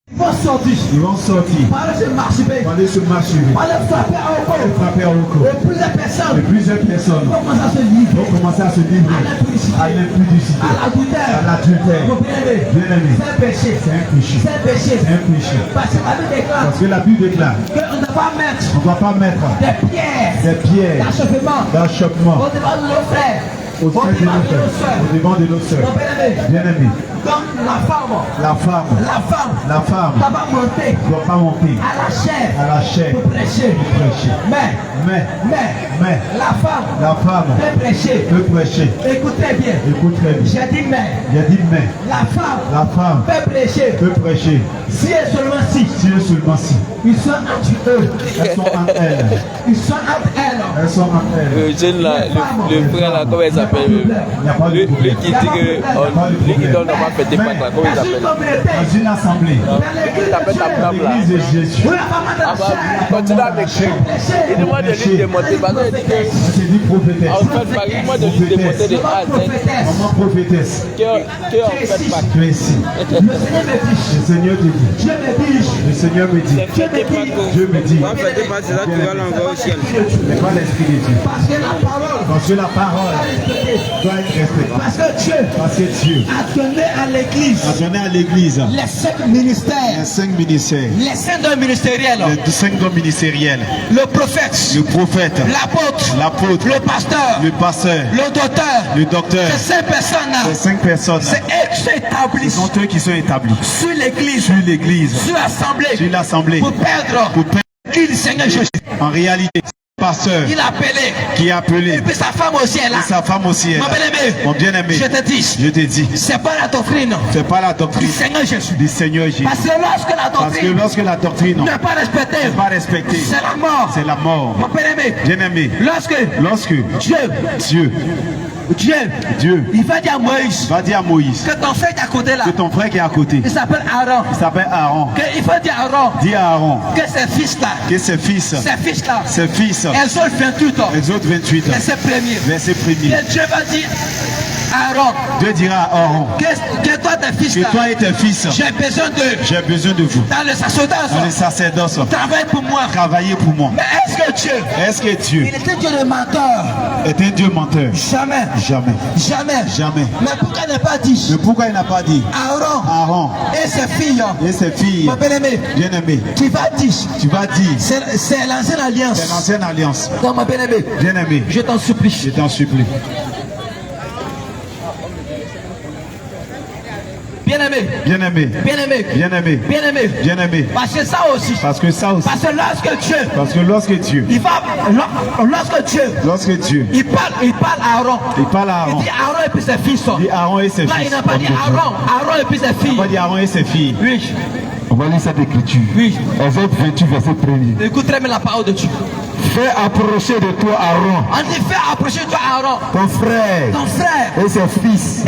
Ils vont sortir. Parler ce marché. Frapper au corps. Et plusieurs personnes vont commencer à se livrer à l'impudicité, à l'adultère. Bien aimé, c'est un péché. C'est un péché. Parce que la Bible déclare qu'on ne doit pas mettre des pierres d'achoppement au devant de nos sœurs. Bien aimé. Donc la femme ne doit pas monter à la chair pour prêcher. Mais la femme peut prêcher. Écoutez bien. J'ai dit mais. La femme peut prêcher. Si et seulement si. Ils sont entre eux. Elles sont entre elles. Le frère là, comment il s'appelle? Lui qui dit que lui qui donne pas fêter Pâques là, comment il s'appelle? Dans une assemblée. Il s'appelle ta femme là. L'église de Jésus. Continue à m'écrire. Il demande de lui démonter parce qu'il dit que C'est dit prophétesse. en fait Pâques, il demande de lui démonter de A à Z. Maman prophétesse. Que en fait Pâques. Tu es ici. Le Seigneur te dit. Le Seigneur me dit. Dieu me dit. On fait des passes, là, tu vas l'envoyer au ciel. Mais pas l'Esprit de Dieu. Parce que la parole Doit être respectée. Parce que Dieu a donné à l'église a donné à l'église les 5 ministères. les 5 ministères. Les 5 dons ministériels. Les 5 dons ministériels. Le prophète. Le prophète. L'apôtre. Le pasteur. Le docteur. Ces 5 personnes-là. Ces 5 personnes. C'est eux qui sont établis. Ce sont eux qui sont établis Sur l'église. Sur l'assemblée. Pour perdre. Qui le Seigneur Jésus. En réalité, pasteur Il a appelé. qui a appelé. Et puis sa femme aussi est là. Et sa femme aussi est là. Mon bien-aimé. Mon bien-aimé. Je te dis. C'est pas la doctrine. C'est pas la doctrine Du Seigneur Jésus. du Seigneur Jésus. Parce que lorsque la doctrine n'est pas respectée, c'est la mort. C'est la mort. Mon bien-aimé. Bien-aimé. Lorsque Dieu il va dire à Moïse que ton frère qui est à côté là, qui est à côté, il s'appelle Aaron. Il faut dire à Aaron que ses fils là, ses fils Exode 28 ans, Exode 28 verset 1er, que Dieu va dire Aaron, Dieu dira à Aaron que toi tes fils là, toi et tes fils, j'ai besoin de vous dans le sacerdoce, travaillez pour moi. Mais est-ce que Dieu il était Dieu de menteur? Est un Dieu menteur? Jamais. Mais pourquoi il n'a pas dit Aaron et ses filles, mon bien-aimé, tu vas dire c'est l'ancienne alliance. Donc mon bien-aimé, je t'en supplie. Bien-aimé. Parce que ça aussi. Parce que lorsque Dieu. Lorsque Dieu. Il parle à Aaron. Il dit Aaron et puis ses fils. Là, il n'a pas dit Aaron et puis ses filles. Il n'a pas dit Aaron et ses filles. Oui. On va lire cette écriture. Oui. Exode 28, verset 1er. Écoute très bien la parole de Dieu. Fais approcher de toi Aaron. On dit fais approcher de toi Aaron. Ton frère. Et ses fils.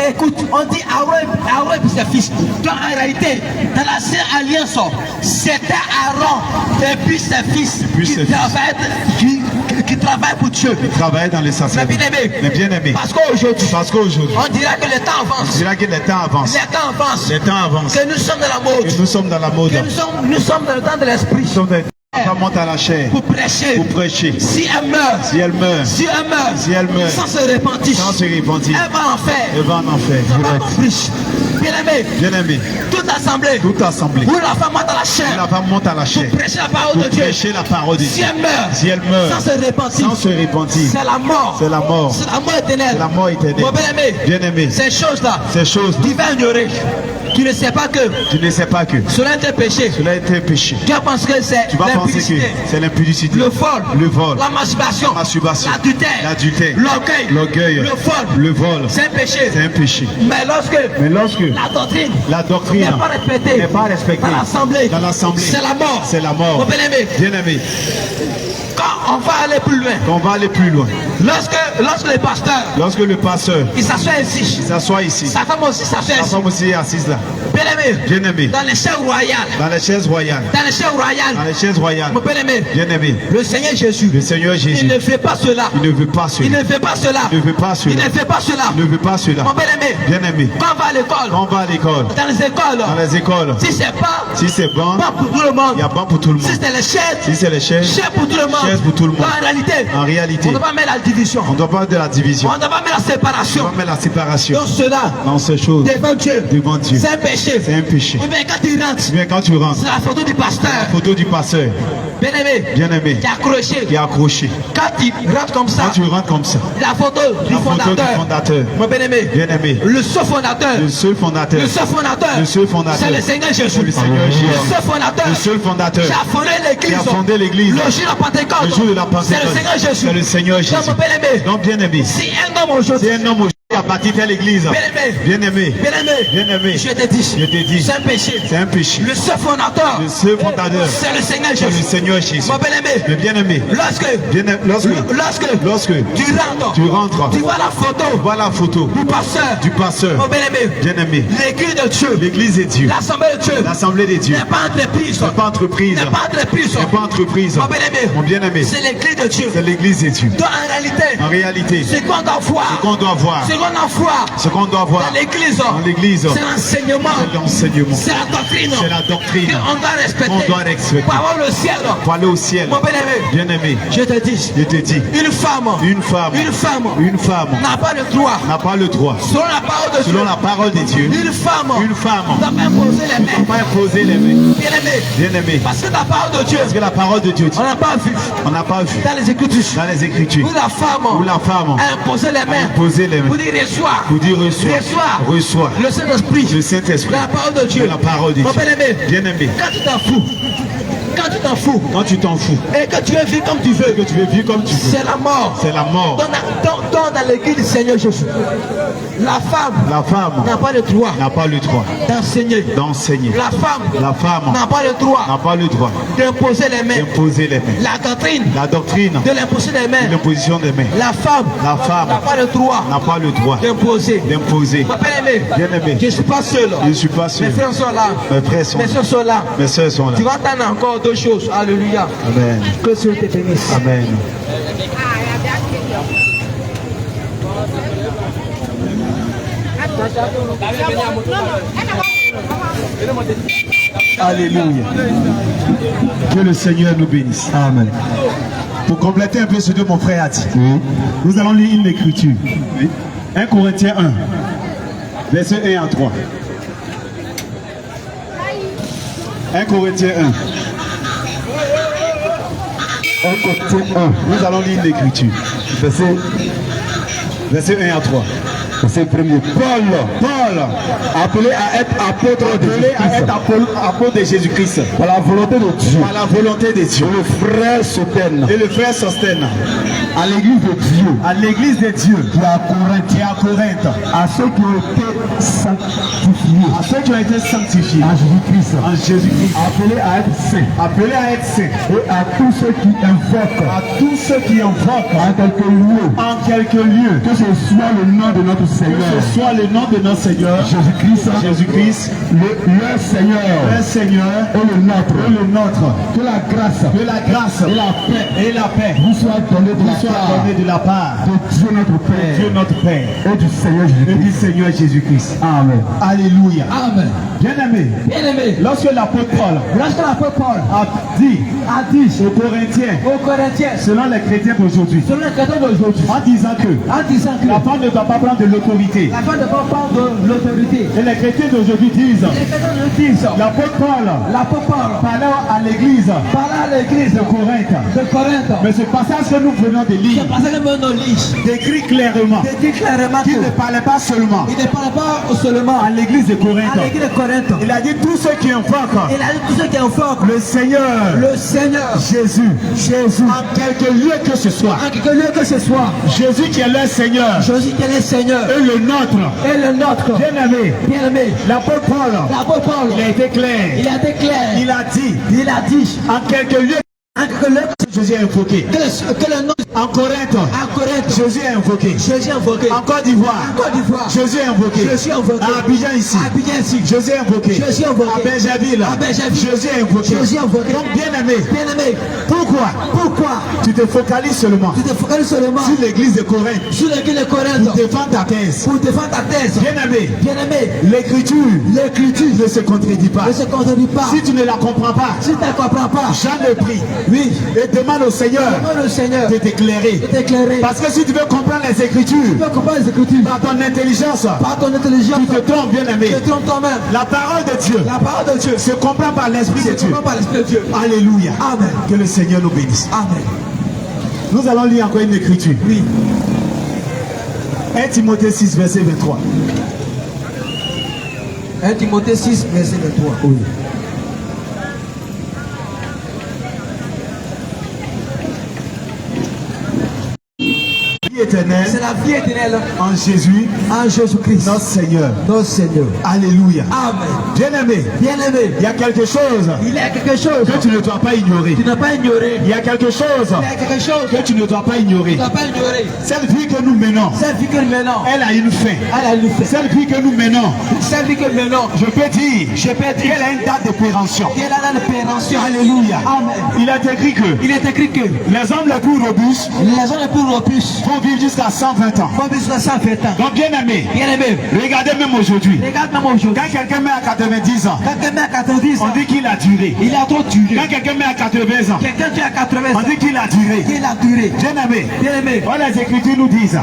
Écoute, on dit Aaron et puis ses fils. Donc en réalité, dans l'ancienne alliance, c'était Aaron et puis ses fils qui travaillent pour Dieu. Qui travaillent dans les sacerdoces. Mais bien aimé. Parce qu'aujourd'hui, on dira que le temps avance. Les temps avancent. Que nous sommes dans la mode. Que nous sommes dans le temps de l'esprit. Ça monte à la chair pour prêcher. Si elle meurt, sans se repentir, elle va en enfer. Bien-aimé, toute assemblée où la femme monte à la chair, pour prêcher la parole de Dieu. Si elle meurt, sans se repentir, c'est la mort éternelle. Mon bien-aimé, ces choses-là, tu vas ignorer. Tu ne sais pas que cela est un péché. Tu vas penser que c'est l'impudicité, le vol, la masturbation, l'adultère, l'orgueil, le vol. C'est un péché. Mais lorsque la doctrine n'est pas respectée dans l'assemblée, c'est la mort. Bien-aimé. Quand On va aller plus loin. On va aller plus loin. Lorsque le pasteur, il s'assoit ici. Il s'assoit ici. Sa femme aussi s'assoit ici. Sa femme aussi est assise là. Bien-aimé. Bien-aimé. Dans les chaises royales. Dans les chaises royales. Dans les chaises royales. Dans les chaises royales. Mon bien-aimé. Bien-aimé. Le Seigneur Jésus. Le Seigneur Jésus. Il ne fait pas cela. Il ne veut pas cela. Il ne fait pas cela. Il ne veut pas cela. Il ne fait pas cela. Il ne veut pas cela. Mon bien-aimé. Bien-aimé. Quand on va à l'école. Quand on va à l'école. Dans les écoles. Dans les écoles. Si c'est pas. Si c'est bon. Pas pour tout le monde. Il y a bon pour tout le monde. Si c'est les chaises. Si c'est les chaises. Chaises pour tout le monde. Chaises pour tout le monde. En réalité. On ne doit pas mettre la division. On ne doit pas mettre de la division. On ne doit pas mettre la séparation. On doit mettre la séparation. Dans cela. Dans ces choses. Devant Dieu. Devant Dieu. C'est un péché. C'est un péché. Ou bien quand tu rentres. Bien quand tu rentres. C'est la photo du pasteur. La photo du pasteur. Bien-aimé. Bien-aimé. Qui est accroché. Qui est accroché. Quand tu rentres comme ça. Quand tu rentres comme ça. La photo du fondateur. Mon bien-aimé. Bien-aimé. Le seul fondateur. Le seul fondateur. Le seul fondateur. Le seul fondateur. C'est le Seigneur Jésus. Le Seigneur Jésus. Le seul fondateur. Le seul fondateur. Qui a fondé l'église. Qui a fondé l'église. Le jour de la Pentecôte. Le jour de la Pentecôte. C'est le Seigneur Jésus. C'est le Seigneur Jésus. Donc, mon bien-aimé. Donc, bien-aimé. Si un homme aujourd'hui. Si un homme qui a bâti telle église. Bien-aimé. Bien-aimé. Bien-aimé. Bien-aimé. Je te dis. Je te dis. C'est un péché. C'est un péché. Le seul fondateur. Le seul fondateur. C'est le Seigneur C'est Jésus. le Seigneur Jésus. Mon bien-aimé. Le bien-aimé. Lorsque tu rentres. Tu vois la photo. Tu vois la photo. Du pasteur. Du pasteur. Mon bien-aimé. Bien-aimé. L'église de Dieu. L'église de Dieu. L'assemblée de Dieu. L'assemblée de Dieu. N'est pas entreprise. N'est pas entreprise. N'est pas entreprise. N'est pas entreprise. Mon bien-aimé. Mon bien-aimé. C'est l'église de Dieu. C'est l'église de Dieu. Donc en réalité. Ce qu'on doit voir. Ce qu'on doit voir. Ce qu'on doit voir. Ce qu'on doit voir. Dans l'église. Dans l'église. C'est l'enseignement. C'est l'enseignement. C'est la doctrine. C'est la doctrine. Qu'on doit respecter. On doit respecter. Pour avoir le ciel. Pour aller au ciel. Mon bien-aimé. Bien-aimé. Je te dis. Je te dis. Une femme. Une femme. Une femme. Une femme. N'a pas le droit. N'a pas le droit. Selon la parole de Dieu. Selon la parole de Dieu. Une femme. Une femme. Ne doit pas imposer les mains. Ne doit pas imposer les mains. Bien-aimé. Bien-aimé. Parce que la parole de Dieu. Parce que la parole de Dieu. On n'a pas vu. On n'a pas vu. Dans les Écritures. Dans les Écritures. Où la femme. Où la femme. A imposé les mains. Imposer les mains. Pour dire reçois. Pour dire reçois. Reçois. Reçois. Le Saint-Esprit. Le Saint-Esprit. La parole de Dieu. La parole de Dieu. Mon bien-aimé. Bien-aimé. Quand tu t'en fous. Quand tu t'en fous. Quand tu t'en fous. Et que tu veux vivre comme tu veux. Que tu veux vivre comme tu veux. C'est la mort. C'est la mort. Dans l'église du Seigneur Jésus. La femme n'a pas le droit. N'a pas le droit d'enseigner. La femme n'a pas le droit. N'a pas le droit d'imposer les mains. D'imposer les mains. La doctrine. De l'imposition des mains. L'imposition des mains. La femme n'a pas le droit. N'a pas le droit d'imposer. Bien-aimé. Je ne suis pas seul. Je ne suis pas seul. Mes frères sont là. Mes frères sont là. Mes soeurs sont là. Mes soeurs sont là. Tu vas entendre encore deux choses. Alléluia. Amen. Que Dieu te bénisse. Amen. Alléluia. Que le Seigneur nous bénisse. Amen. Pour compléter un peu ce que mon frère a dit, nous allons lire une écriture. 1 Corinthiens 1, versets 1 à 3. 1 Corinthiens 1. 1 Corinthiens 1. Nous allons lire l'écriture. Verset 1 à 3. C'est premier. Paul, appelé à être apôtre de Jésus-Christ. Par la volonté de Dieu. Par la volonté de Dieu. Et le frère Sostène. À l'église de Dieu. À l'église de Dieu. Qui est à Corinthe. À ceux qui ont été sanctifiés. À ceux qui ont été sanctifiés. En Jésus-Christ. En Jésus-Christ. Appelés à être saints. Appelés à être saints. Et à tous ceux qui invoquent. À tous ceux qui invoquent. En quelques lieux. En quelques lieux. Que ce soit le nom de notre Seigneur. Que ce soit le nom de notre Seigneur. Jésus-Christ. Le Seigneur. Le Seigneur. Et le nôtre. Que la grâce. Et la paix. Vous soient donnés de la part de Dieu notre Père. Dieu notre Père. Et du Seigneur Jésus-Christ. Jésus-Christ. Amen. Alléluia. Amen. Bien-aimé. Lorsque l'apôtre Paul a dit aux Corinthiens, selon les chrétiens d'aujourd'hui, en disant que la femme ne doit pas prendre de l'autorité. Et les chrétiens d'aujourd'hui disent, l'apôtre Paul parlait à l'église de Corinthe. Mais ce passage que nous venons de lire décrit clairement qu'il ne parlait pas seulement à l'église de Corinthe. Il a dit tous ceux qui invoquent le Seigneur Jésus en quelque lieu que ce soit. Jésus qui est le Seigneur. Et le nôtre. Bien-aimé. L'apôtre Paul, il a été clair. Il a dit en quelque lieu Jésus est invoqué. Que le nom En Corinthe, Jésus est invoqué. Jésus est invoqué. En Côte d'Ivoire, Jésus est invoqué. Jésus est invoqué. À Abidjan ici, Jésus est invoqué. Jésus est invoqué. À Benjaville, Jésus est invoqué. Jésus est invoqué. Donc bien aimé, Pourquoi tu te focalises seulement sur sur l'église de Corinthe sur l'église de Corinthe pour défendre ta thèse. pour défendre ta thèse. Bien aimé, Bien-aimé, l'écriture ne se contredit pas. ne se contredit pas. Si tu ne la comprends pas, Si tu ne comprends pas, Jean le prie. Oui. Et demande au Seigneur demande au Seigneur de t'éclairer. de t'éclairer. Parce que si tu veux comprendre les Écritures, Tu peux comprendre les Écritures par ton intelligence, par ton intelligence. tu te trompes, bien aimé. Tu te trompes toi-même. La parole de Dieu La parole de Dieu se comprend par l'Esprit de se Dieu. comprend par l'Esprit de Dieu. Alléluia. Amen. Que le Seigneur nous bénisse. Amen. Nous allons lire encore une écriture. Oui. 1 Timothée 6, verset 23. 1 Timothée 6, verset 23. Oui. Vie éternelle C'est la vie éternelle en Jésus, en Jésus-Christ, notre Seigneur. notre Seigneur. Alléluia. Amen. Bien-aimé, Bien-aimé, il y a quelque chose il y a quelque chose que tu ne dois pas ignorer. tu n'as pas ignoré. Il y a quelque chose Il y a quelque chose que tu ne dois pas ignorer. tu n'as pas ignoré. Cette vie que nous menons, Cette vie que maintenant, elle a une fin. elle a une fin. Cette vie que nous menons, Cette vie que maintenant, je peux dire je peux dire qu'elle a une date de péremption. qu'elle a la péremption. Alléluia. Amen. Il est écrit que Il est écrit que les hommes les plus robustes les gens les plus robustes vont vivre jusqu'à 120 ans. vont vivre jusqu'à 120 ans. Donc bien aimé, Bien-aimé, regardez même aujourd'hui. regarde même aujourd'hui. Quand quelqu'un met à 90 ans, Quand quelqu'un met à 90 on ans, dit qu'il a duré. il a trop duré. Quand quelqu'un met à 80 ans, Quelqu'un qui a 80 on ans, dit qu'il a duré. il a duré. Bien aimé, Bien-aimé, voilà les Écritures nous disent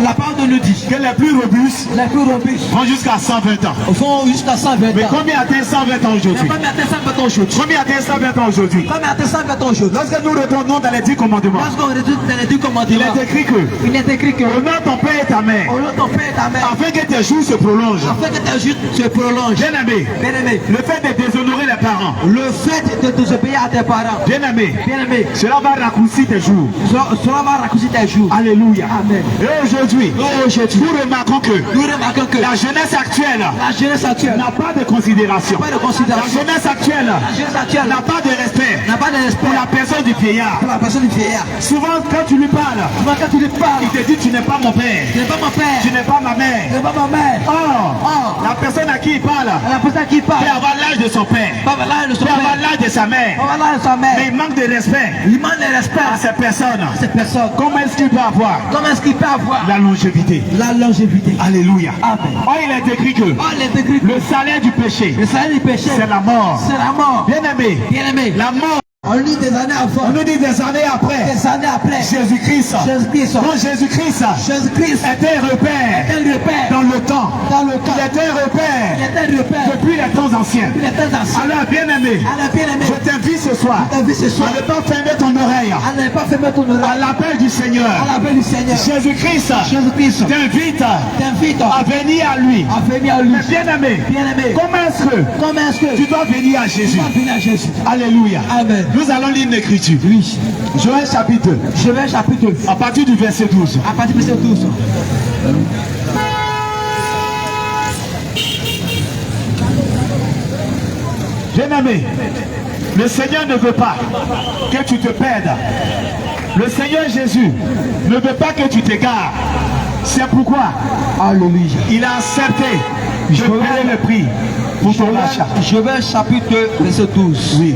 la parole de nous dit que les plus robustes les plus robustes vont jusqu'à 120 ans. vont jusqu'à 120 Mais ans. combien atteint 120 ans Mais aujourd'hui? combien atteint 120 ans aujourd'hui? Combien atteint 120 ans aujourd'hui? Combien atteint 120 ans aujourd'hui? Lorsque nous retournons dans les 10 commandements, Lorsqu'on retourne dans les 10 il commandements, est écrit que il est écrit que honore ton père et ta mère, honore ton père et ta mère, afin que tes jours se prolongent. afin que tes jours se prolongent. Bien aimé, Bien-aimé, le fait de déshonorer les parents, le fait de désobéir à tes parents, bien aimé, bien-aimé, cela va raccourcir tes jours. cela va raccourcir tes jours. Alléluia. Amen. Et aujourd'hui, nous remarquons que Nous remarquons que la jeunesse actuelle la jeunesse actuelle n'a pas de considération. n'a pas de La considération. jeunesse actuelle La jeunesse actuelle n'a pas de respect n'a pas de respect pour la personne du vieillard. pour la personne du vieillard. Souvent, quand tu lui parles, Souvent quand tu lui parles, il te dit tu n'es pas mon père, tu n'es pas mon père, tu n'es pas ma tu mère. n'es pas ma mère. Or, la personne à qui il parle La personne qui parle, peut avoir l'âge de son père, pas là de son peut avoir père, l'âge de sa mère, pas là de sa mais mère. il manque de respect Il manque de respect à ces personnes. à cette personne. Comment est-ce qu'il peut avoir Comment est-ce qu'il peut avoir la longévité? la longévité? Alléluia. Amen. Or, il est écrit que Oh, il est écrit que le salaire du péché, le salaire du péché, c'est la mort. c'est la mort. Bien aimé, Bien-aimé, la mort, on lit des années avant, on nous dit des années après, des années après, Jésus-Christ. Jésus-Christ, Donc Jésus-Christ Jésus-Christ était un repère est un repère dans le temps. dans le temps. Il était un Il repère est un repère depuis les temps anciens. depuis les temps anciens. Alors, bien aimé, Alors, bien-aimé, je t'invite ce soir ta vie ce soir, à ne pas fermer ton oreille à ne pas fermer ton à oreille l'appel du Seigneur. à l'appel du Seigneur. Jésus-Christ Jésus-Christ t'invite t'invite à venir à lui. à venir à lui. Mais bien aimé, Bien-aimé, comment est-ce que comment est-ce que tu dois venir à tu Jésus? vas venir à Jésus? Alléluia. Amen. Nous allons lire une écriture. Oui. Joël chapitre 2, Je vais chapitre à partir du verset 12. à partir de verset 12. Bien-aimé, le Seigneur ne veut pas que tu te perdes. Le Seigneur Jésus ne veut pas que tu t'égares. C'est pourquoi Alléluia. il a accepté de payer le prix pour ton achat. Je vais chapitre 2, verset 12. Oui.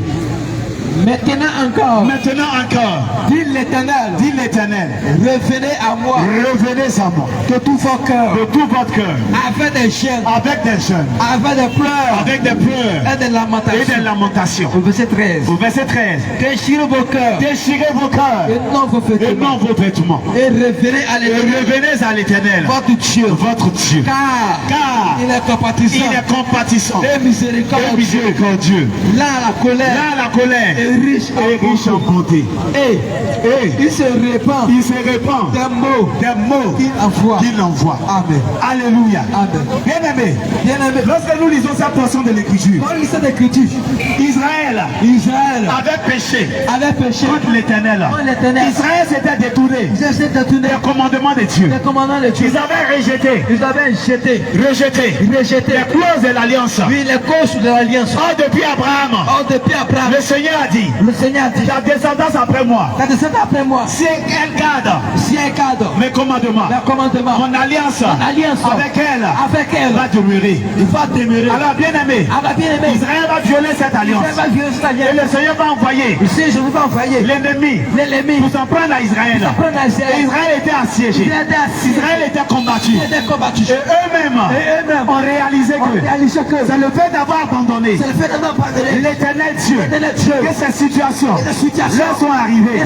Maintenant encore, Maintenant encore, dit l'Éternel, dit l'Éternel, revenez à moi revenez à moi de tout vos cœurs, de tout votre cœur, avec des chaînes, avec des jeûnes, avec des pleurs avec des pleurs et des et des lamentations. lamentations. Au verset 13. Au verset 13, Déchirez vos cœurs déchirez vos cœurs et non vos et vêtements. non vos vêtements. Et revenez à Et l'Éternel, revenez à l'Éternel, votre Dieu, votre Dieu. car il est Il compatissant est compatissant et et miséricordieux. miséricordieux. Là, la colère Là, la colère est riche est riche en bonté. et Et il se répand il se répand des mots des mots qu'il envoie. qu'il envoie. Amen. Alléluia. Amen. Bien aimé, Bien-aimé, lorsque nous lisons cette portion de l'écriture, quand il lit cette écriture, Israël Israël avait péché contre l'Éternel. Israël s'était détourné des commandements de Dieu. Ils avaient rejeté les clauses de l'alliance. Or depuis Abraham, le Seigneur a dit, ta descendance après moi, si elle garde mes commandements, mon alliance avec elle va demeurer. Alors bien aimé, Israël va violer cette alliance. Et le Seigneur va envoyer l'ennemi pour s'en prendre à Israël. Et Israël était assiégé. Israël était combattu. Et eux-mêmes ont réalisé que c'est le fait d'avoir abandonné l'Éternel Dieu que ces situations leur sont arrivées.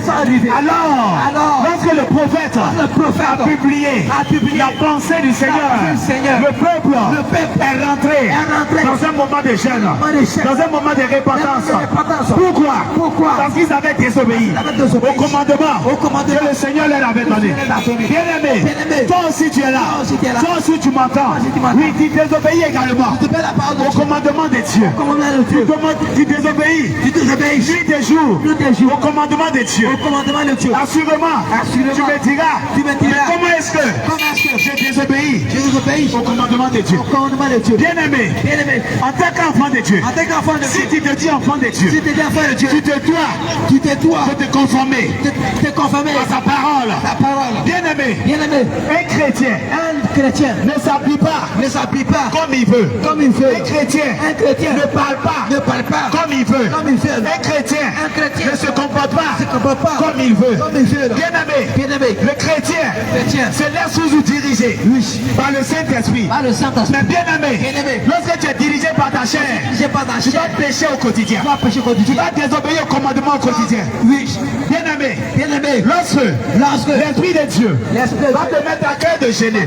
Alors, lorsque le prophète a publié la pensée du Seigneur, le peuple est rentré dans un moment de jeûne, dans un moment de repentance. Pourquoi? Parce qu'ils avaient désobéi au commandement que le Seigneur leur avait donné. Bien-aimé, toi aussi tu es là, toi aussi tu m'entends. Oui, tu désobéis également au commandement de Dieu. Tu désobéis nuit et jour au commandement de Dieu. Assurément, tu me diras, mais comment est-ce que je désobéis au commandement de Dieu? Bien-aimé, en tant qu'enfant de Dieu, si tu te dis enfant de Dieu, tu te dois de te conformer à sa parole. Bien-aimé, un chrétien ne s'appuie pas comme il veut. Un chrétien ne parle pas comme il veut. Un chrétien ne se comporte pas comme il veut. Bien-aimé, le chrétien se laisse sous diriger par le Saint-Esprit. Mais bien-aimé, lorsque tu es dirigé par ta chair, tu vas pécher au quotidien. Tu vas désobéir au commandement au quotidien. Bien-aimé, lorsque l'Esprit de Dieu va te mettre à cœur de jeûner,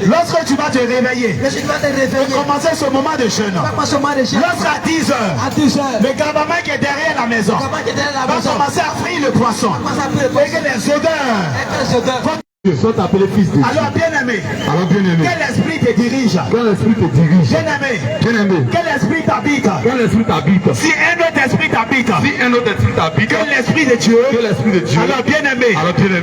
lorsque tu vas te réveiller et commencer ce moment de jeûne, lorsqu'à 10 heures, le gabama qui est derrière la maison va commencer à frire le poisson et que les odeurs sont appelés fils de Dieu. Alors bien-aimé, quel esprit te dirige? Bien-aimé, quel esprit t'habite? Si un autre esprit t'habite, que l'esprit de Dieu, alors bien-aimé,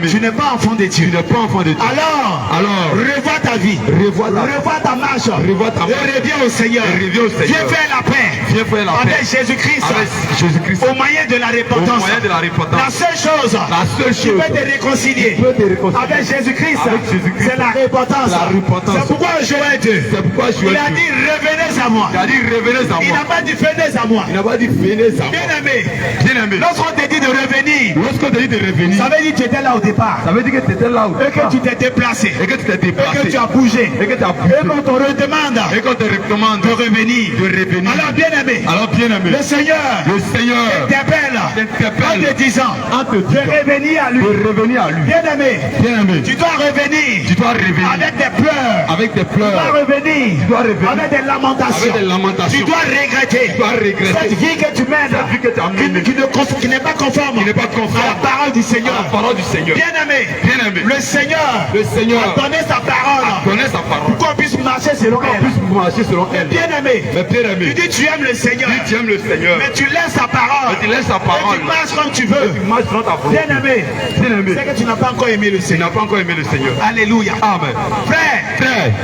tu n'es pas enfant de Dieu. Alors, revois ta vie, revois ta marche, et reviens au Seigneur. Viens faire la paix avec Jésus-Christ au moyen de la repentance. La seule chose qui peut te réconcilier avec Jésus-Christ, c'est la repentance. C'est pourquoi Joël 2, il a dit revenez à moi. Il n'a pas dit venez à moi. Bien-aimé, lorsqu'on te dit de revenir, ça veut dire que tu étais là au départ. Et que tu t'es déplacé. Et que tu as bougé. Et qu'on te redemande de revenir. Alors bien-aimé, le Seigneur t'interpelle en te disant de revenir à lui. Bien-aimé, tu dois revenir avec des pleurs. Tu dois revenir avec des lamentations. Tu dois regretter cette vie que tu mènes, qui n'est pas conforme à la parole du Seigneur. Bien-aimé, le Seigneur a donné sa parole pour qu'on puisse marcher selon elle. Bien-aimé, tu dis tu aimes le Seigneur, mais tu laisses sa parole, et tu marches comme tu veux. Bien-aimé, c'est que tu n'as pas encore aimé le Seigneur. Alléluia. Amen. Frère,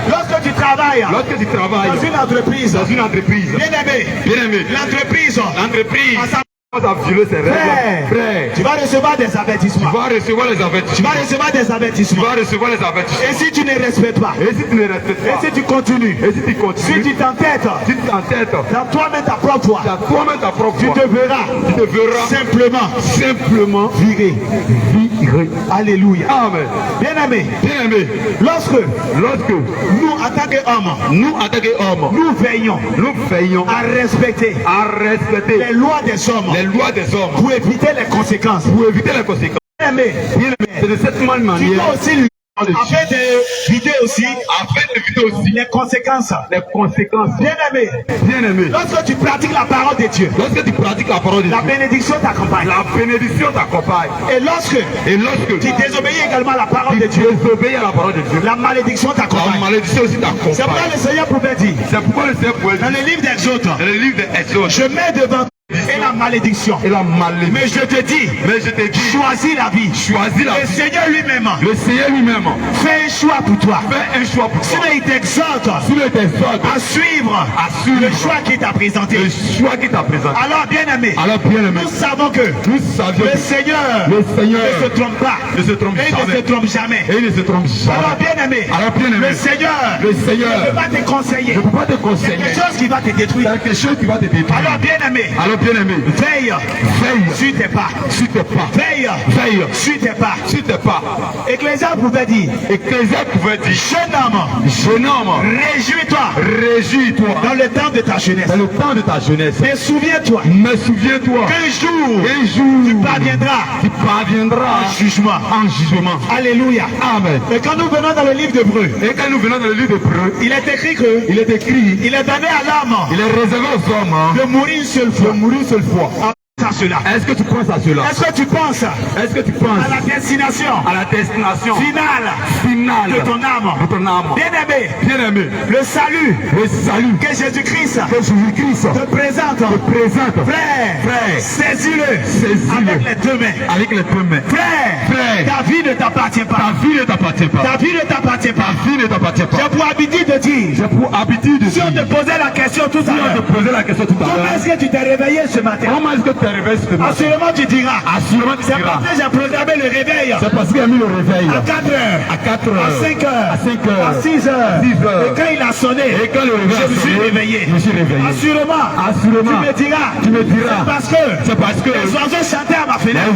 lorsque tu travailles dans une entreprise, bien-aimé, l'entreprise a violé ses règles. Frère, tu vas recevoir des avertissements. Et si tu ne respectes pas, et si tu continues, si tu t'entêtes dans toi-même ta propre voie, tu te verras simplement viré. Alléluia. Amen. Bien-aimé, lorsque nous, en tant qu'hommes, nous veillons à respecter les lois des hommes, pour éviter les conséquences. Bien-aimé, c'est de cette manière. Tu dois aussi afin d'éviter aussi les conséquences. Bien-aimé, lorsque tu pratiques la parole de Dieu, la bénédiction t'accompagne. Et lorsque tu désobéis également à la parole de Dieu, la malédiction t'accompagne. C'est pourquoi le Seigneur pouvait dire dans le livre d'Exode, je mets devant et la malédiction. Mais je te dis, choisis la vie. Le Seigneur lui-même fait un choix pour toi. Sinon il t'exhorte à suivre le choix qu'il t'a présenté. Alors bien aimé, nous savons que le Seigneur ne se trompe pas. Et il ne se trompe jamais. Alors bien aimé, le Seigneur ne peut pas te conseiller. Quelque chose qui va te détruire. Alors bien aimé, veille sur tes pas. Veille sur tes pas. Ecclésiaste pouvait dire, jeune homme, réjouis-toi dans le temps de ta jeunesse. Mais souviens-toi qu'un jour tu parviendras en jugement. Alléluia. Amen. Et quand nous venons dans le livre d'Hébreux, il est écrit que il est donné à l'homme, il est réservé aux hommes de mourir une seule fois. Est-ce que tu penses à cela? Est-ce que tu penses à la destination finale de ton âme? Bien-aimé, le salut que Jésus-Christ te présente, frère, saisis-le avec les deux mains. Frère, ta vie ne t'appartient pas. J'ai pour habitude de dire, si on te posait la question tout à l'heure, comment est-ce que tu t'es réveillé ce matin? Assurément tu diras. C'est parce que j'ai programmé le réveil. À 4 heures, à 5 heures, à 6 heures. Et quand il a sonné, je me suis réveillé. Assurément, tu me diras. C'est parce que les oiseaux chantaient à ma fenêtre.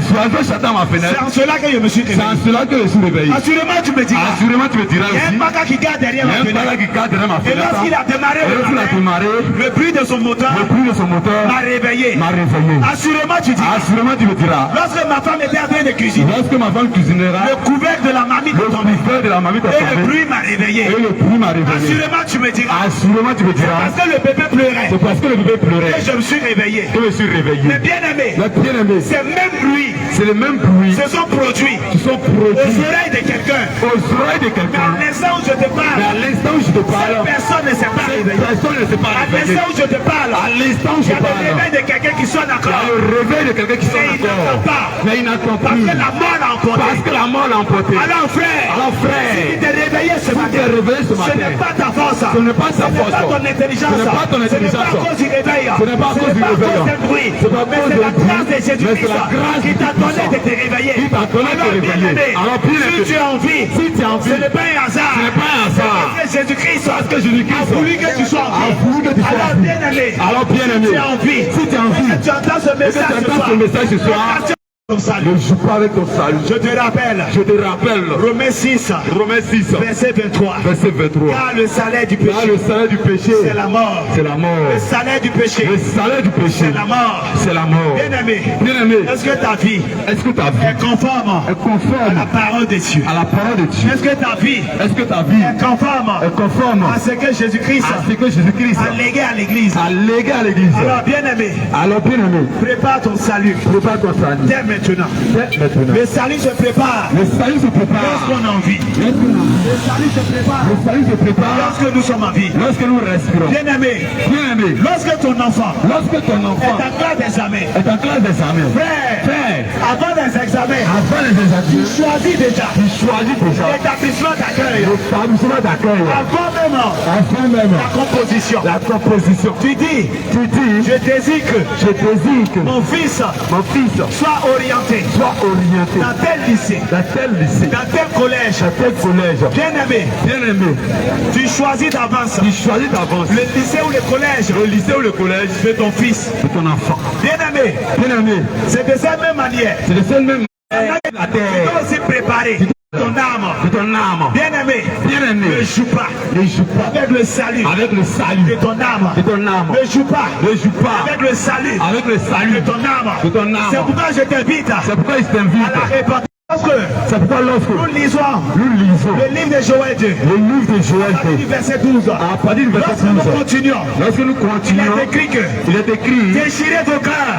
C'est en cela que je me suis réveillé. Assurément tu me diras. Il y a un maca qui garde derrière ma fenêtre. Et lorsqu'il a démarré le bruit de son moteur m'a réveillé. Assurément tu diras. Lorsque ma femme était en train de cuisiner, le couvercle de la mamie est tombé. Et le bruit m'a réveillé. Assurément tu me diras. Parce que le bébé pleurait. Et je me suis réveillé. Mais bien aimé, ces mêmes bruits se sont produits aux oreilles de quelqu'un. Mais à l'instant où je te parle, cette personne ne s'est pas réveillée. À l'instant où je te parle, il y a le réveil de quelqu'un qui sonne encore. Mais il n'entend pas. Parce que la mort l'a emporté. Alors frère, si tu t'es réveillé ce matin, ce n'est pas ta force. Ce n'est pas ton intelligence. Ce n'est pas à cause du réveil. Ce n'est pas à cause du bruit. Mais c'est la grâce de Jésus-Christ qui t'a donné de te réveiller. Alors si tu as envie, ce n'est pas un hasard. Parce que Jésus-Christ a voulu que tu sois en vie. Alors bien aimé, si tu as envie, tu entends ce message ce soir, ne joue pas avec ton salut. Je te rappelle. Romains 6, verset 23. Car le salaire du péché, c'est la mort. Le salaire du péché, c'est la mort. Bien aimé, est-ce que ta vie est conforme à la parole de Dieu? Est-ce que ta vie est conforme à ce que Jésus-Christ a légué à l'église? Alors bien aimé, prépare ton salut. Dès maintenant. Le salut se prépare. Lorsqu'on a envie. Le salut se prépare. Lorsque nous sommes en vie. Lorsque nous respirons. Bien aimé. Lorsque ton enfant est en classe d'examen. Frère, avant les examens, tu choisis déjà l'établissement d'accueil. Avant même la composition. Tu dis, je désire que mon fils soit orienté dans tel lycée, dans tel collège. Bien aimé, tu choisis d'avance le lycée ou le collège de ton fils, de ton enfant. Bien aimé, c'est de cette même manière. Tu dois aussi préparer ton âme. Bien aimé, ne joue pas avec le salut de ton âme. Ne joue pas avec le salut de ton âme. C'est pourquoi je t'invite à la repentance. C'est pourquoi lorsque nous lisons le livre de Joël 2, à partir du verset 12, lorsque nous continuons, il est écrit, déchirez vos cœurs,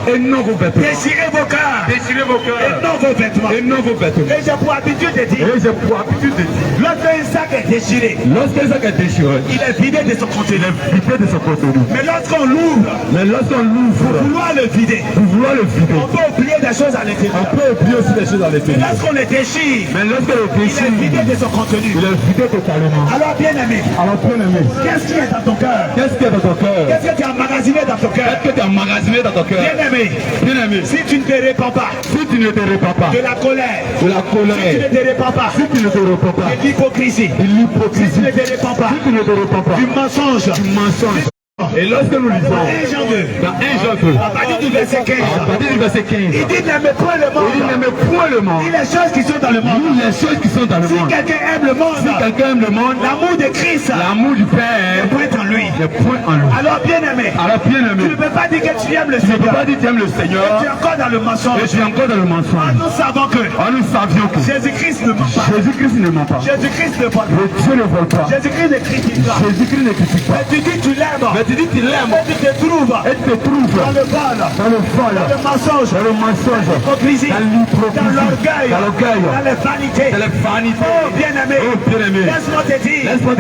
et non vos vêtements, déchirez vos cœurs, et non vos vêtements, et j'ai pour habitude de dire, lorsque Isaac est déchiré, il est vidé de son contenu, mais lorsqu'on l'ouvre, pour vouloir le vider, on peut oublier des choses à l'intérieur. On peut oublier aussi des choses à l'intérieur. Mais lorsqu'on le déchire, il est vidé de son contenu. Il est vidé totalement. Alors bien aimé, qu'est-ce qui est dans ton cœur? Qu'est-ce qui est dans ton cœur? Qu'est-ce que tu as emmagasiné dans ton cœur? Qu'est-ce que tu as emmagasiné dans ton cœur? Bien aimé, si tu ne te répands pas, de la colère, si tu ne te répands pas, de l'hypocrisie, si tu ne te répands pas, du mensonge, et lorsque nous lisons dans 1 Jean 2, à partir du verset 15, il dit n'aimez point le monde, il dit les choses qui sont dans le monde. Si quelqu'un aime le monde, l'amour de Christ, l'amour du Père n'est point en lui. Alors bien aimé, tu ne peux pas dire que tu aimes le Seigneur, tu es encore dans le mensonge. Nous savions que Jésus-Christ ne ment pas. Jésus-Christ ne ment pas. Jésus-Christ ne vole pas. Dieu ne vole pas. Jésus-Christ ne critique pas. Jésus-Christ ne critique pas. Mais tu dis tu l'aimes. Mais tu dis tu l'aimes. Et tu te trouves dans le vol, dans le mensonge, dans l'hypocrisie, dans l'orgueil, dans les vanités. Oh bien-aimé, laisse-moi te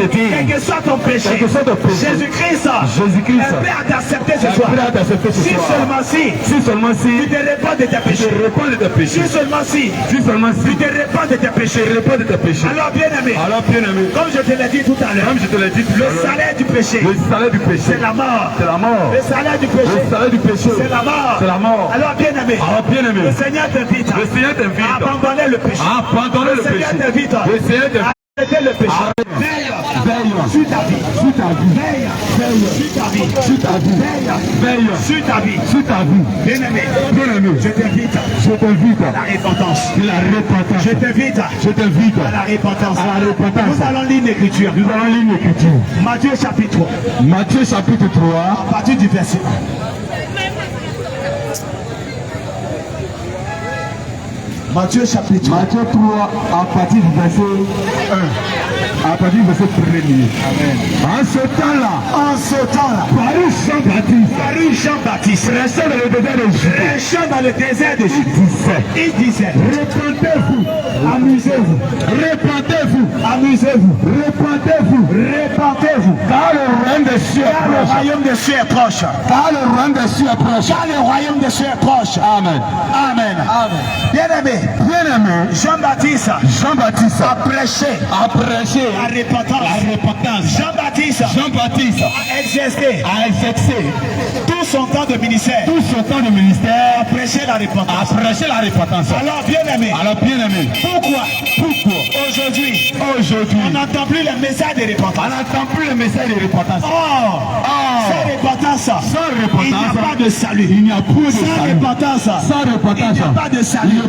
dire, quel que soit ton péché, Jésus-Christ est prêt à t'accepter ce soir. Si seulement si tu te répands de tes péchés, si seulement si tu te répands de tes péchés. Alors bien-aimé, comme je te l'ai dit tout à l'heure, le salaire du péché, c'est la mort. Le salaire du péché, c'est la mort. Alors bien-aimé, le Seigneur t'invite à abandonner le péché. Le Seigneur t'invite à arrêter le péché. Veille sur ta vie. Veille sur ta vie. Bien-aimé, je t'invite à la repentance. Je t'invite à la repentance. Nous allons lire l'écriture. Matthieu chapitre 3. À partir du verset 1. Matthieu 3 à partir du verset 1. À partir du verset 1er. Amen. En ce temps-là, parut Jean-Baptiste, prêchant dans le désert de Judée. Il disait, répentez-vous, car le royaume des cieux est proche. Amen. Amen. Bien-aimé, Jean-Baptiste a prêché la repentance. Jean-Baptiste a exercé tout son temps de ministère. A prêché la repentance. Alors bien-aimé, pourquoi aujourd'hui on n'entend plus le message de repentance? Sans repentance, il n'y a pas de salut. Sans repentance, il n'y a pas de salut.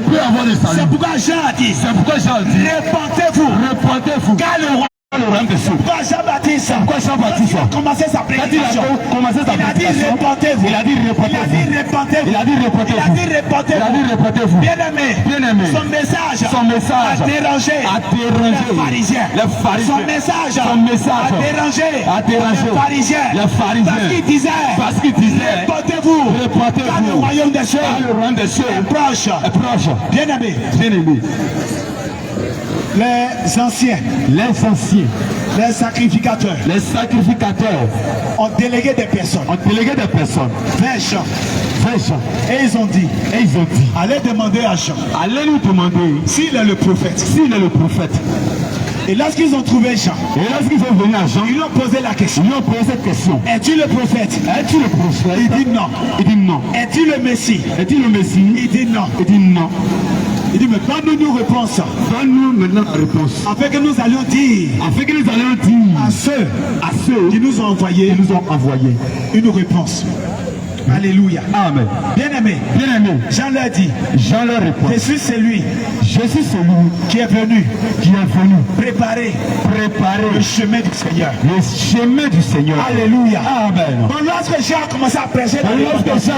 C'est pourquoi Jean a dit, repentez-vous, car le royaume des cieux. Pourquoi Jean-Baptiste a commencé sa prédication? Il a dit repentez-vous. Il a dit repentez-vous. Bien-aimé, son message a dérangé les pharisiens. Son message a dérangé les pharisiens. Parce qu'il disait repentez-vous, car le royaume des cieux est proche. Bien-aimé, les anciens, les sacrificateurs ont délégué des personnes vers Jean. Et ils ont dit, allez demander à Jean s'il est le prophète. Et lorsqu'ils ont trouvé Jean, ils lui ont posé la question. Es-tu le prophète? Il dit non. Es-tu le Messie? Il dit non. Il dit, mais donne-nous réponse. Afin que nous allions dire à ceux qui nous ont envoyé une réponse. Alléluia. Amen. Bien-aimé, Jean leur dit, je suis celui qui est venu préparer le chemin du Seigneur. Alléluia. Amen. Donc lorsque Jean a commencé à prêcher la repentance,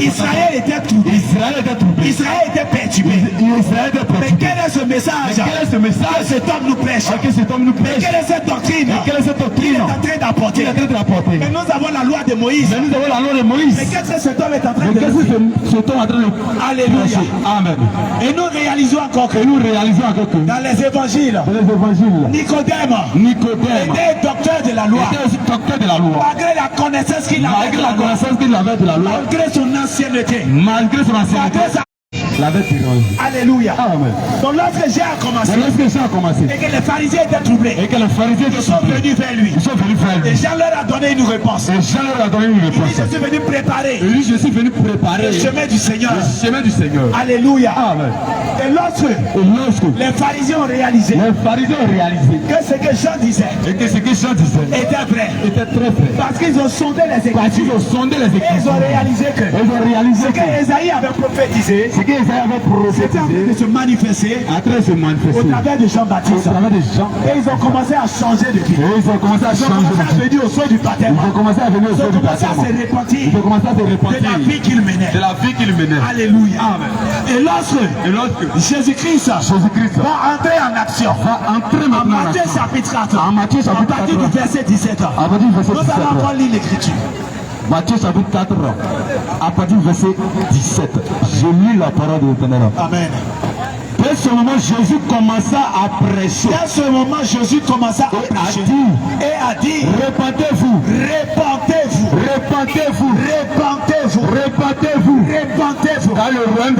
Israël était troublé. Israël était perturbé. Mais quel est ce message que cet homme nous prêche? Mais quelle est cette doctrine qu'il est en train d'apporter? Mais nous avons la loi de Moïse. Mais qu'est-ce que cet homme est en train de faire? Alléluia. Amen. Et nous réalisons encore que dans les évangiles, Nicodème était docteur de la loi. Malgré la connaissance qu'il avait de la loi, malgré son ancienneté, malgré sa... Alléluia. Amen. Donc lorsque Jean a commencé, et que les pharisiens étaient troublés, ils sont venus vers lui. Et Jean leur a donné une réponse. Je suis venu préparer le chemin du Seigneur. Alléluia. Amen. Et lorsque les pharisiens ont réalisé que ce que Jean disait était vrai, parce qu'ils ont sondé les Écritures, et ils ont réalisé que ce que Ésaïe avait prophétisé, c'était en train de se manifester au travers de Jean-Baptiste. Et ils ont commencé à changer de vie. Ils ont commencé à venir au saut du baptême. Ils ont commencé à se repentir de la vie qu'ils menaient. Alléluia. Et lorsque Jésus-Christ va entrer en action, en Matthieu chapitre 4, à partir du verset 17, nous allons encore lire l'écriture. Matthieu chapitre 4, à partir du verset 17. Je lis la parole de l'Éternel. Amen. Dès ce moment, Jésus commença à prêcher. Et a dit, répentez-vous. Car le royaume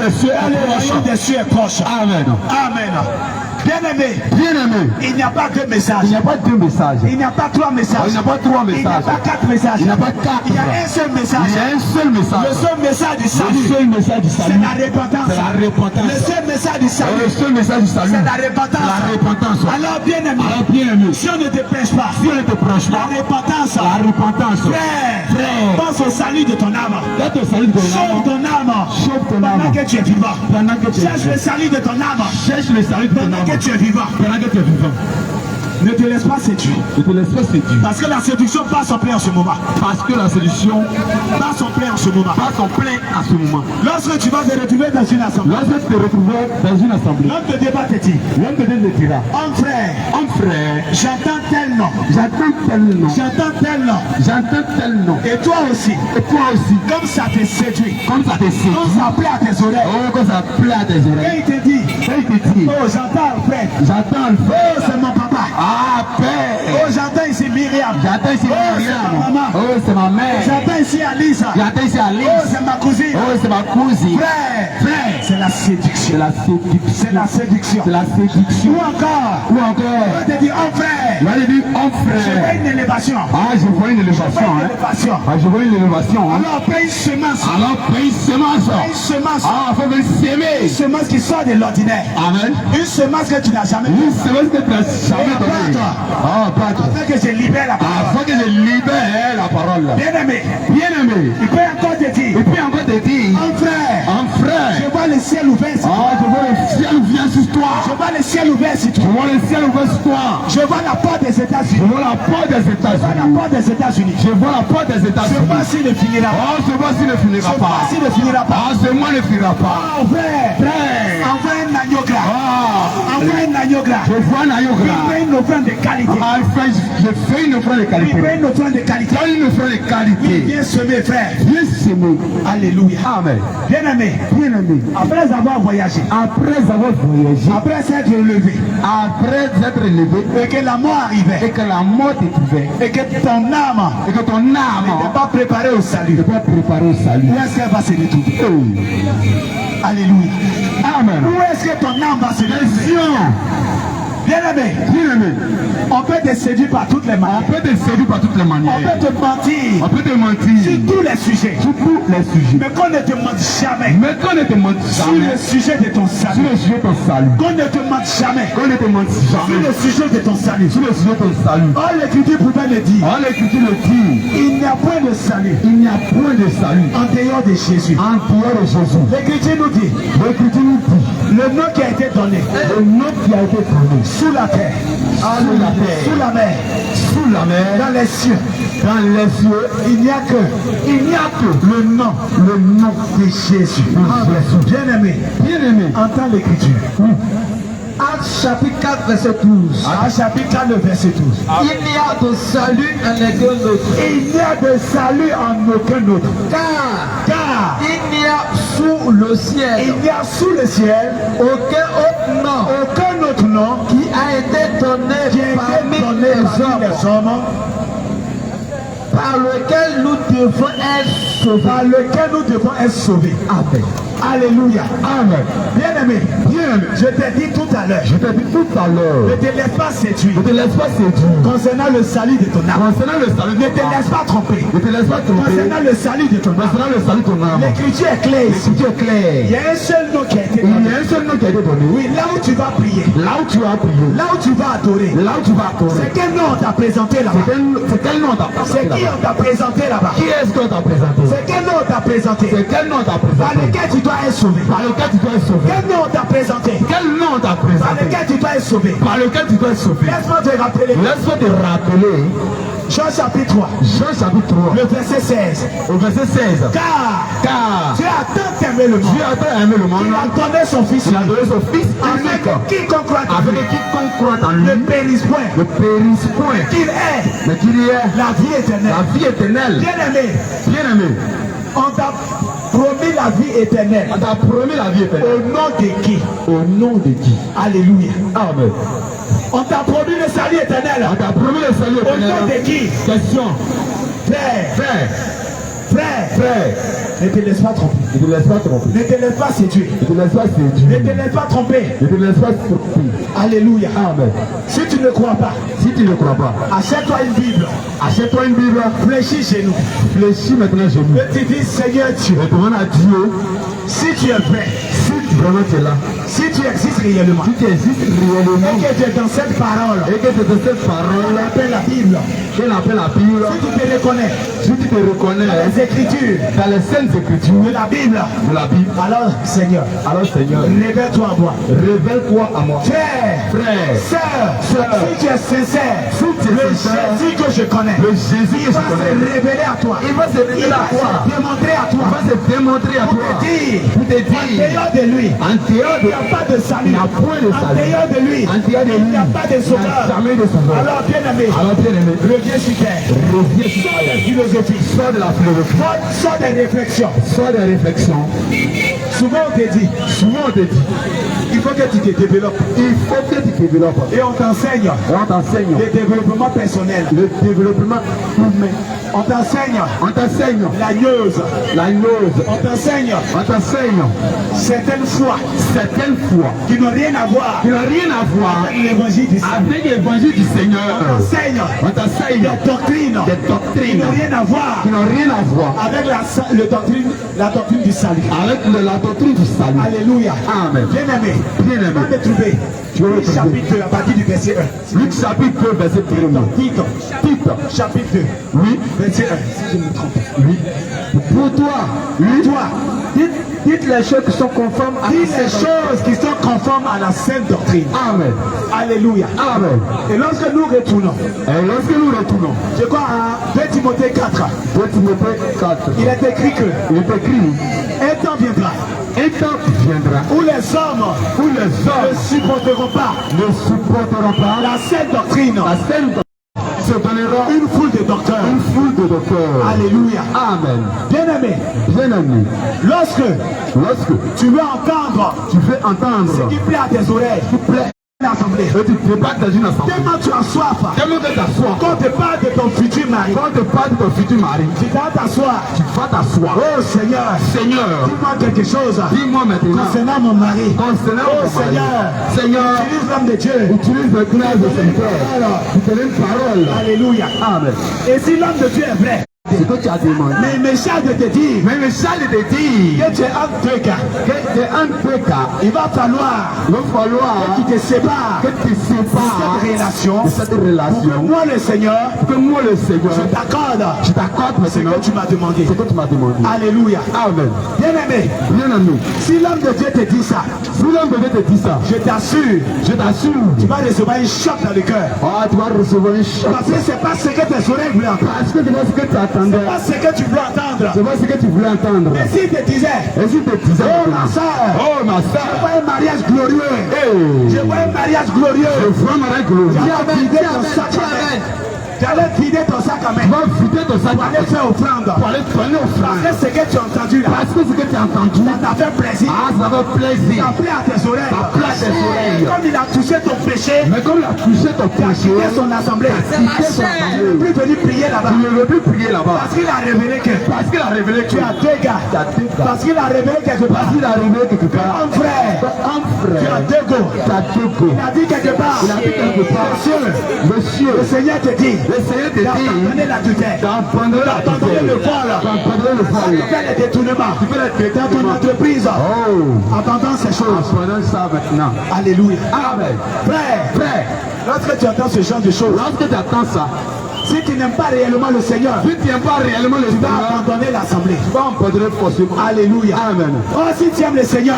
des cieux est proche. Amen. Bien-aimé, il n'y a pas deux messages. Il n'y a pas deux messages. Il n'y a pas trois messages. Il n'y a pas trois messages. Il n'y a pas quatre messages. Il n'y a pas quatre. Il y a un seul message. Il y a un seul message. Le seul message du salut. C'est la repentance. Le seul message du salut. C'est la repentance. Alors bien-aimé, si on ne te prêche pas, la repentance, frère, pense au salut de ton âme. Sauve ton âme. Pendant que tu es vivant. Cherche le salut de ton âme. Pendant que tu es vivant. Ne te laisse pas séduire. Parce que la séduction passe en plein en ce moment. à ce moment. Lorsque tu vas te retrouver dans une assemblée, l'homme te débat te dira, homme frère, j'entends tel nom. Et toi aussi, comme ça te séduit, comme ça plaît à tes oreilles. Et il te dit, oh j'entends Alfred, oh c'est mon papa. Oh j'entends ici Myriam. Oh c'est ma mère. J'entends ici Alisa. Oh c'est ma cousine. Frère, c'est la séduction. Ou encore, on te dit, oh frère, je vois une élévation. Je vois une élévation. Alors paye une semence. Faut Une semence qui sort de l'ordinaire. Amen. Une semence que tu n'as jamais vu. Afin que je libère la parole. Bien-aimé, il peut encore te dire, un frère, je vois le ciel ouvert sur toi. Je vois le ciel ouvert sur toi. Je vois la porte des États-Unis. Je vois s'il ne finira pas. Envoie un agneau gras. Je vois un agneau gras. Il fait une offrande de qualité. Il vient semer, frère. Alléluia. Amen. Bien-aimé, après avoir voyagé, après s'être levé, et que la mort arrivait, et que ton âme n'était pas préparée au salut, où est-ce qu'elle va se retrouver? Alléluia. Amen. Où est-ce que ton âme va se retrouver? Bien-aimé, on peut te séduire par toutes les manières. On peut te séduire par toutes les manières. On peut te mentir. On peut te mentir. Sur tous les sujets. Sur tous les sujets. Mais qu'on ne te mente jamais. Mais qu'on ne te mente Sur jamais. le sujet de ton salut. Sur le sujet de ton salut. Qu'on ne te mente jamais. Qu'on ne te mente Sur jamais. le sujet de ton salut. Sur le sujet de ton salut. Oh, l'Écriture pouvait le dire. Oh, l'Écriture le dit. Il n'y a point de salut. Il n'y a point de salut En dehors de Jésus. en dehors de Jésus. L'Écriture nous dit. L'Écriture nous dit. Le nom qui a été donné. Le nom qui a été donné. Sous la terre. Sous la terre. Sous la mer. Sous la mer. Dans les cieux. Dans les cieux. Il n'y a que le nom de Jésus. Bien-aimé, entends l'Écriture. Actes chapitre 4 verset 12. Actes chapitre 4 verset 12. Il n'y a de salut en aucun autre. Il n'y a de salut en aucun autre. Car il n'y a sous le ciel. Il n'y a sous le ciel aucun autre nom qui a été donné parmi les hommes par lequel nous devons être sauvés. Amen. Alléluia. Amen. Bien-aimé, je t'ai dit tout à l'heure. Ne te laisse pas séduire. Concernant le salut de ton âme. Ne te laisse pas tromper. Concernant le salut de ton âme. L'Écriture est claire. Il y a un seul nom qui a été donné. Oui, là où tu vas prier. Là où tu vas adorer. C'est quel nom on t'a présenté là-bas? C'est qui on t'a présenté là-bas? Qui est-ce qu'on t'a présenté? C'est quel nom on t'a présenté? Par lequel tu dois être sauvé. Quel nom on t'a présenté? Par lequel tu dois être sauvé. Laisse-moi te rappeler. Jean chapitre 3. Le verset 16. Car Dieu a tant aimé le monde. Il a donné son fils. Avec quiconque croit en lui. Ne périsse point. Mais qu'il ait la vie éternelle. Bien-aimé. On t'a promis la vie éternelle. Au nom de qui? Alléluia. Amen. On t'a promis le salut éternel. Au nom de qui? Question. Frère. Ne te laisse pas tromper. Ne te laisse pas séduire. Ne te laisse pas tromper. Alléluia. Amen. Si tu ne crois pas, achète-toi une Bible. Fléchis chez nous. Et tu dis, Seigneur Dieu, si tu es vrai, si tu existes réellement, et que tu es dans cette parole, on appelle la Bible. Si tu te reconnais, dans les Écritures, de la Bible, alors Seigneur, révèle-toi à moi. Frère, sœur, si tu es sincère, le Jésus que je connais, il va se révéler à toi. Il va se démontrer à toi. Pour te dire, en dehors de lui, il n'y a pas de salut. En dehors de lui, il n'y a pas de sauveur. Alors bien-aimé, reviens sur terre. Sors de philosophie. Sors des réflexions. Souvent on te dit, il faut que tu te développes. Et on t'enseigne le développement personnel. humain. On t'enseigne la neuse. On t'enseigne certaines fois qui n'ont rien à voir avec l'évangile du Seigneur. On t'enseigne des doctrines qui n'ont rien à voir avec la doctrine du salut. Alléluia. Amen. Bien-aimé, on va te trouver. Luc chapitre 2 à partir du verset 1. Luc chapitre 2 verset 1. Tite chapitre 2. Oui. Verset 1. Si je me trompe. Oui. Pour toi, dites les choses qui sont conformes à la sainte doctrine. Amen. Alléluia. Amen. Et lorsque nous retournons, je crois à 2 Timothée 4. Il est écrit que un temps viendra où les hommes ne supporteront pas la sainte doctrine. Se donnera une foule de docteurs. Alléluia. Amen. Bien-aimé, lorsque tu veux entendre ce qui plaît à tes oreilles, L'assemblée. Et tu débattes dans une assemblée. Tellement tu as soif. Tellement que tu as soif. Quand on te parle de ton futur mari. Quand on te parle de ton futur mari. Tu vas t'asseoir. Tu vas t'asseoir. Oh Seigneur. Seigneur. Dis-moi quelque chose. Dis-moi maintenant. Concernant mon mari. Concernant oh mon mari. Seigneur. Seigneur. Utilise l'homme de Dieu. Utilise le grâce de Seigneur. Tu te donnes parole. Alléluia. Amen. Et si l'homme de Dieu est vrai. C'est que tu as demandé. Mais mes charges de te dire. Mais mes charges de te dire. Que tu es un truc. Que tu es un truc. Il va falloir. Que tu te sépares. Que tu te sépares. De cette relation. De cette relation. Pour que moi le Seigneur. Pour que moi le Seigneur. Je t'accorde. Je t'accorde maintenant. Ce que tu m'as demandé. Ce que tu m'as demandé. Alléluia. Amen. Bien aimé. Bien aimé. Si l'homme de Dieu te dit ça. Si l'homme de Dieu te dit ça. Je t'assure. Je t'assure. Tu vas recevoir une choc dans le cœur. Ah, tu vas recevoir une choc. Parce que c'est pas ce que tes oreilles voulaient entendre. Parce que c'est pas ce que tu attendais. C'est pas ce que tu voulais entendre. C'est pas ce que tu voulais entendre. Mais s'il te disait. Et s'il te disait. Oh ma soeur. Oh ma soeur. Je vois un mariage glorieux. Hey. Je vois un mariage glorieux. Je vois un mariage glorieux. Tu allais vider ton sac à main. Tu vas vider ton sac à main. Pour aller faire offrande. Pour aller faire offrande. Parce que ce que tu as entendu là. Parce que ce que tu as entendu. Ça t'a fait plaisir. Ah, ça fait plaisir. Ça plaît à tes oreilles. Ça plaît à tes oreilles. Comme il a touché ton péché. Mais comme il a touché ton péché. Il a quitté son assemblée. Il ne plus venir prier là-bas. Il ne veut plus prier là-bas. Parce qu'il a révélé que. Parce qu'il a révélé que. Tu as deux gars. Parce qu'il a révélé quelque part. Parce qu'il a révélé quelque part. Un frère. Un frère. Tu as deux go. Tu as deux go. Il a dit quelque part. Il a dit quelque part. Monsieur. Le Seigneur te dit. Le Seigneur te dit. Abandonner la tutelle. Abandonner la tutelle. Abandonner le vol. Abandonner le vol. Tu fais les détournements. Tu fais les détournements. Dans ton entreprise. Oh. Abandonne ces choses. Abandonne ça maintenant. Alléluia. Amen. Frère. Lorsque tu entends ce genre de choses. Lorsque tu attends ça. Si tu n'aimes pas réellement le Seigneur. Si tu n'aimes pas réellement le Seigneur. Tu vas abandonner l'assemblée. Tu vas abandonner forcément. Alléluia. Amen. Oh, si tu aimes le Seigneur.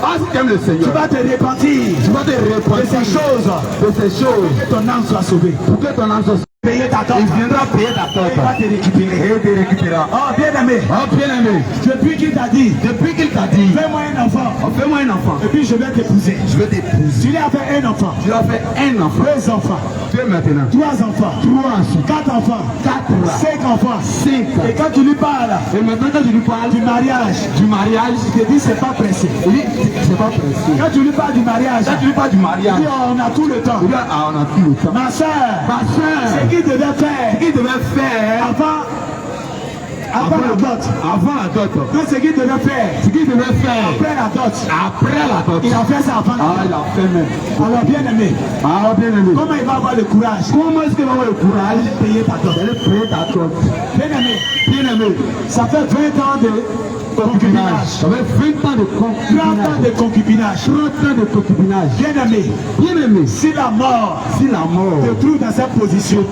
Ah, si tu aimes le Seigneur. Tu vas te repentir. Tu vas te repentir. De ces choses. De ces choses. Pour que ton âme soit sauvée. Pour que ton âme soit sauvée. Payer ta dot. Il viendra payer ta dot. Il va te récupérer. Et il te récupérera. Oh, bien aimé. Oh, bien aimé. Depuis qu'il t'a dit. Depuis qu'il t'a dit. Fais-moi un enfant. Oh, fais-moi un enfant. Et puis je vais t'épouser. Je vais t'épouser. Tu lui as fait un enfant. Tu lui as fait un enfant. Deux enfants. Tu es maintenant. Trois enfants. Trois enfants. Quatre enfants. Quatre. Cinq enfants. Cinq. Et quand tu lui parles. Et maintenant quand tu lui parles. Du mariage. Du mariage. Il te dit c'est pas pressé. Il dit c'est pas pressé. Quand tu lui parles du mariage. Quand tu lui parles du mariage. Il dit oh, on a tout le temps. Il dit ah, on a tout le temps. Ma soeur. Ma soeur. Ce qu'il devait faire. Ce qu'il devait faire. Avant la dot. Avant la dot. Non, ce qu'il devait faire. Ce qu'il devait faire. Après la dot. Après la dot. Il a fait ça avant. Ah, il a fait même. Alors bien aimé. Ah, bien aimé. Comment il va avoir le courage? Comment est-ce qu'il va avoir le courage de payer ta dot? De payer ta dot. Bien aimé. Bien aimé. Ça fait 20 ans de concubinage. Ça fait 20 ans de concubinage. 30 ans de concubinage. 30 ans de concubinage. Bien aimé. Bien aimé. Si la mort te trouve dans cette position,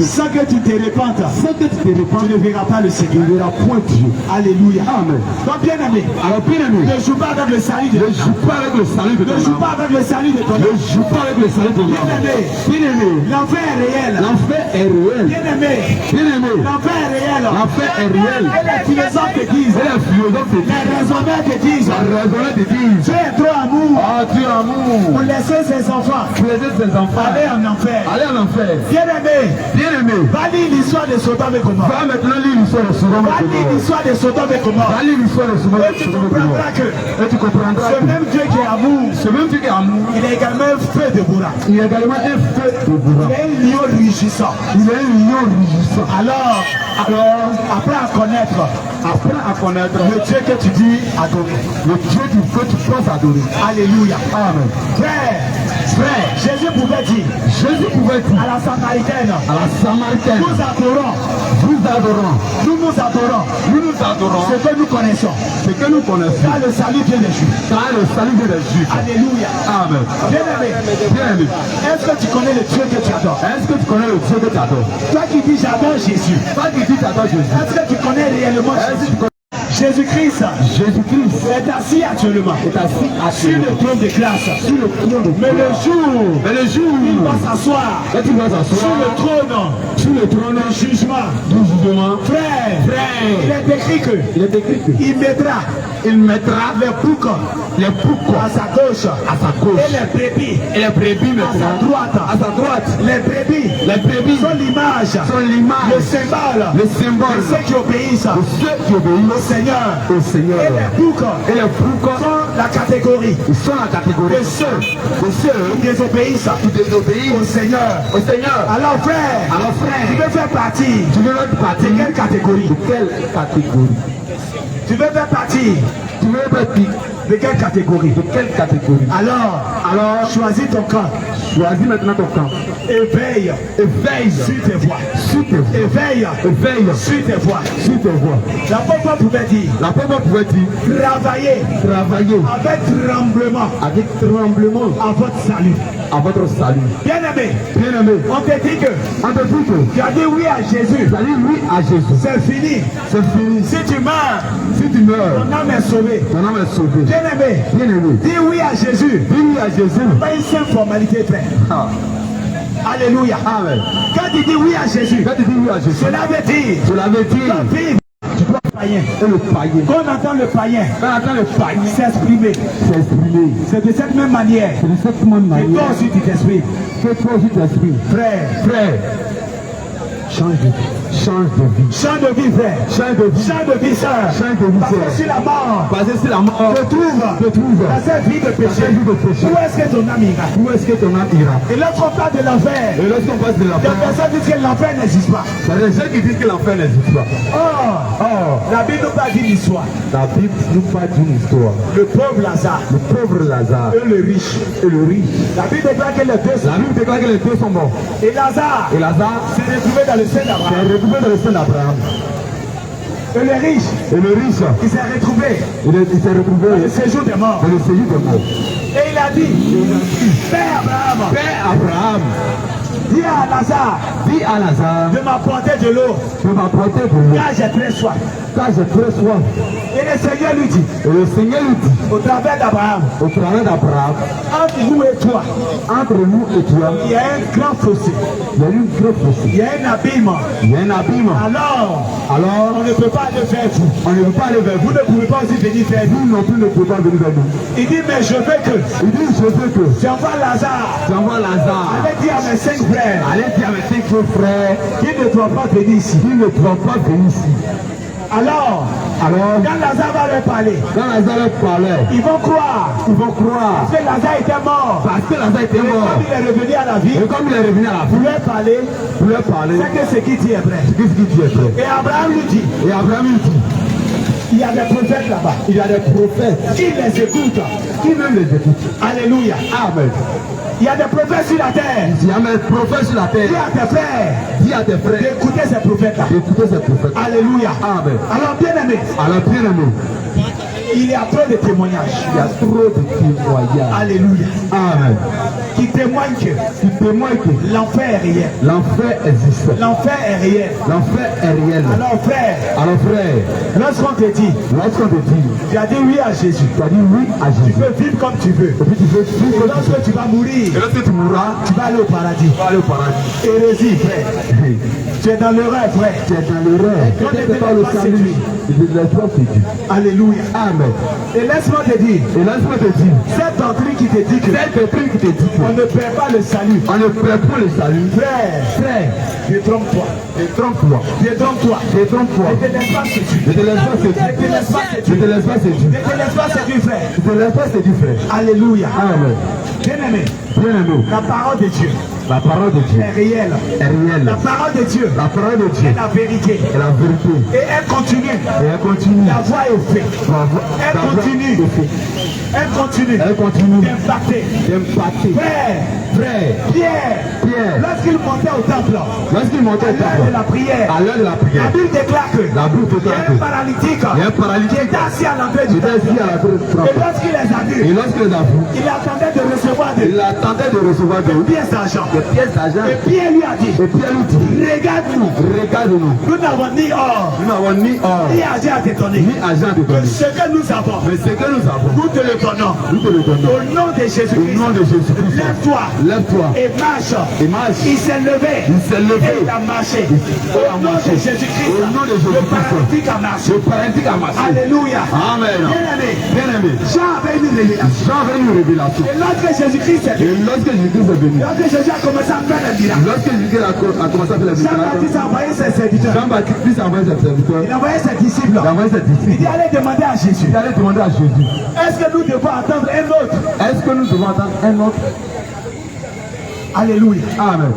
sans que tu te répandes, tu ne verras pas le Seigneur. Tu ne verras point Dieu. Alléluia. Amen. Donc bien aimé. Alors bien aimé. Ne joue pas avec le salut de ton âme. Ne joue pas avec le salut de ton âme. Ne joue pas avec le salut de ton âme. Ne joue pas avec le salut de ton âme. Bien aimé. Bien aimé. L'enfer est réel. L'enfer est réel. Bien aimé. Bien aimé. L'enfer est réel. L'enfer est réel. Et les philosophes te disent. Et les philosophes te disent. Les raisonneurs te disent. Les raisonneurs te disent. Tu es trop amour. Ah, tu es amour. Pour laisser ses enfants. Pour laisser ses enfants. Aller en enfer. Aller en enfer. Bien aimé. Bien aimé. Va lire l'histoire de Sodome et Gomorrhe. Va maintenant lire l'histoire de Sodome et Gomorrhe. Va lire l'histoire de Sodome et Gomorrhe. Va lire l'histoire de Sodome et Gomorrhe. Et tu comprendras que. Ce même Dieu qui est amour. Ce même Dieu qui est amour. Il est également un feu de bourra. Il est également un feu de bourra. Il est un lion rugissant. Il est un lion rugissant. Alors, apprends à connaître. Apprends à connaître le Dieu que tu dis adorer. Le Dieu que tu penses adorer. Alléluia. Amen. Frère, Jésus pouvait dire à la Samaritaine, nous adorons, nous nous adorons ce que nous connaissons, car le salut vient des Juifs. Alléluia. Amen. Bien aimé. Est-ce que tu connais le Dieu que tu adores? Toi qui dis j'adore Jésus. Est-ce que tu connais réellement Jésus? Jésus-Christ est assis actuellement sur le trône de grâce. Mais le jour il va s'asseoir sur le trône du jugement. Frère, il est écrit que il mettra il mettra les boucs à sa gauche, et les brebis à sa droite. Les brebis sont l'image, le symbole de ceux qui obéissent au Seigneur. Et les boucs sont la catégorie de ceux qui désobéissent au Seigneur. Alors frère, tu veux faire partie de quelle catégorie? Tu veux faire partie de quelle catégorie? Alors choisis ton camp. Choisis maintenant ton camp. Éveille sur tes voies. Éveille sur tes voies. L'apôtre pouvait dire travailler avec tremblement à votre salut. Bien-aimé, on te dit que tu as dit oui à Jésus. C'est fini. Si tu meurs, ton âme est sauvée. Bien-aimé, dis oui à Jésus. Pas une simple formalité, frère. Alléluia. Amen. Quand tu dis oui à Jésus, cela veut dire vivre. Tu dois païen. Quand on entend le païen s'exprimer, c'est de cette même manière que toi aussi tu t'exprimes. Frère, change de vie, frère. Change de vie, sœur. Parce que sur la mort, te trouve dans cette vie de péché. Où est-ce que ton âme ira? Et lorsqu'on parle de l'enfer, des personnes disent que l'enfer n'existe pas. Oh, la Bible nous parle d'une histoire. Le pauvre Lazare et le riche. La Bible déclare que les deux sont morts. Et Lazare s'est retrouvé dans le sein d'Abraham. Et le riche, il s'est retrouvé dans le séjour des morts. Et il a dit, Père Abraham, dis à Lazare de m'apporter de l'eau, car j'ai très soif. Et le Seigneur lui dit, au travers d'Abraham, entre nous et toi, il y a un grand fossé. Il y a un abîme. Alors, on ne peut pas aller vers vous. Vous ne pouvez pas aussi venir vers nous. Il dit, mais je veux que j'envoie Lazare. Allez dire à mes 5 frères qui ne doivent pas venir ici. Alors, quand Lazare va leur parler, ils vont croire. Parce que Lazare était mort. Et comme il est revenu à la vie, pour leur parler, c'est que ce qu'il dit est vrai. Et Abraham lui dit, il y a des prophètes là-bas. Qui les écoutent. Alléluia. Amen. Il y a des prophètes sur la terre. Dis à tes frères d'écouter ces prophètes-là. Alléluia. Amen. Alors bien-aimé, il y a trop de témoignages. Alléluia. Amen. Qui témoignent que l'enfer est réel. L'enfer est réel. Alors frère, lorsqu'on te dit, tu as dit oui à Jésus. Tu peux vivre comme tu veux. Et lorsque tu vas mourir, tu vas aller au paradis. Hérésie, frère. Tu es dans l'erreur, frère. Quand tu n'es pas le salut, alléluia. Amen. Et laisse-moi te dire, cette doctrine qui te dit que on ne perd pas le salut. Frère, détrompe-toi. Ne te laisse pas séduire, frère. Alléluia. Amen. Bien-aimé, la parole de Dieu est réelle. La parole de Dieu est la vérité. Et elle continue. La voie est faite. Elle continue d'impacter. Frère, Pierre, lorsqu'il montait au temple, à l'heure de la prière, la Bible déclare que il y a un paralytique qui était assis à l'entrée du temple. Et lorsqu'il les a vus, il attendait de recevoir des pièces d'argent. pièces d'argent. Et Pierre lui a dit, regarde-nous. Regarde-nous. Nous n'avons ni or, Nous n'avons ni or, ni argent à te donner. ni argent de Mais donner. ce que nous avons, Mais ce que nous avons, nous te le donnons. nous te le donnons. Au nom de Au Jésus-Christ, nom de Jésus-Christ. lève-toi Lève-toi. et marche. Et marche. Il s'est levé. Il s'est levé. Et il a marché. Il a Au nom de marché. Jésus-Christ, Au nom de le Jésus-Christ. paralytique a marché. Le paralytique a marché. Alléluia. Amen. Bien-aimé, Bien-aimé, Jean avait une révélation. Jean avait une révélation. Et lorsque Jésus-Christ est venu, Et lorsque Jésus est venu, lorsque Jésus a commencé à faire le miracle, lorsque Jésus a commencé à faire les miracles, Jean-Baptiste a envoyé ses serviteurs. Jean-Baptiste a envoyé ses serviteurs. Il a envoyé ses disciples. Il a envoyé ses Il dit disciples. allez demander à Jésus. Il allait demander à Jésus, Est-ce que nous devons attendre un autre? est-ce que nous devons attendre un autre? Alléluia. Amen.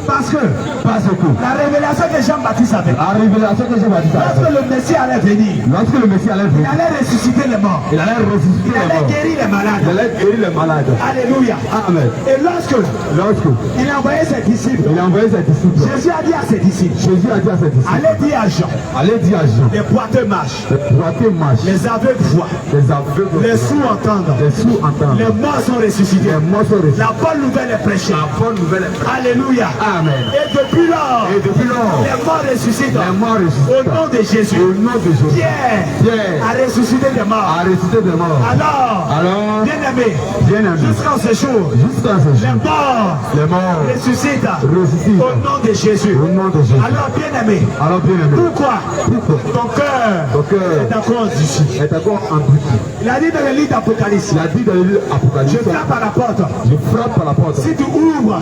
Parce que Parce que la révélation que Jean-Baptiste avait, la révélation que Jean-Baptiste a lorsque faite, le Messie allait venir, lorsque le Messie allait il venir, allait ressusciter les morts. il allait ressusciter Il les allait morts. guérir les Il malades. allait guérir les malades. Alléluia. Amen. Et lorsque Lorsque il a envoyé ses disciples, il a envoyé ses disciples, Jésus a dit à ses disciples, Jésus a dit à ses disciples, allez dire à Jean, allez dire à Jean, les boiteux marchent, les boiteux marchent, les aveugles voient, les aveugles les sourds entendent, les sourds entendent, les morts sont ressuscités. les morts sont ressuscités. La bonne nouvelle est prêchée. La bonne nouvelle est prête. Alléluia. Amen. Et depuis lors, Et depuis lors, les morts ressuscitent. les morts Au ressuscitent. nom de Jésus, Au nom de Jésus, Pierre a ressuscité des morts. a ressuscité des morts. Alors, Bien-aimé, bien-aimé, jusqu'en ce jour, jusqu'à ce les jour, morts les morts ressuscitent. ressuscitent. Au nom de Jésus. Au nom de Jésus. Alors, bien-aimé, Alors, bien-aimé, pourquoi ton cœur ton cœur est encore endurci? est encore endurci. Il a dit dans le livre d'Apocalypse, Il a dit dans le livre je Apocalypse, frappe à la porte. je frappe à la porte. Si tu ouvres,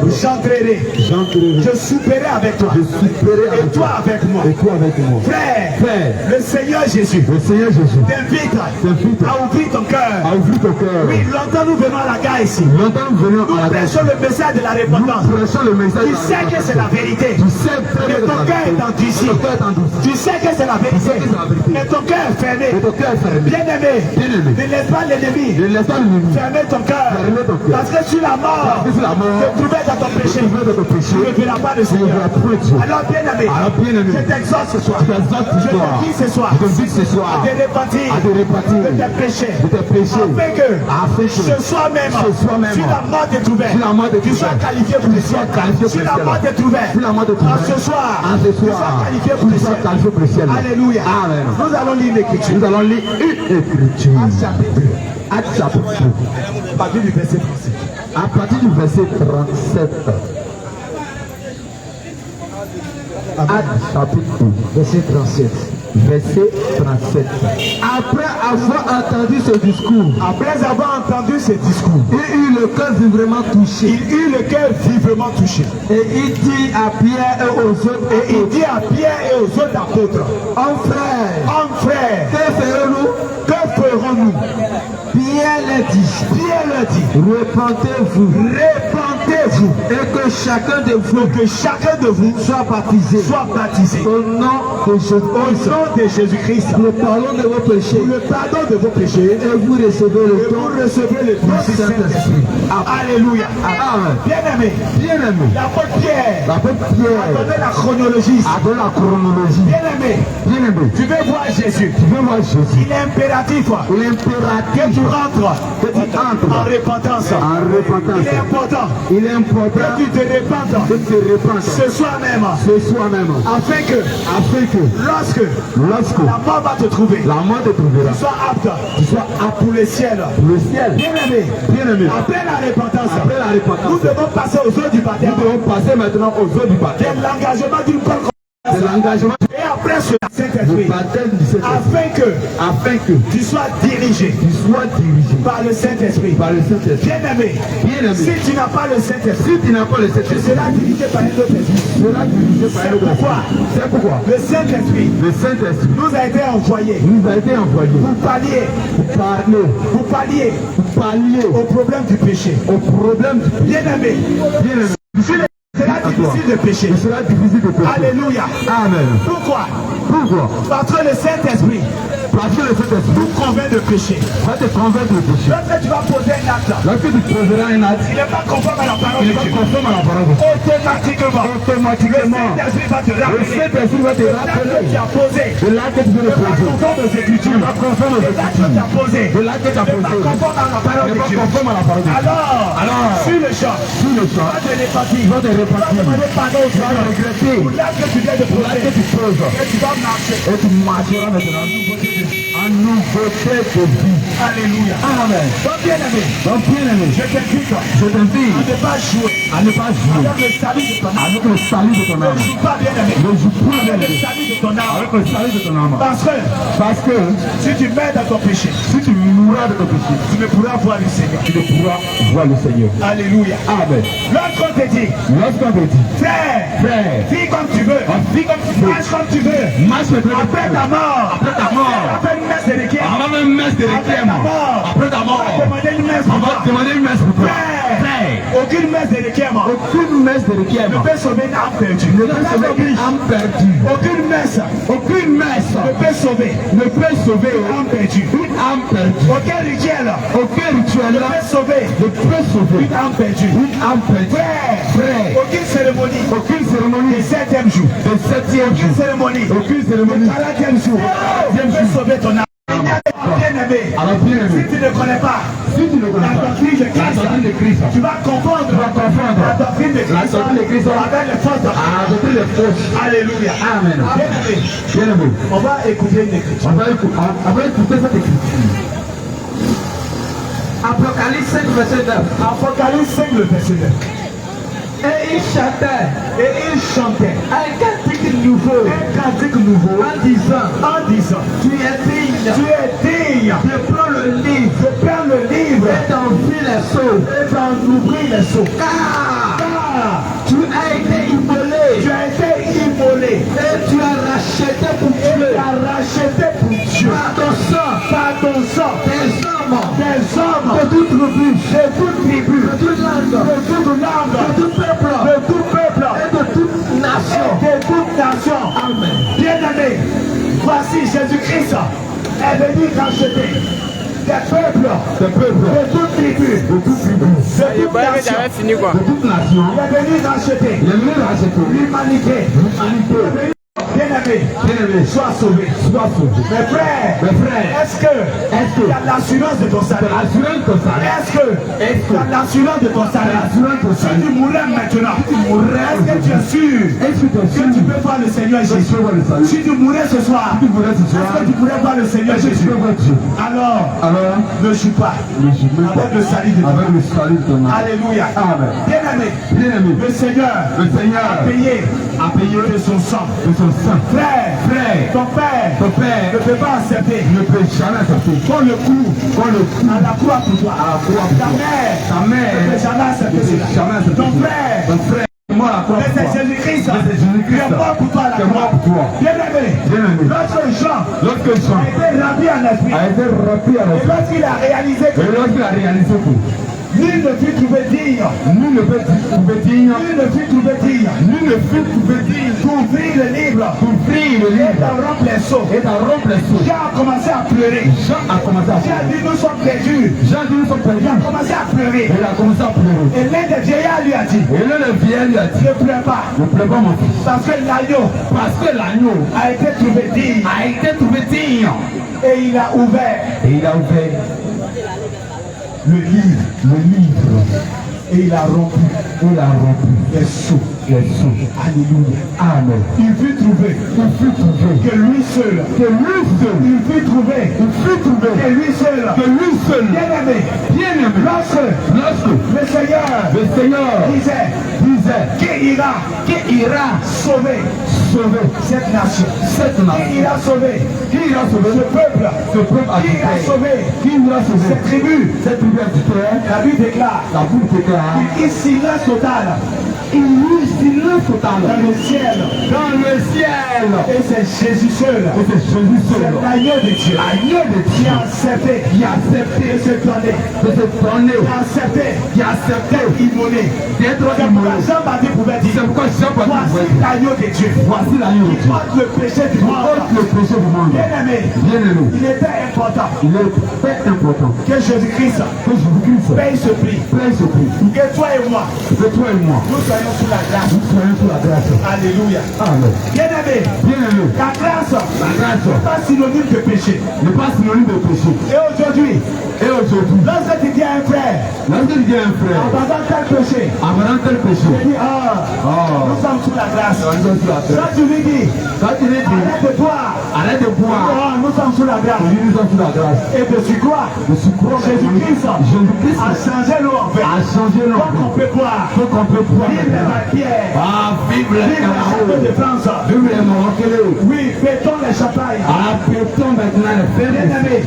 j'entrerai. J'entrerai. Je souperai avec toi. Je souperai Et avec toi toi. avec moi. Et toi avec moi. Frère, Frère, le Seigneur Jésus le Seigneur Jésus t'invite t'invite à ouvrir ton cœur. a ouvert ton cœur. Oui, longtemps nous venons à la gare ici. Longtemps nous venons à la gare. Prêchons le message de la repentance. Nous prêchons le message. Tu sais que c'est la vérité. Tu sais très bien Mais ton cœur est endurci. Ton cœur est endurci. Tu sais que c'est la vérité. sais que c'est la vérité. Mais ton cœur est fermé. Et ton cœur est fermé. Bien-aimé, Bien-aimé. ne laisse pas l'ennemi Ne laisse pas l'ennemi fermer ton cœur. fermer ton cœur. Parce que sur la mort, Parce que sur la mort, te trouver dans ton péché, te trouver dans ton péché, tu ne verras pas le tu ne Seigneur. verras plus Dieu. Alors bien-aimé, Alors, bien-aimé, je t'exhorte ce soir. je t'exhorte ce Je soir. te dis ce soir. Je t'invite ce soir À te repentir. à te repentir de tes péchés. de tes péchés. Afin que ce soir même, si la mort te trouvait, Si la mort te tu sois trouvait, qualifié pour le ciel. qualifié pour Si le la ciel. mort te trouvait, Si la mort te en trouvait, ce soir, en ce tu sois soir, qualifié pour le tu sois ciel. qualifié pour le ciel. Alléluia. Amen. Nous allons lire l'écriture. Nous allons lire une écriture. Actes chapitre Actes chapitre 2. à partir du verset 37. À partir du verset 37. Actes chapitre 2. Verset 37. Verset 37. Après avoir entendu ce discours, Après avoir entendu ce discours, il eut le cœur vivement touché. il eut le cœur vivement touché. Et il dit à Pierre et aux autres Et il dit à Pierre et aux autres apôtres, Hommes frères, hommes frères, que ferons-nous? que ferons-nous? Pierre leur dit, repentez-vous et que chacun de vous soit baptisé au nom de Jésus-Christ. Le pardon de vos péchés et vous recevez le don du Saint-Esprit. Alléluia. Amen. Bien-aimé, Bien-aimé, l'apôtre Pierre l'apôtre a Pierre donné la chronologie. a donné la chronologie. Bien-aimé, Bien-aimé, tu veux voir Jésus. tu veux voir Jésus. Il est impératif que tu rentres en repentance. En repentance. Il est important Il est important que tu te répandes de te répandre ce soir même, ce soir même, afin que lorsque lorsque la mort va te trouver, la mort te trouvera, tu sois apte tu sois apte pour le ciel. pour le ciel. Bien-aimé, Bien-aimé, après la repentance, après la repentance, nous devons passer aux eaux du baptême. nous devons passer maintenant aux eaux du baptême. C'est l'engagement d'une bonne C'est l'engagement et après ce du Saint-Esprit, baptême du Saint-Esprit, afin que tu sois dirigé sois dirigé par le Saint-Esprit. par le Saint-Esprit. Bien-aimé, Bien-aimé, si tu n'as pas le Saint-Esprit, si tu n'as pas le tu Saint-Esprit, seras dirigé par un autre esprit. tu seras dirigé par un autre pourquoi esprit. C'est pourquoi Le Saint-Esprit le Saint-Esprit nous a été envoyé nous a été envoyé pour pallier pour pallier au problème du péché. au problème du péché. Bien-aimé, Bien-aimé, tu seras difficile de pécher. Il sera difficile de pécher. Alléluia. Amen. Pourquoi? Pourquoi? Parce que le Saint-Esprit Parce que le Saint-Esprit nous convainc de péché. va te convaincre de péché. Lorsque tu vas poser un acte, Lorsque tu poseras un acte, il n'est pas conforme à la parole il de est pas Dieu. conforme à la parole de Dieu. Automatiquement, Automatiquement, le Saint-Esprit va te le rappeler. Saint-Esprit va te L'acte que rappeler tu as posé, de l'acte que tu veux n'est pas poser. conforme aux Écritures. Pas conforme aux L'acte que tu Écritures. as posé, De l'acte que tu as n'est pas posé. conforme à la parole N'est de pas Dieu. conforme à la parole de Dieu. Alors, sur le champ, Sur le champ, va te répartir. tu vas te Tu vas répartir. demander pardon au Tu vas Seigneur. regretter. Pour l'acte que tu viens de Pour l'acte que poser. tu poses. Et tu vas marcher. Et tu marcheras maintenant en nouveauté de vie. Alléluia. Amen. Donc, bien aimé, Donc, bien aimé, je t'invite je t'invite à ne pas jouer à ne pas jouer avec le salut de ton âme. avec le salut de ton Ne âme. joue pas, bien aimé, Ne joue pas avec avec le salut de ton âme. le salut de ton âme. Parce que Si tu meurs dans ton péché, si tu mourras de ton péché, tu ne pourras voir le Seigneur. tu ne pourras voir le Seigneur. Alléluia. Amen. Lorsqu'on te dit, Lorsqu'on te dit, frère, frère, vis comme tu veux, vis comme tu veux, marche comme tu veux, marche maintenant après ta mort, Après ta mort. après une messe de requiem, on va même messe de après ta requiem. mort, Après ta on mort, va demander une messe on pour va toi. te demander une messe pour toi. Frère, Frère, aucune messe de requiem aucune messe de requiem ne peut sauver une âme perdue. ne peut sauver une âme perdue. Aucune messe Aucune messe ne peut sauver ne peut sauver une âme perdue. une âme perdue. Aucun rituel Aucun rituel ne peut sauver ne peut sauver une âme perdue. une âme perdue. Frère, Frère, aucune cérémonie aucune cérémonie du 7e jour, de 7e aucune jour, cérémonie aucune du cérémonie 40e jour ne peut sauver ton âme. Bien aimé, alors bien si aimé, tu ne connais pas si tu ne connais la pas doctrine de la Christ, doctrine de Christ, tu vas confondre tu vas confondre la doctrine de la doctrine de Christ avec les fausses doctrines. à la doctrine des fausses. Alléluia. Amen. Bien aimé, Bien aimé, on va écouter une écriture. on va écouter cette écriture. Apocalypse 5, verset 9. Apocalypse 5, le verset 9. Et il chantait Et il chantait un cantique nouveau un cantique nouveau en disant, tu tu es digne es digne de prendre le livre de prendre le livre et d'ouvrir les sceaux, et d'en ouvrir les sceaux. car Tu as été immolé as été immolé et tu as racheté pour et Dieu tu as racheté pour Dieu par ton sang par ton sang des hommes des hommes de toute tribu, de toute tribu, de toute langue, de toute langue, de tout peuple de tout peuple et de toute nation. et de toute nation. Amen. Bien-aimé, voici Jésus-Christ est venu racheter des peuples, de toute tribu, De toute tribu, de toute nation. J'avais fini quoi. de toute nation, Il est venu racheter il est venu racheter l'humanité. l'humanité. Bien-aimé, Bien-aimé, sois sauvé. sois sauvé. Mes frères, Mes frères, est-ce que il y a l'assurance de ton salut? assurance ton salut. Est-ce que il y a l'assurance de ton salut? Assurance ton Si salut. tu mourrais maintenant, est-ce que tu es sûr Est-ce que tu es que tu sûr peux voir le Seigneur que tu Jésus? peux voir le salut? Si tu mourrais ce soir, Tu pourrais ce est-ce soir, que tu pourrais voir le Seigneur est-ce que tu Jésus? peux voir Dieu? Alors, Alors, ne joue pas ne joue même pas avec le salut de ton avec âme. le salut de ton âme. Alléluia. Amen. Bien-aimé, Bien aimé, le Seigneur le Seigneur a payé a payé de son sang. de son sang. Frère, Frère, ton père ton père ne peut pas accepter ne peut jamais accepter qu'on le coup qu'on le coup à la croix pour toi. à la croix pour Ta toi. mère Ta mère ne peut jamais ne accepter peut cela. jamais accepter Ton cela. frère, Ton frère est mort à la croix mais pour c'est toi. Jésus-Christ Mais c'est Jésus-Christ qui est mort pour toi à la qui est mort croix. pour toi. Bien-aimé, Bien-aimé, lorsque Jean lorsque Jean a été rempli en esprit, a été rempli à et l'esprit, lorsqu'il a réalisé que et lorsqu'il a réalisé que nul ne fut trouvé digne, nul ne peut trouver digne, nul ne fut trouvé digne nul ne peut trouver digne d'ouvrir le livre d'ouvrir le et livre d'en rompre les seaux. et d'en rompre les seaux. Jean a commencé à pleurer. Jean a commencé à Jean a pleurer. dit nous sommes perdus. Jean dit nous sommes perdus. Il a commencé à pleurer. Il a commencé à pleurer. Et l'un des vieillards lui a dit Et là, le vieil lui a dit, ne pleure pas, ne pleure pas mon fils, parce que l'agneau parce que l'agneau a été trouvé digne. a été trouvé digne. Et il a ouvert Et il a ouvert le livre et il a rompu les seaux. Alléluia. Amen. Il fut trouvé que lui seul. Il fut trouvé que lui seul. Bien-aimé, lorsque le Seigneur disait qui ira sauver cette nation, qui ira sauver ce peuple, qui ira sauver cette tribu. La Bible déclare qu'il y a silence total Il y eut silence total. Dans le ciel. Dans le ciel. Et c'est Jésus seul. Et c'est Jésus seul. C'est l'agneau de Dieu. L'agneau de Qui Dieu. a accepté. Qui a accepté De se donner. de se donner. Qui a accepté. Qui a accepté Immolé. d'être C'est pourquoi immolé. Jean-Baptiste pouvait dire. C'est pourquoi Jean-Baptiste Voici pouvait dire, l'agneau de Dieu. voici l'agneau de Qui Dieu. porte le péché du Qui monde. ôte le péché du monde. Bien aimé. Bien aimé. Il était important Il est très important que Jésus-Christ que Jésus-Christ paye ce prix. paye ce prix. Que toi et moi, Que toi et moi, nous soyons sous la grâce. nous soyons sous la grâce. Alléluia. Amen. Bien aimé. Bien aimé. La grâce La grâce n'est pas synonyme de péché. n'est pas synonyme de péché. Et aujourd'hui, Et aujourd'hui, lorsque tu dis à un frère, lorsque tu dis à un frère, abandonne tel péché, abandonne tel péché, tu dis, nous sommes sous la grâce. nous sommes sous la grâce. Quand tu lui dis, Quand tu dis, arrête de boire, arrête de boire, nous sommes sous la grâce. nous sommes sous la grâce. Et de surcroît, Jésus-Christ Jésus-Christ a changé l'eau en vin. a changé Donc l'homme. on peut boire. Faut qu'on peut boire Vive maintenant. la pierre. Ah, vive le Vive la château de Cameroun. France. Vive les Morocquais. Oui, pétons les champagnes. Appétons maintenant les Bien frères. aimé,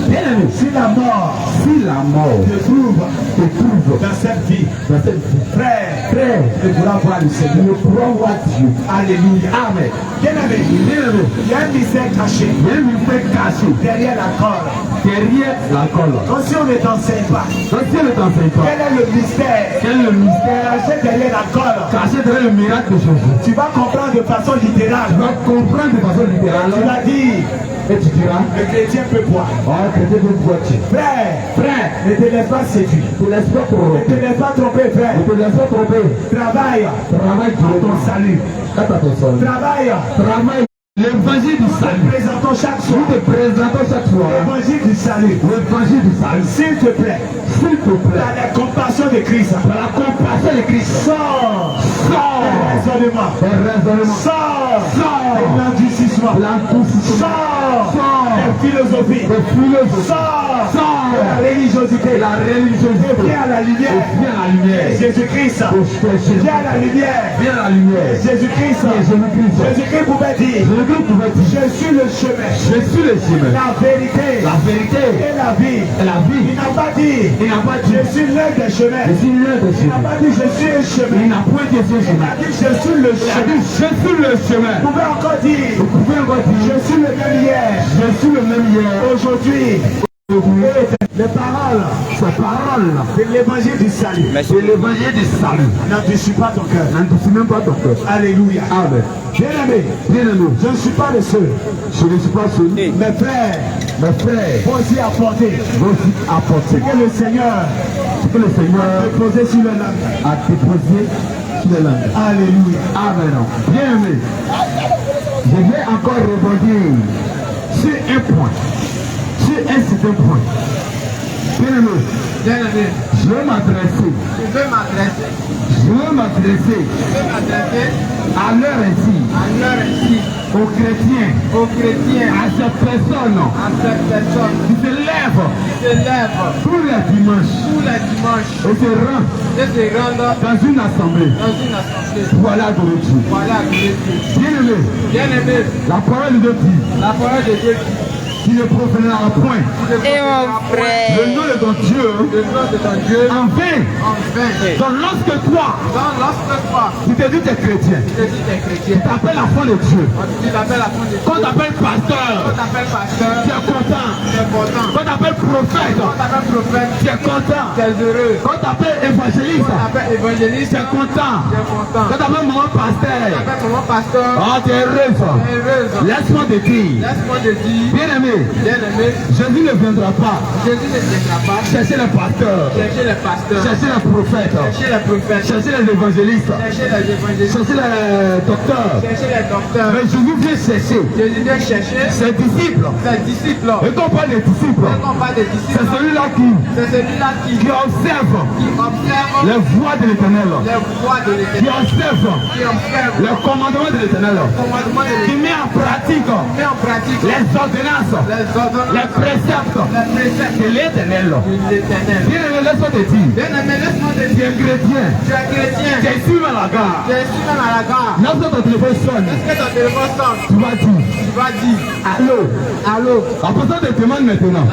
Bien aimé, si la mort si la mort te trouve te trouve dans cette vie, dans cette vie, frère, frère, tu pourras voir le Seigneur. nous pourrons voir Dieu. Alléluia. Amen. Bien aimé, Bien aimé, il y a un mystère caché il y a une mystère caché derrière la corde. derrière la colle. Donc si on ne t'enseigne pas, Donc si elle ne t'enseigne pas, quel est le mystère quel est le mystère caché derrière la corde? caché derrière le miracle de Jésus? Tu vas comprendre de façon littérale. Tu vas comprendre de façon littérale Tu vas dire, et tu diras, le chrétien peut boire. oh, chrétien peut boire. Frère, Frère, ne te laisse pas séduire. ne te laisse pas Ne te tromper. laisse pas tromper, frère. Ne te laisse pas tromper. Travaille Travaille pour pour ton salut. Quand à ton sol. Travaille. Travaille. L'évangile du Nous te salut. présentons chaque Nous soir te présentons chaque soir l'évangile du salut. l'évangile du salut. S'il te plaît, S'il te plaît, dans la compassion de Christ, par la compassion de Christ, sors sors raisonnement, des raisonnements, sors sors l'endurcissement, l'enthousiasme, sors sors la philosophie, des philosophes, sors sors la religiosité, la religiosité, viens à la lumière. et viens à la lumière. Jésus-Christ, viens à la lumière. Viens à la lumière. Jésus-Christ, Jésus-Christ. Jésus-Christ pouvait dire, Jésus-Christ pouvait dire, je suis le chemin, je suis le chemin, la vérité la vérité et la vie. et la Il vie. n'a pas dit, Il n'a pas dit, je suis l'un des chemins. je suis l'un des Il n'a chemins. pas dit, je suis un Il chemin. n'a point dit ce Il chemin. a dit, je suis le Il a chemin. dit, je suis le chemin. Vous pouvez encore dire, Vous pouvez encore je dire, suis le même hier, je suis le même hier. aujourd'hui. Les paroles Ces paroles de l'évangile du salut de l'évangile du salut n'endurcissent pas ton cœur. n'endurcissent même pas ton cœur. Alléluia. Amen. Bien aimé, Bien aimé, je ne suis pas le seul. je ne suis pas seul. Mes frères Mes frères vont aussi apporter vont aussi ce apporter que le Seigneur ce que le Seigneur a posé sur le langue. a déposé sur les langues. Alléluia. Amen. Bien aimé, je vais encore rebondir sur un point, sur un certain point. Bien aimé, je vais m'adresser à l'heure ici aux chrétiens, à ces personnes qui se lèvent tous les dimanches et se rendent dans une assemblée pour aller adorer Dieu. Bien aimé, la parole de Dieu qui ne proférera point Et mon frère. le nom de ton Dieu en vain. Donc lorsque toi tu te dis t'es chrétien, tu t'appelles enfant de Dieu, quand tu t'appelles pasteur, tu es content. Quand tu t'appelles prophète, tu es content. Quand tu t'appelles évangéliste, tu es content. Quand tu t'appelles maman pasteur, oh, tu es heureuse. Laisse-moi te dire, bien aimé, Jésus ne viendra pas chercher les pasteurs, chercher les prophètes, chercher les évangélistes, chercher les docteurs. Mais Jésus vient chercher ses disciples. Et quand on parle des disciples, c'est celui-là qui observe les voies de l'Éternel, qui observe les commandements de l'Éternel, qui met en pratique les ordonnances les préceptes de l'Éternel. Bien-aimé, laisse-moi te dire, tu es chrétien, tu es sur la gare. Lorsque ton téléphone sonne, tu vas dire, allô. La personne te demande maintenant,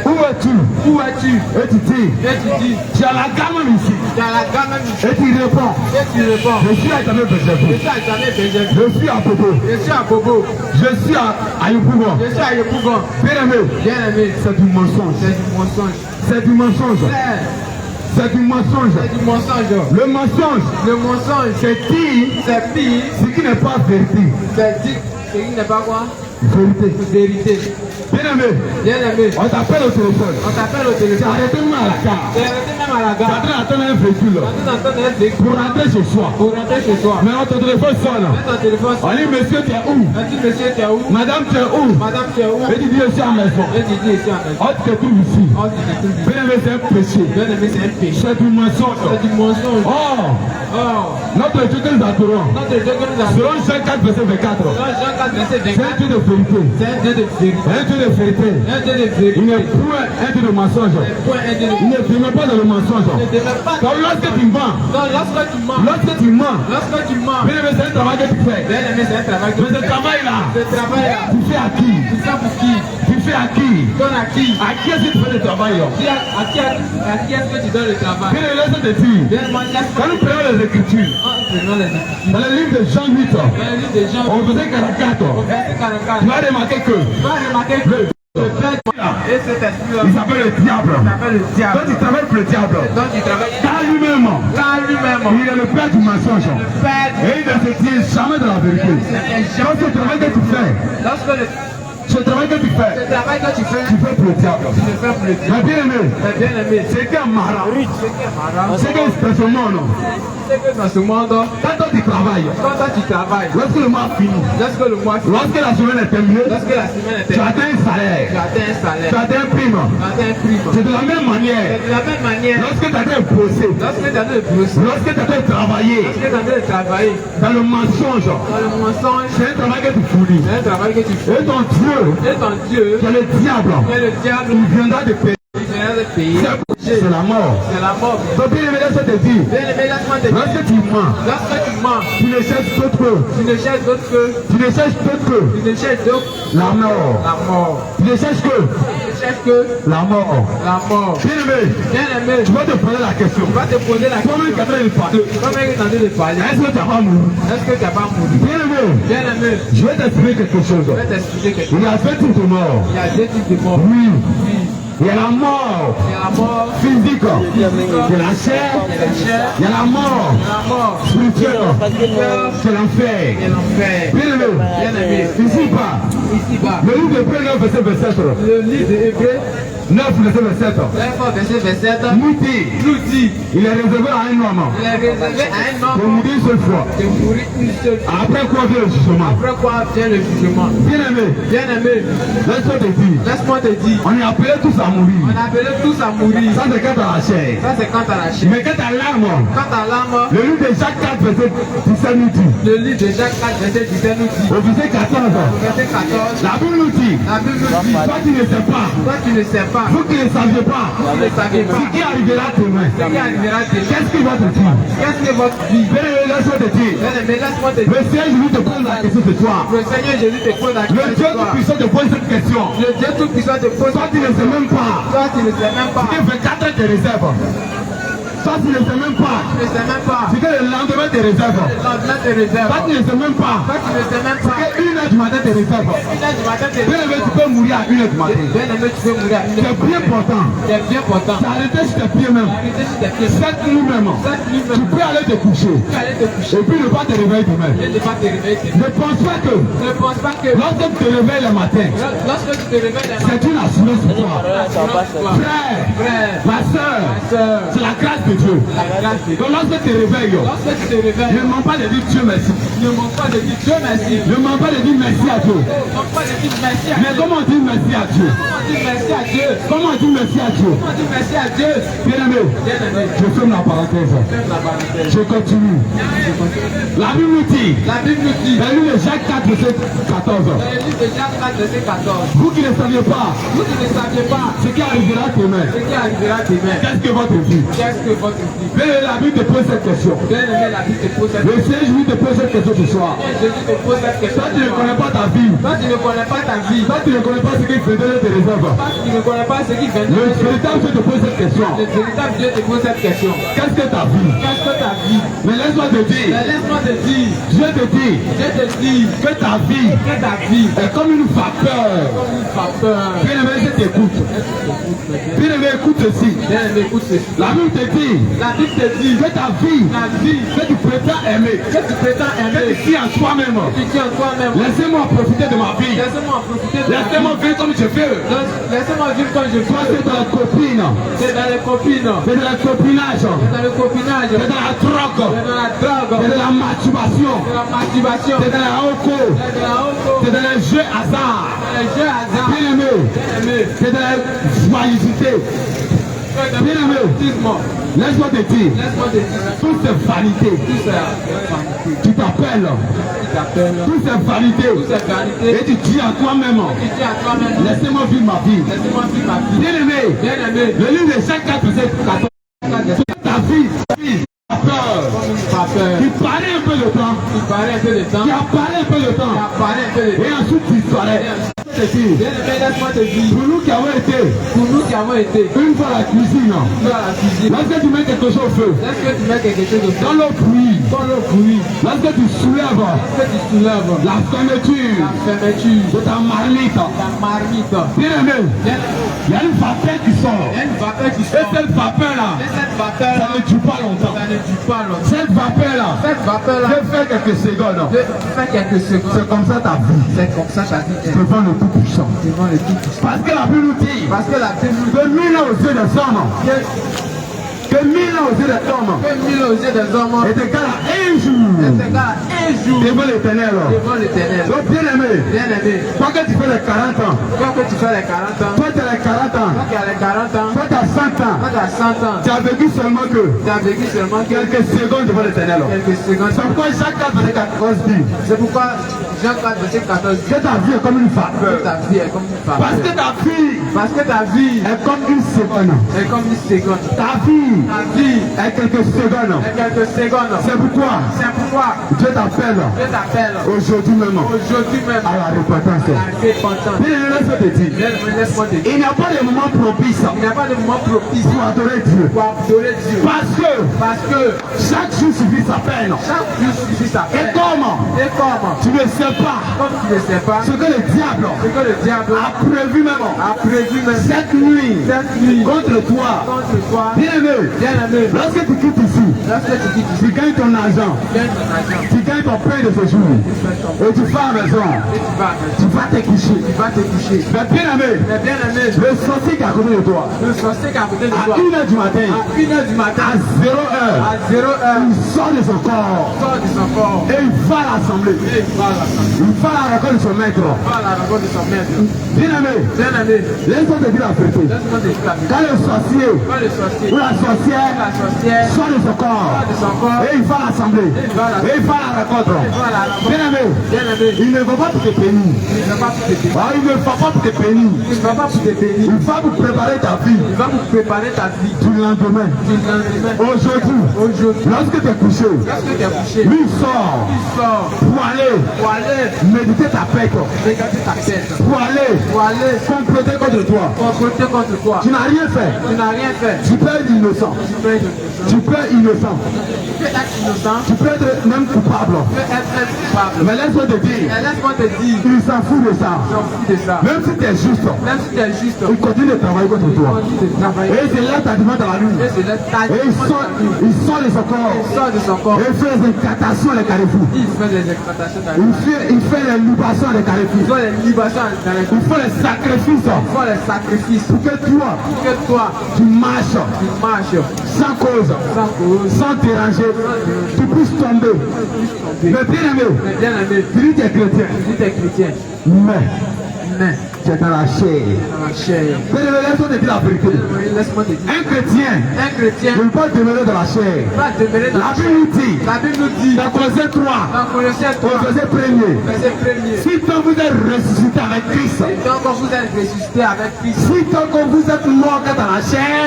où es-tu? Et tu dis, tu as la gamme ici. Et tu réponds, je suis à Jamel Bézébou. Je suis à Bobo. Je suis à Yopougon. Bien-aimé, c'est du mensonge. C'est du mensonge. Le mensonge, c'est dire ce qui n'est pas vérité. Ce qui n'est pas quoi? Vérité. Bien-aimé, on t'appelle au téléphone. Tu as arrêté même à la gare. Tu es en train d'attendre un véhicule pour rentrer chez soi. Mais on ton téléphone sonne. On dit monsieur, tu es où? Madame, tu es où? Et tu dis je suis à la maison. On te trouve ici. Bien-aimé, c'est un péché. C'est du mensonge. Oh, notre Dieu que nous adorons, selon Jean 4 verset 24, c'est un Dieu de vérité. Il n'est point un Dieu de mensonge. Il ne demeure pas dans le mensonge. Quand lorsque tu mens, bien-aimé, c'est un travail que tu fais. Mais ce travail-là, tu fais à qui? Tu fais à qui? À qui est-ce que tu fais le travail? À qui est-ce que tu donnes le travail? Bien-aimé, laisse-moi te dire, quand nous prenons les Écritures, dans le livre de Jean 8, au verset 44, tu vas remarquer que et cet esprit-là, il s'appelle le diable. Donc il travaille pour le diable. Car lui-même, il est le père du mensonge. Et il ne se tient jamais de la vérité. Donc ce travail que tu fais, ce travail que tu fais, tu fais pour le diable. Mais bien aimé, c'est qu'un mara. C'est qu'un spécialement, non. dans ce monde, quand tu travailles, lorsque le mois finit, lorsque la semaine est terminée, tu as un salaire, tu as un prime. C'est de la même manière. Lorsque tu as bossé, lorsque tu as travaillé, dans le mensonge, c'est un travail que tu fournis. Et ton Dieu, qui est le diable, il viendra de payer. C'est la mort. Donc bien aimé, laisse-moi te dire, lorsque tu mens, tu ne cherches d'autre que la mort. Tu ne cherches que la mort. Bien-aimé, tu vas te poser la question. Combien de temps il parle? Est-ce que tu n'as pas mouru? Bien-aimé, je vais t'expliquer quelque chose. Il y a deux types de mort. Oui. Il y a la mort physique, il y a la chair, il y a la mort spirituelle, c'est l'enfer. Bien-aimé, ici-bas, le livre de Hébreux 9 verset 27. Le livre de Hébreux 9 verset 27. Nous dit, il est réservé à un homme de mourir une seule fois. Après quoi vient le jugement? Bien-aimé, laisse-moi te dire, on est appelé tous à mourir. Ça c'est quand à la chair. Mais quand à l'âme, le livre de Jacques 4 verset 17 nous dit. Au verset 14, la Bible nous dit, toi tu ne sais pas, vous qui ne saviez pas, ce qui arrivera demain. Qu'est-ce qui va te dire? Laisse-moi te dire, le Seigneur Jésus te pose la question ce soir. Le Dieu tout-puissant te pose cette question. Toi tu ne sais même pas. Ce qui fait 4 ans de réserve. Toi tu ne sais même pas. C'est que le lendemain te réserve. Toi tu ne sais même pas. C'est que 1h du matin te réserve. Bien-aimé, tu peux mourir à 1h du matin. C'est bien important. C'est arrêté sur tes pieds même. Cette nuit même. Tu peux aller te coucher. Et puis ne pas te réveiller demain. Ne pense pas que lorsque tu te réveilles le matin, c'est une assurance pour toi. Frère, ma soeur, c'est la grâce de Dieu. Donc lorsque tu te réveilles, ne mens pas de dire Dieu merci. Ne mens pas de dire merci à Dieu. Mais comment on dit merci à Dieu? dire merci à Dieu? Comment dire merci à Dieu? Comment dire merci à Dieu? Bien-aimé, Bien-aimé, je ferme la parenthèse. ferme la parenthèse. Je continue. La Bible dit, La Bible nous dit, dans le livre de Jacques 4, verset 14. dans le livre de Jacques 4, verset 14, Vous qui ne saviez pas vous qui ne saviez pas ce qui arrivera demain, ce qui arrivera demain, qu'est-ce que votre vie? qu'est-ce que votre vie? Mais la Bible te pose cette question. Bien-aimé, la Bible te pose cette Le question. Seigneur Jésus te pose cette question ce soir. Jésus te pose cette question. Toi, tu ne connais pas ta vie. Toi, tu ne connais pas ta vie. Toi, tu ne connais pas ce qu'il fait de tes réserves. Toi, tu ne connais pas ce qui vient de Le véritable Dieu te pose cette question. Le véritable Dieu te pose cette question. Qu'est-ce que ta vie? Qu'est-ce que ta vie? Mais laisse-moi te dire. Mais laisse-moi te dire, Dieu te dit Dieu te dit que ta vie que ta vie est comme une vapeur. comme une vapeur. Bien-aimé, je t'écoute. Bien-aimé, écoute ceci. Bien-aimé, écoute ceci. La Bible te dit La Bible te dit que ta vie, la vie que tu prétends aimer, que tu prétends que tu aimer, dis en toi-même. tu dis en toi-même. Laissez-moi profiter de ma vie. Laissez-moi en profiter de ma vie. Laissez-moi vivre comme je veux. Laissez-moi vivre comme je Toi, veux. c'est dans la copine. C'est dans les copines. C'est dans le copinage. C'est dans le copinage. C'est dans la drogue. C'est dans la drogue. C'est dans la masturbation. C'est dans la masturbation. C'est dans la hoco. C'est dans la auto. C'est dans les jeux hasard. C'est dans les jeux hasard. Bien-aimé. Bien-aimé. C'est dans la joyeuseté. C'est dans le Bien-aimé. divertissement. Laisse-moi te dire. Laisse-moi te dire. Toutes ces vanités. Tout ça, vanité. Tu t'appelles. Tu t'appelles. Toutes ces vanités. Tout ça, vanité. Et tu dis à toi-même. Tu dis à toi-même. Laissez-moi vivre ma vie. Laissez-moi vivre ma vie. Bien-aimé. Bien-aimé. Le livre de Jacques 4, verset 14. Ta vie, ta peur. Pas peur. Qui paraît un peu de temps. Tu parlais un peu de temps. Qui apparaît un peu de Tu temps. as parlé un peu de temps. Et ensuite disparaît. Bien-aimé, laisse-moi te dire. Pour nous qui avons été Pour nous qui avons été une fois à la cuisine, dans la cuisine, lorsque tu mets quelque chose au feu, lorsque tu mets quelque chose au feu, dans le bruit, dans le bruit, lorsque tu soulèves lorsque tu soulèves la fermeture la fermeture de ta marmite, la marmite, bien aimé, il y a une vapeur qui sort. il y a une vapeur qui Et sort. cette vapeur-là, Et cette vapeur ça ne dure pas longtemps. ça ne dure pas longtemps. Cette vapeur-là, Cette vapeur là, peut faire quelques secondes. fait quelques secondes. C'est comme ça ta vie. C'est comme ça ta vie est Devant le Tout-Puissant. devant le tout. Parce que la Bible nous dit Parce que la Bible nous dit que 1000 ans aux yeux des hommes, que 1000 ans aux yeux des hommes que 1000 aux yeux des hommes est égal à un jour est égal à un jour devant l'éternel. devant l'éternel. Donc bien aimé, Bien-aimé, toi que tu fais les 40 ans, toi que tu fais les 40 ans, toi tu as les 40 ans, toi qui as les 40 ans, toi tu as 100 ans, toi qui as 100 ans, tu as vécu seulement que tu as vécu seulement quelques secondes devant l'éternel. quelques secondes. C'est pourquoi Jacques 4, verset 14 dit C'est pourquoi Jean 4, verset 14 dit que ta vie est comme une que vapeur. ta vie est comme une Parce vapeur. que ta vie Parce que ta vie est comme une seconde. est comme une seconde. Ta vie Ta vie est quelques secondes. est quelques secondes. C'est pourquoi C'est pourquoi Dieu t'appelle Dieu t'appelle aujourd'hui même aujourd'hui même à la repentance. à la repentance. Bien aimé, laisse-moi te dire, Laisse-moi te dire. il n'y a pas de moment propice Il n'y a pas de moment propice pour adorer Dieu. pour adorer Dieu. Parce que Chaque chaque jour suffit sa peine. jour suffit sa Et peine. comme Et comme tu ne sais pas comme tu ne sais pas ce que le diable ce que le diable a prévu même a prévu même cette nuit cette nuit contre toi, contre toi, bien aimé, bien-aimé, lorsque tu quittes ici, lorsque tu dis tu gagnes ton argent, gagne ton argent, tu gagnes ton pain de ce jour, et tu vas à la maison, et tu vas te coucher. tu vas te coucher. Mais bien aimé, Mais bien-aimé, le sorcier qui est à côté de toi, le sorcier qui est à côté de à toi, 1h du matin, à 1h du matin, à 0h, à 0h, il sort de son corps sort de son corps et il va à l'assemblée. et il va à la salle. Il va à la rencontre de son maître. Va à la rencontre de son maître. Bien aimé, Bien-aimé, laisse-moi te dire la vérité. laisse-moi te dire la vérité. Quand le sorcier Quand le sorcier, ou la sorcière la sorcière, sort de son corps sort de son corps, et il va à l'assemblée il va à la- et il va à la rencontre. il va à la rencontre. Bien aimé, Bien-aimé, il ne va pas pour te bénir. il ne va pas pour te bénir. Il ne va pas pour te bénir. Il ne va pas pour te bénir. Il va vous préparer ta vie Il va vous préparer ta vie du lendemain. du lendemain. Aujourd'hui, lorsque tu es couché, Lorsque tu es couché, lui il sort il sort pour aller pour aller méditer ta paix, regarder ta tête, pour aller compléter contre toi. confronter contre toi. Tu n'as rien fait. Tu n'as rien fait. Tu peux être innocent. Tu peux être innocent. Tu peux être innocent. Tu peux être innocent. Tu peux être même coupable. Tu peux être coupable. Mais laisse-moi te dire, Et laisse-moi te dire, il s'en fout de ça. j'en fous de ça. Même si tu es juste, Même si tu es juste, il continue de travailler contre toi. continue de travailler. Et c'est là ta demande dans la nuit. Et c'est là ta Et il sort de son corps. il sort de son corps. Et il fait les incantations à les carrefours. Il fait les exploitations dans Il fait les libations à les il carrefours. fait les libations dans les Il fait les sacrifices il fait les sacrifices pour que toi, pour que toi, tu marches tu marches sans cause, sans cause, sans déranger, tu puisses tomber. Mais bien aimé, mais bien aimé, tu dis que tu es chrétien. tu dis t'es chrétien, Mais mais C'est dans la chair. Dans la chair. Laisse-moi te dire la vérité. Laisse-moi te dire. Un chrétien ne peut pas demeurer dans la chair. Va demeurer dans La la Bible chair. nous dit, La Bible nous dit. dans Colossiens 3, Dans Colossiens 3. au verset 1er, Verset 1er. si tant vous êtes ressuscité avec Christ, Tant que vous êtes ressuscité avec Christ. si tant que vous êtes mort dans la chair,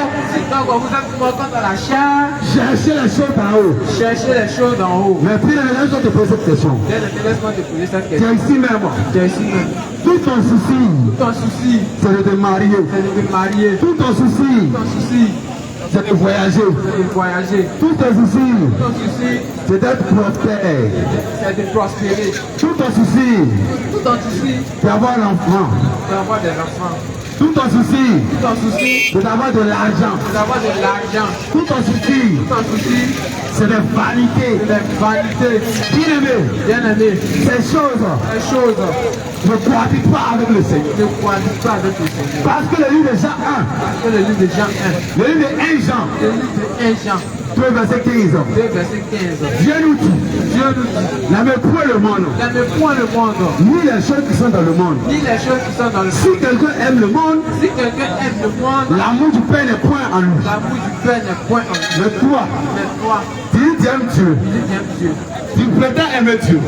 Tant que vous êtes mort dans la chair. cherchez les choses en haut. Cherchez les choses d'en haut. Mais puis les gens te posent cette question. Laisse-moi te poser cette Tu question. es ici même. Tu es ici même. Tout ton souci, Ton souci, c'est de te marier. c'est de te marier. Tout ton souci, Ton souci, c'est de voyager. c'est de voyager. Tout ton souci, Ton souci, c'est d'être prospère. c'est de prospérer. Tout ton souci, Tout ton souci, c'est d'avoir l'enfant. c'est d'avoir des enfants. Tout ton souci, Tout ton souci, c'est d'avoir de l'argent. c'est d'avoir de l'argent. Tout ton souci, Tout ton souci, c'est de vanité. c'est de vanité. Bien-aimé, Bien-aimé, ces choses les choses ne cohabitent pas avec le Seigneur. ne cohabitent pas avec le Seigneur. Parce que le livre de Jean 1, Parce que le livre de Jean 1, le livre de 1 Jean, le livre de 1 Jean, 2 verset 15, 2 verset 15, Dieu nous dit, Dieu nous dit, n'aimez point le monde, n'aimez point le monde, ni les choses qui sont dans le monde. ni les choses qui sont dans le monde. Si quelqu'un aime le monde, Si quelqu'un aime le monde, l'amour du Père n'est point en lui. l'amour du Père n'est point en lui. Mais toi, Mais toi, tu dis tu aimes Dieu, il aime Dieu. tu prétends aimer Dieu,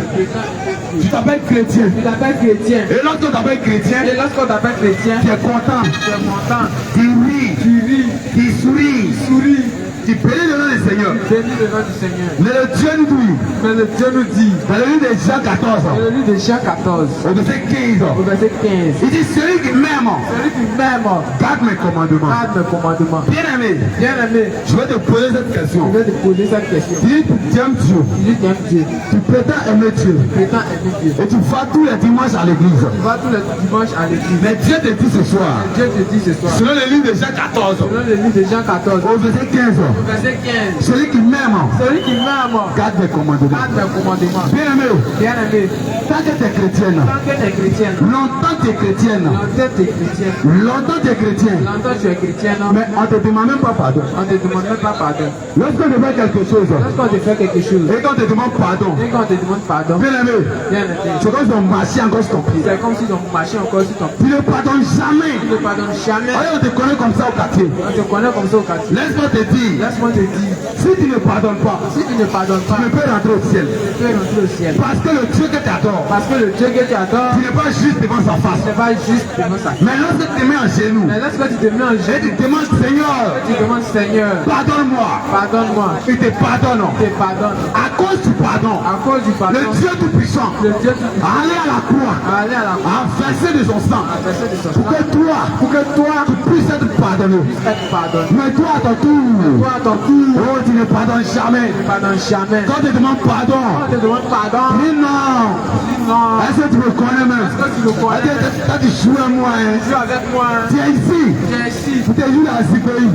tu t'appelles chrétien. Tu t'appelles chrétien. Et lorsqu'on t'appelle chrétien, Et lorsqu'on t'appelle chrétien, tu es content, tu es content, tu ris, tu ris, tu souris, souris, tu bénis le nom du Seigneur. bénis le nom du Seigneur. Mais le Dieu nous dit, Mais le Dieu nous dit, dans le livre de Jean 14, dans le livre de Jean 14, au verset 15, au verset 15, il dit celui qui m'aime, celui qui m'aime, garde mes commandements. garde mes commandements. Bien aimé, Bien aimé, je vais te poser cette je question. vais te poser cette question. Tu dis tu aimes Dieu, Tu dis que tu aimes Dieu, tu prétends aimer Dieu, tu prétends aimer Dieu. et tu vas tous les dimanches à l'église. Tu vas tous les dimanches à l'église. Mais Dieu te dit ce soir, Dieu te dit ce soir, selon le livre de Jean 14, selon le livre de Jean 14, au verset 15, au verset 15, celui qui m'aime, celui qui m'aime, garde mes commandements. garde mes commandements. Bien aimé, Bien aimé, tant que tu es chrétienne, tant que tu es chrétienne, longtemps tu es chrétienne, longtemps tu es chrétienne, longtemps tu es chrétien, longtemps tu es chrétienne, mais on ne te demande même pas pardon. on ne te demande même pas pardon. Lorsqu'on te fait quelque chose, Lorsqu'on te fait quelque chose, et qu'on te demande pardon, et qu'on te demande pardon, bien aimé, bien aimé, c'est comme si on marchait encore sur ton pied. c'est comme si on marchait encore sur ton pied. Tu ne pardonnes jamais. Tu ne pardonnes jamais. Alors on te connaît comme ça au quartier. On te connaît comme ça au quartier. Laisse-moi te dire, Laisse-moi te dire, si tu ne pardonnes pas, si tu ne pardonnes pas, tu ne peux rentrer au ciel. tu peux rentrer au ciel. Parce que le Dieu que tu adores, Parce que le Dieu que tu adores, tu n'es pas juste devant sa face. c'est pas juste devant ça. Mais lorsque tu te mets en genoux, Mais lorsque tu te mets en et jeu, tu demandes, Seigneur, tu demandes Seigneur, pardonne-moi, pardonne-moi, il te pardonne. je te pardonne. À cause du pardon, À cause du le pardon, Dieu Tout-Puissant le Dieu qui a allé à la croix, aller à la croix, a versé de son sang, a versé de son pour sang, que toi, tu puisses être pardonné. être pardonné. Mais toi, à ton tour, Toi, à ton tour, oh, tu ne pardonnes jamais. tu ne pardonnes jamais. Quand tu demandes pardon, On te demande pardon, dis non. dis non. Est-ce que tu me connais même? Est-ce que tu me connais? Toi, tu joues à moi, hein? Tu es avec moi, Tu es ici. tu es ici, Tu te joues à Zikoï.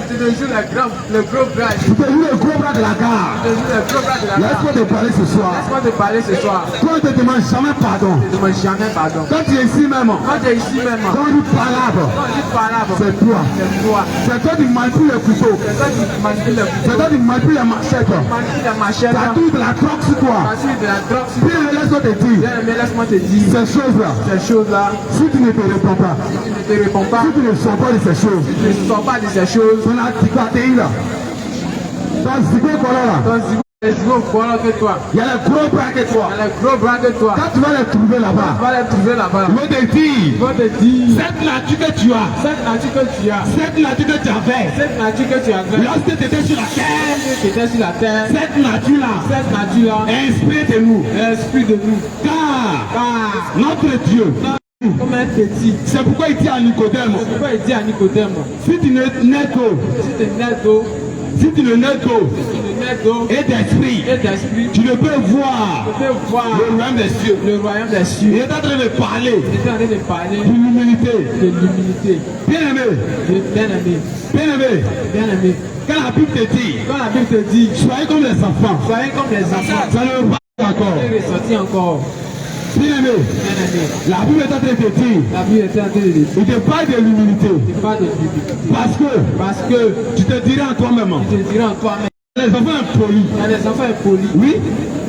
tu te joues le gros bras, Tu te joues le gros bras de la gare. tu te joues le gros bras de la gare. Laisse-moi te parler ce soir. Laisse-moi te parler ce soir. Toi, on ne te demande jamais pardon. Je ne demande jamais pardon. Quand tu es ici même, Quand tu es ici même, quand on dit palabre, quand tu parles, c'est toi. c'est toi. C'est toi qui manipules le couteau. C'est toi qui manipules le C'est toi qui manipules la machette. manipules la machette. Tu as tout de la drogue sur toi. Tu as de la drogue. Bien, laisse-moi te dire, Bien aimé, laisse-moi te dire, ces choses-là, ces choses-là, si tu ne te réponds pas, si tu ne te réponds pas, si tu ne sors pas de ces choses, tu ne sors pas de ces choses, ton antiquatéi là, ton zigoué là, ton zigo est gros bras que toi. il y a le gros bras que toi. Il y a le gros bras que toi. Quand tu vas les trouver Tu là-bas, vas les trouver là-bas. ils vont te Ils dire, vont te dire, cette nature que tu as, cette nature que tu as, cette nature que tu avais, cette nature que tu avais, lorsque tu étais sur la terre, tu étais sur la terre, cette nature-là cette nature-là est inspirée de nous. est l'esprit de nous. Car Car, notre Dieu, comme un petit, c'est pourquoi il dit à Nicodème, pourquoi il dit à Nicodème, si tu ne nais d'eau, si tu n'es d'eau, si tu ne nais d'eau si tu n'es d'eau et d'esprit, et d'esprit, tu ne peux voir tu peux voir le royaume des cieux. le royaume des Il cieux. est en train de parler Il était en train de parler de l'humilité. de l'humilité. Bien aimé, Bien aimé, bien aimé, bien aimé. quand la Bible te dit, Quand la Bible te dit, soyez comme les enfants, soyez comme les enfants, ça ne va pas encore. tu es ressorti encore. Bien aimé, Bien aimé. la Bible est en train de te dire, La Bible était en train de dire, il te parle de l'humilité. c'est pas de l'humilité. Parce que Tu tu te dirais en toi-même, te diras en toi-même, les enfants impolis, il y a des enfants impolis. oui,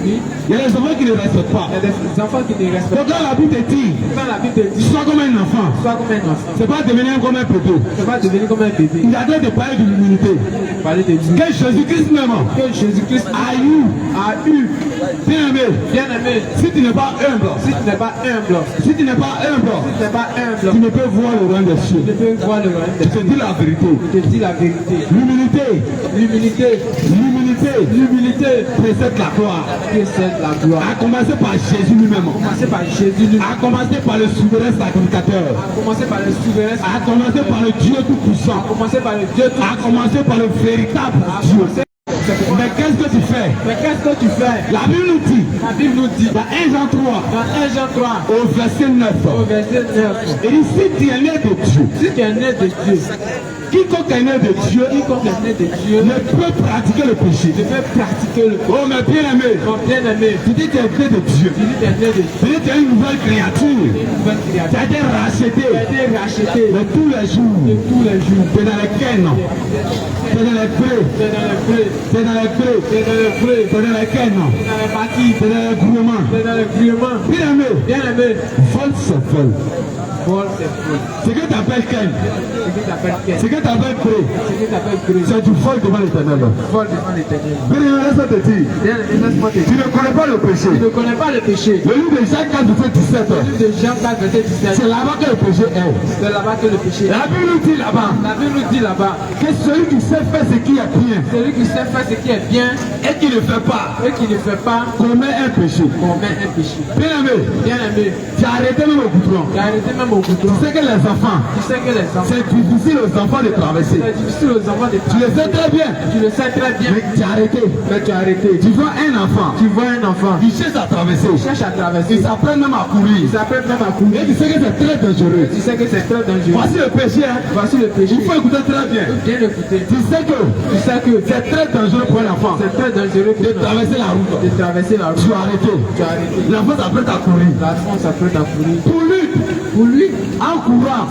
Il y a des enfants qui ne respectent pas. Il y a des enfants qui ne respectent pas. Donc quand la Bible te dit, Quand la Bible te dit, sois comme un enfant, sois comme un enfant. c'est pas devenir comme un bébé. Tu vas devenir comme un bébé. Il a dit de parler de l'humilité. Parler de Dieu. Que Jésus-Christ même Que Jésus-Christ a eu, bien aimé, si tu n'es pas humble, Si tu n'es pas humble, si tu n'es pas humble, si tu n'es pas tu humble, ne peux voir le royaume des cieux. tu peux voir le royaume Je des te dis la vérité. Je te dis la vérité. L'humilité, L'humilité, l'humilité précède la gloire. précède la gloire. A commencer par Jésus lui-même. Commencer par Jésus lui-même. A commencer par le souverain sacrificateur. Commencer par le souverain. A commencer par le Dieu tout-puissant. Commencer par le Dieu tout. A commencer par le véritable Dieu. Mais qu'est-ce que tu fais? Mais qu'est-ce que tu fais? La Bible nous dit, La Bible nous dit, dans 1 Jean 3, dans 1 Jean 3, au verset 9, au verset 9, il dit, si tu es né de Dieu, si tu es né de Dieu, quiconque est né de Dieu, quiconque est né de Dieu, ne peut pratiquer le péché. ne peut pratiquer le péché. Oh, mais bien aimé, Mon bien-aimé, tu dis que tu es né de Dieu. tu dis que tu es né de Dieu, Tu dis que tu es une nouvelle créature. une nouvelle Tu créature. as été racheté. Tu as été racheté De tous les jours. tous les jours. Tu es dans les cannes. Tu es dans les prés. Tu es dans les prés, Tu es dans les prés. tu es dans les prés, Tu es dans les cannes. tu es dans les bâtis, Tu es dans les gouvernements. tu es dans les gouvernements. Bien aimé, Bien-aimé, vol c'est vol. vol c'est vol. Ce que tu appelles ken, Ce que tu appelles quête, ce que tu appelles pré, ce que tu appelles gré, c'est du vol devant l'éternel. vol devant l'éternel. Bien aimé, laisse-moi te dire, Bien-aimé, laisse-moi te tu dire, ne connais pas le péché. tu ne connais pas le péché. Le livre de Jacques 4, verset 17, Le livre de Jean 4, verset 17, c'est là-bas que le péché est. c'est là-bas que le péché est. La Bible nous dit là-bas La Bible nous dit là-bas, que celui qui sait faire ce qui est bien celui qui sait faire ce qui est bien et qui ne fait pas et qui ne fait pas commet un péché. commet un péché. Bien aimé, Bien-aimé, tu as arrêté même au goudron. tu as arrêté même au goudron. Tu sais que les enfants, Tu sais que les enfants, c'est difficile aux enfants de traverser. c'est difficile aux enfants de Tu le sais très bien. Tu le sais très bien, Mais tu as arrêté. mais tu as arrêté. Tu vois un enfant, Tu vois un enfant, il cherche à traverser. il cherche à traverser, Il s'apprête même à courir. il s'apprête même à Et courir. tu sais que c'est très dangereux. Tu sais que c'est très dangereux. Voici le péché. Hein. Voici le péché. Il faut écouter très bien. Bien écouter. Tu sais que c'est très dangereux pour un enfant C'est très dangereux de traverser la route. de traverser la Tu route. as arrêté. Tu as arrêté. L'enfant s'apprête à courir. L'enfant s'apprête à courir. Pour lui, en courant,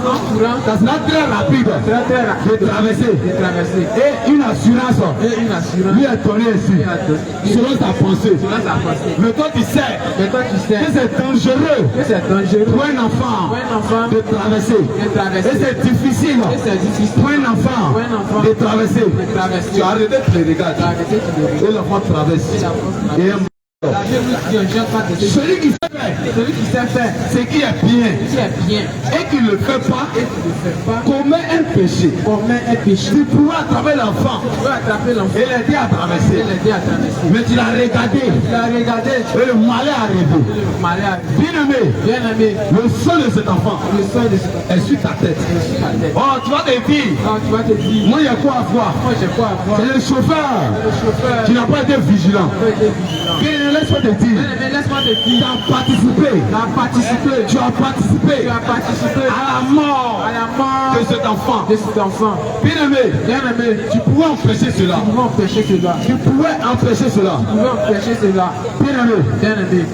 ça sera très rapide Très rapide de traverser. de traverser. Et une assurance Et une assurance. lui est donnée ici. Selon sa pensée. Cela ça passe. Mais toi tu sais Mais toi tu sais que c'est dangereux que c'est dangereux pour un enfant pour un enfant de traverser. de traverser. Et c'est difficile Et c'est difficile pour un enfant pour un enfant de traverser. de traverser. Tu as arrêté de les regarder. Tu as arrêté de le regarder. Et l'enfant traverse. Et l'enfant traverse. Et un La Bible nous dit en Jean 4, verset 17, celui qui sait faire celui qui sait faire ce qui est bien ce qui est bien et qui ne le fait pas et qui ne fait pas commet un péché. commet un péché. Tu pourras attraper l'enfant Tu peux attraper l'enfant et l'aider à et traverser. l'aider à traverser. Mais tu l'as regardé Tu l'as regardé, et le mal est arrivé. le malade. Bien aimé, Bien aimé, le sang de cet enfant le sang de ce est sur ta tête. sur ta tête. Oh, tu vas te dire, Quand tu vas te dire, moi il y a quoi à voir? moi j'ai quoi à voir? C'est le chauffeur Le chauffeur qui n'a pas été vigilant. peut être vigilant. Bien aimé, laisse-moi te dire, Mais laisse-moi te tu dire, as participé. tu as participé, Tu as participé tu as participé à la mort à la mort de cet enfant. de cet enfant. Bien aimé, Bien aimé, tu pourrais empêcher cela. nous pouvons empêcher cela. Tu pourrais empêcher cela. Nous pouvons empêcher cela. Bien aimé, Bien aimé,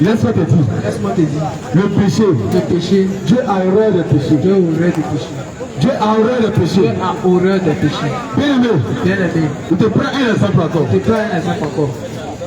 laisse-moi te dire, laisse-moi te dire, le péché, le péché, Dieu a horreur de péché. Dieu a horreur du péché. Dieu a horreur de péché. Dieu a horreur des péchés. Bien aimé, Bien aimé, je te prends un exemple encore. je te prends un exemple encore.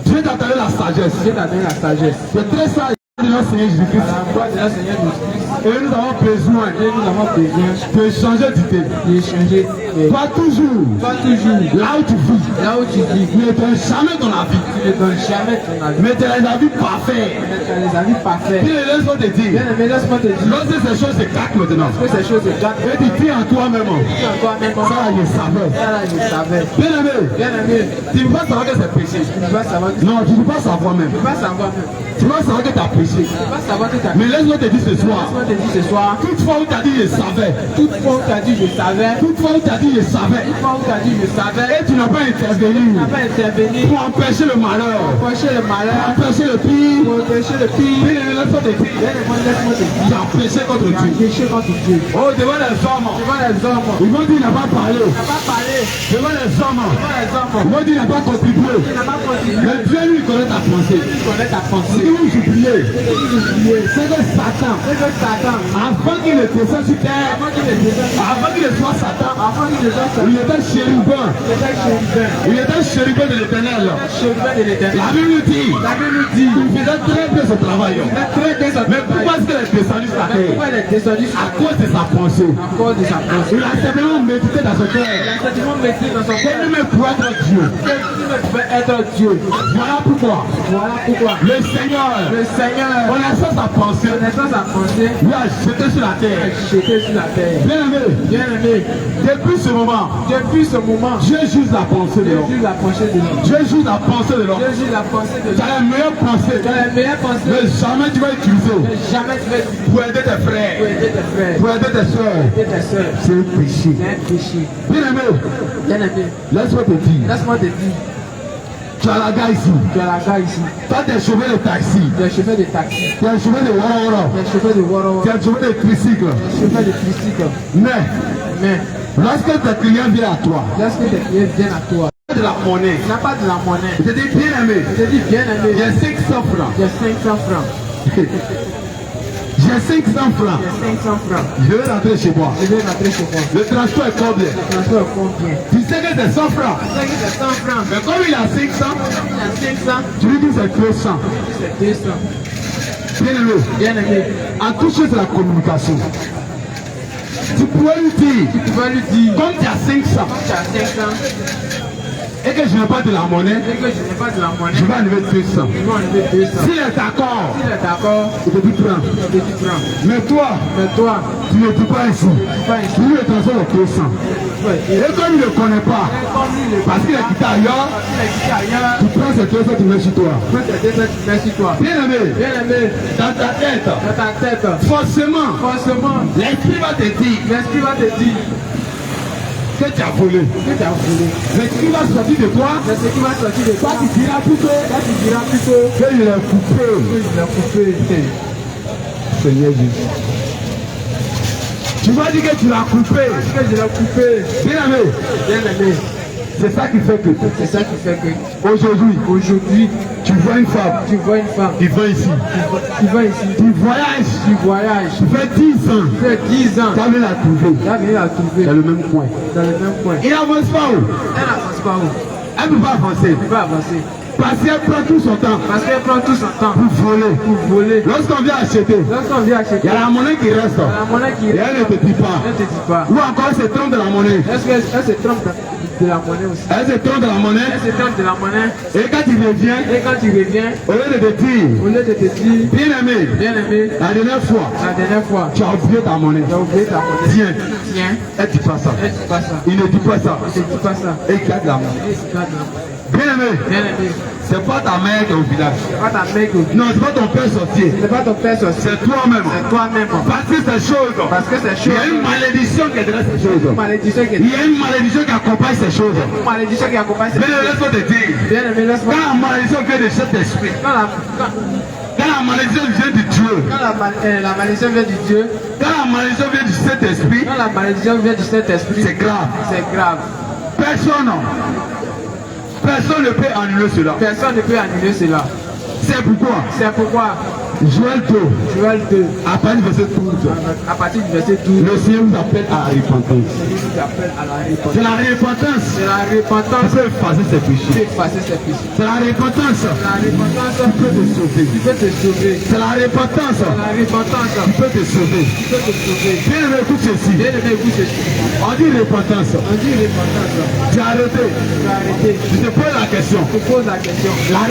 Dieu t'a donné la sagesse. Dieu t'a donné la sagesse. C'est très sage de notre Seigneur À Jésus-Christ. la voix de notre Seigneur Jésus-Christ. Et nous avons besoin Et nous avons besoin de changer d'idée. d'échanger. Toi toujours, Toi toujours, là où tu vis, là où tu vis, ne donne jamais dans la vie. tu ne donnes jamais ton avis. Mais tu as les avis parfaits. Mais tu as les avis parfaits. Puis laisse-moi te dire, Bien aimé, laisse-moi te dire lorsque ces choses se caquent maintenant, que ces choses se gâtent. et tu dis en toi-même, Tu as toi-même ça là, je savais. là, je savais. Bien aimé, Bien aimé, tu ne peux pas savoir que c'est péché. tu vas savoir que tu Non, tu ne peux pas savoir même. vas savoir même. Tu vas savoir que tu as péché. Tu vas savoir que tu as. Mais laisse-moi te dire ce soir, Laisse-moi te dire ce soir, toute fois où tu as dit je savais, toute fois où tu as dit je savais, toute fois où tu as dit je savais, toute fois où tu as dit je savais, et tu n'as pas intervenu tu n'as pas intervenu pour empêcher le malheur, pour empêcher le malheur, empêcher le pire, pour empêcher le pire. puis laisse-moi te dire, Bien aimé, laisse-moi te dire, tu as péché contre tu as Dieu. péché contre Dieu. Oh, devant les hommes, Devant les hommes, ils vont dire qu'il n'a pas parlé. tu n'as pas parlé. Devant les hommes, Devant les hommes, ils vont dire qu'il n'a pas contribué. tu n'as pas contribué. Mais Dieu lui connaît ta pensée. Tu connais ta Ce pensée. que vous oubliez, c'est que Satan C'est que Satan Avant qu'il ne descende sur terre, avant qu'il ne soit Satan, il était chérubin. Il était chérubin de l'Éternel. La Bible dit, il faisait très bien ce travail. Mais pourquoi est-ce qu'elle est descendue sur la terre? À cause de sa pensée. Il a simplement médité dans son cœur. Quel lui pourrait être Dieu. Voilà pourquoi. Le Seigneur, connaissant sa pensée, lui a jeté sur la terre. Bien aimé, depuis ce moment, Dieu juge la pensée de l'homme. Dieu juge la pensée de l'homme. Tu as la meilleure pensée. Mais jamais tu vas utiliser pour aider tes frères, pour aider tes soeurs. C'est un péché. Bien aimé, laisse-moi te dire. Tu as la gare ici. Toi, tu es chauffeur de taxi. Tu es chauffeur de Woro. Tu es chauffeur de tricycle. Mais, lorsque tes clients viennent à toi, de la monnaie. Il n'a pas de la monnaie. Je te dis bien aimé. J'ai 500 francs. J'ai 500 francs. Je vais rentrer chez moi. Le transport est combien? Tu sais que c'est 100 francs. Mais comme il a 500, tu lui dis c'est 200. Bien aimé. En tout chose, c'est la communication. Tu pourrais lui dire, comme tu as 500, et que je n'ai pas de la monnaie, je vais enlever 200. S'il est d'accord, il te dit prends. Mais toi, tu ne dis pas ici. Tu lui transfères le 200. Et comme il ne le connaît pas, parce qu'il est quitté ailleurs, tu prends ces 200, tu mets sur toi. Bien aimé, dans ta tête, forcément, l'esprit va te dire que tu as volé. Mais ce qui va sortir de toi, toi tu diras plutôt que je l'ai coupé. Seigneur Jésus. Tu vas dire que tu l'as coupé. Bien aimé. C'est ça qui fait que aujourd'hui tu vois une femme qui vient ici. Tu voyages. Tu fais 10 ans. Tu as venu la trouver. Dans le même coin. Il n'avance pas où? Elle ne peut pas avancer. Parce qu'elle prend tout son temps. Pour voler. Lorsqu'on vient acheter, il y a la monnaie qui reste. Et elle ne te dit pas. Ou encore elle se trompe de la monnaie. Elle se trompe de la monnaie aussi. Elle se trompe de la monnaie. Et quand tu reviens, au lieu de te dire, bien aimé, la dernière fois, tu as oublié ta monnaie. Tiens. Elle ne dit pas ça. Il ne dit pas ça. Et il garde la monnaie. Bien aimé. C'est pas ta mère qui est au village. Non, c'est pas ton père sorcier. C'est toi-même. Parce que ces choses. Il y a une malédiction qui dresse ces choses. Il y a une malédiction qui accompagne ces choses. Mais laisse-moi te dire. Quand la malédiction vient de cet esprit. Quand la malédiction vient du Dieu. Quand la malédiction vient du Dieu. Quand la malédiction vient du Saint-Esprit. C'est grave. Personne ne peut annuler cela. C'est pourquoi Joël 2, à partir du verset 12, le Seigneur vous appelle à la repentance. C'est la repentance qui peut effacer ses péchés. C'est la repentance qui peut te sauver. C'est la repentance qui peut te sauver. Bien aimé, écoute ceci. On dit repentance. Tu as arrêté. Je te pose la question. La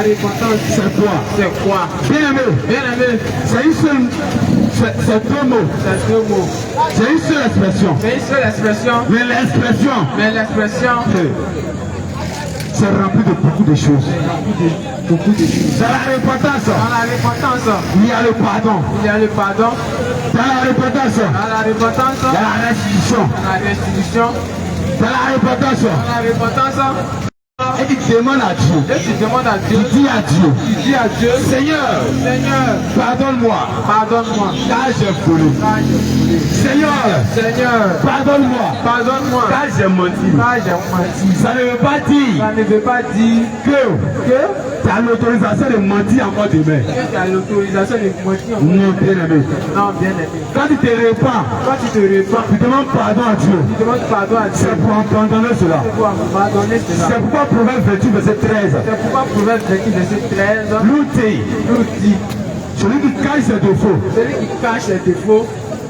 repentance, c'est quoi? Bien aimé, c'est une seule, c'est deux mots. C'est une seule expression. Mais l'expression, c'est rempli de beaucoup de choses. Dans la repentance, il y a le pardon. Dans la repentance, il y a la restitution. Dans la repentance, et tu demandes à Dieu. Tu dis à Dieu. Seigneur, pardonne-moi. Car j'ai volé. Seigneur, pardonne-moi. Car j'ai menti. Ça ne veut pas dire que Tu as l'autorisation de mentir encore demain. Tu as l'autorisation de mentir encore Non, bien aimé. Non, bien aimé. Quand tu te répands, tu demandes pardon à Dieu. Tu demandes pardon à Dieu. C'est pour pardonner cela. C'est pour pardonner cela. C'est pourquoi Proverbe 28, verset 13. C'est pourquoi Proverbe 28, verset 13. L'outil. Celui qui cache ses défauts. Celui qui cache ses défauts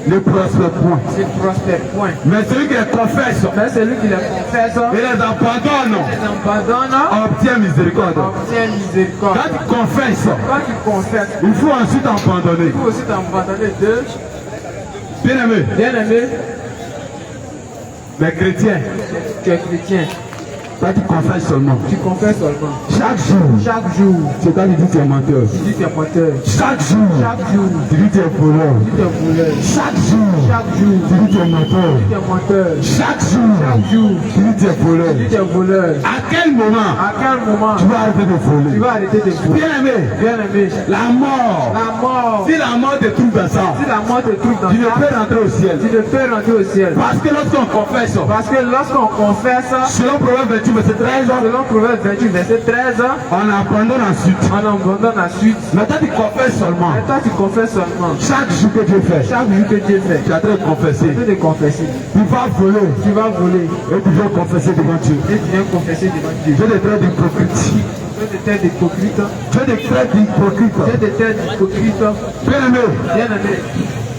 ne prospère point. Ne prospère point. Mais celui qui les confesse. Mais celui qui les confesse. Et les abandonne. Obtient miséricorde. Obtient miséricorde. Quand tu confesses. Quand tu confesses. Il faut ensuite abandonner. Il faut aussi abandonner de. Bien aimé. Bien aimé. Mais chrétien. Tu es chrétien. Quand tu confesses seulement. Tu confesses seulement. Chaque jour. Chaque jour. C'est quand tu dis que tu es menteur. Tu dis que tu es menteur. Chaque jour. Chaque jour. Tu dis que tu es voleur. Tu dis que tu es voleur. Chaque jour. Chaque jour. Tu dis que tu es menteur. Tu dis que tu es menteur. Chaque jour. Chaque jour. Tu dis que tu es voleur. Tu dis que tu es voleur. À quel moment? À quel moment? Tu vas arrêter de voler. Tu vas arrêter de voler. Bien aimé. Bien aimé. La mort. La mort. Si la mort te trouve dans ça. Si la mort te trouve dans ça. Tu ne peux rentrer au ciel. Tu ne peux rentrer au ciel. Parce que lorsqu'on confesse. Parce que lorsqu'on confesse. Selon Proverbe 28, verset 13. Selon Proverbe 28, verset 13. On abandonne ensuite. On abandonne ensuite. Maintenant tu confesses seulement. Maintenant tu confesses seulement. Chaque jour que Dieu fait. Chaque jour que Dieu fait. Tu as train de confesser. Tu as train de confesser. Tu vas voler. Tu vas voler. Et tu viens confesser devant Dieu. Et tu viens confesser devant Dieu. Tu as des traits d'hypocrite. Tu as des traits d'hypocrite. Tu as des traits d'hypocrite. Tu as des traits d'hypocrite. Bien aimé. Bien aimé.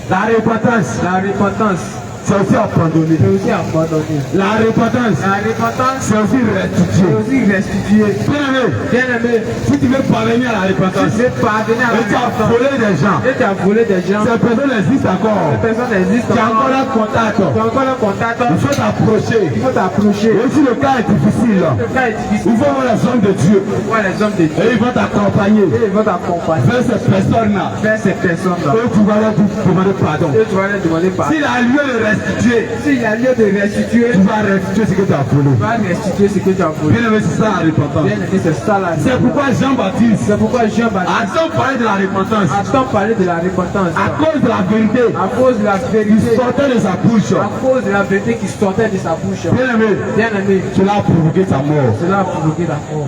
La repentance. La repentance. C'est aussi abandonné. C'est aussi abandonné. La repentance. La repentance. C'est aussi restitué. C'est aussi restitué. Bien aimé. Bien aimé. Si tu veux parvenir à la repentance. Si tu veux parvenir à la repentance. Et tu as volé des gens. Et tu as volé des gens. Ces personnes existent encore. Ces personnes existent encore. Tu as encore leur contact. Tu as encore leur contact. Il faut t'approcher. Il faut t'approcher. Et si le cas est difficile. Le cas est difficile. Il faut voir les hommes de Dieu. Il faut voir les hommes de Dieu. Et ils vont t'accompagner. Et ils vont t'accompagner. Vers ces personnes-là. Vers ces personnes-là. Et tu vas leur demander pardon. Et tu vas leur demander pardon. S'il a lieu de restituer. S'il y a lieu de restituer. Tu vas restituer ce que tu as volé. Tu vas restituer ce que tu as volé. Bien aimé, c'est ça la repentance. Bien aimé, c'est ça la repentance. C'est pourquoi Jean-Baptiste. C'est pourquoi Jean-Baptiste. A-t-on parlé de la repentance? A-t-on parlé de la repentance? À cause de la vérité. À cause de la vérité. Qui sortait de sa bouche. À cause de la vérité qui sortait de sa bouche. Bien aimé. Bien aimé. Cela a provoqué sa mort. Cela a provoqué la mort.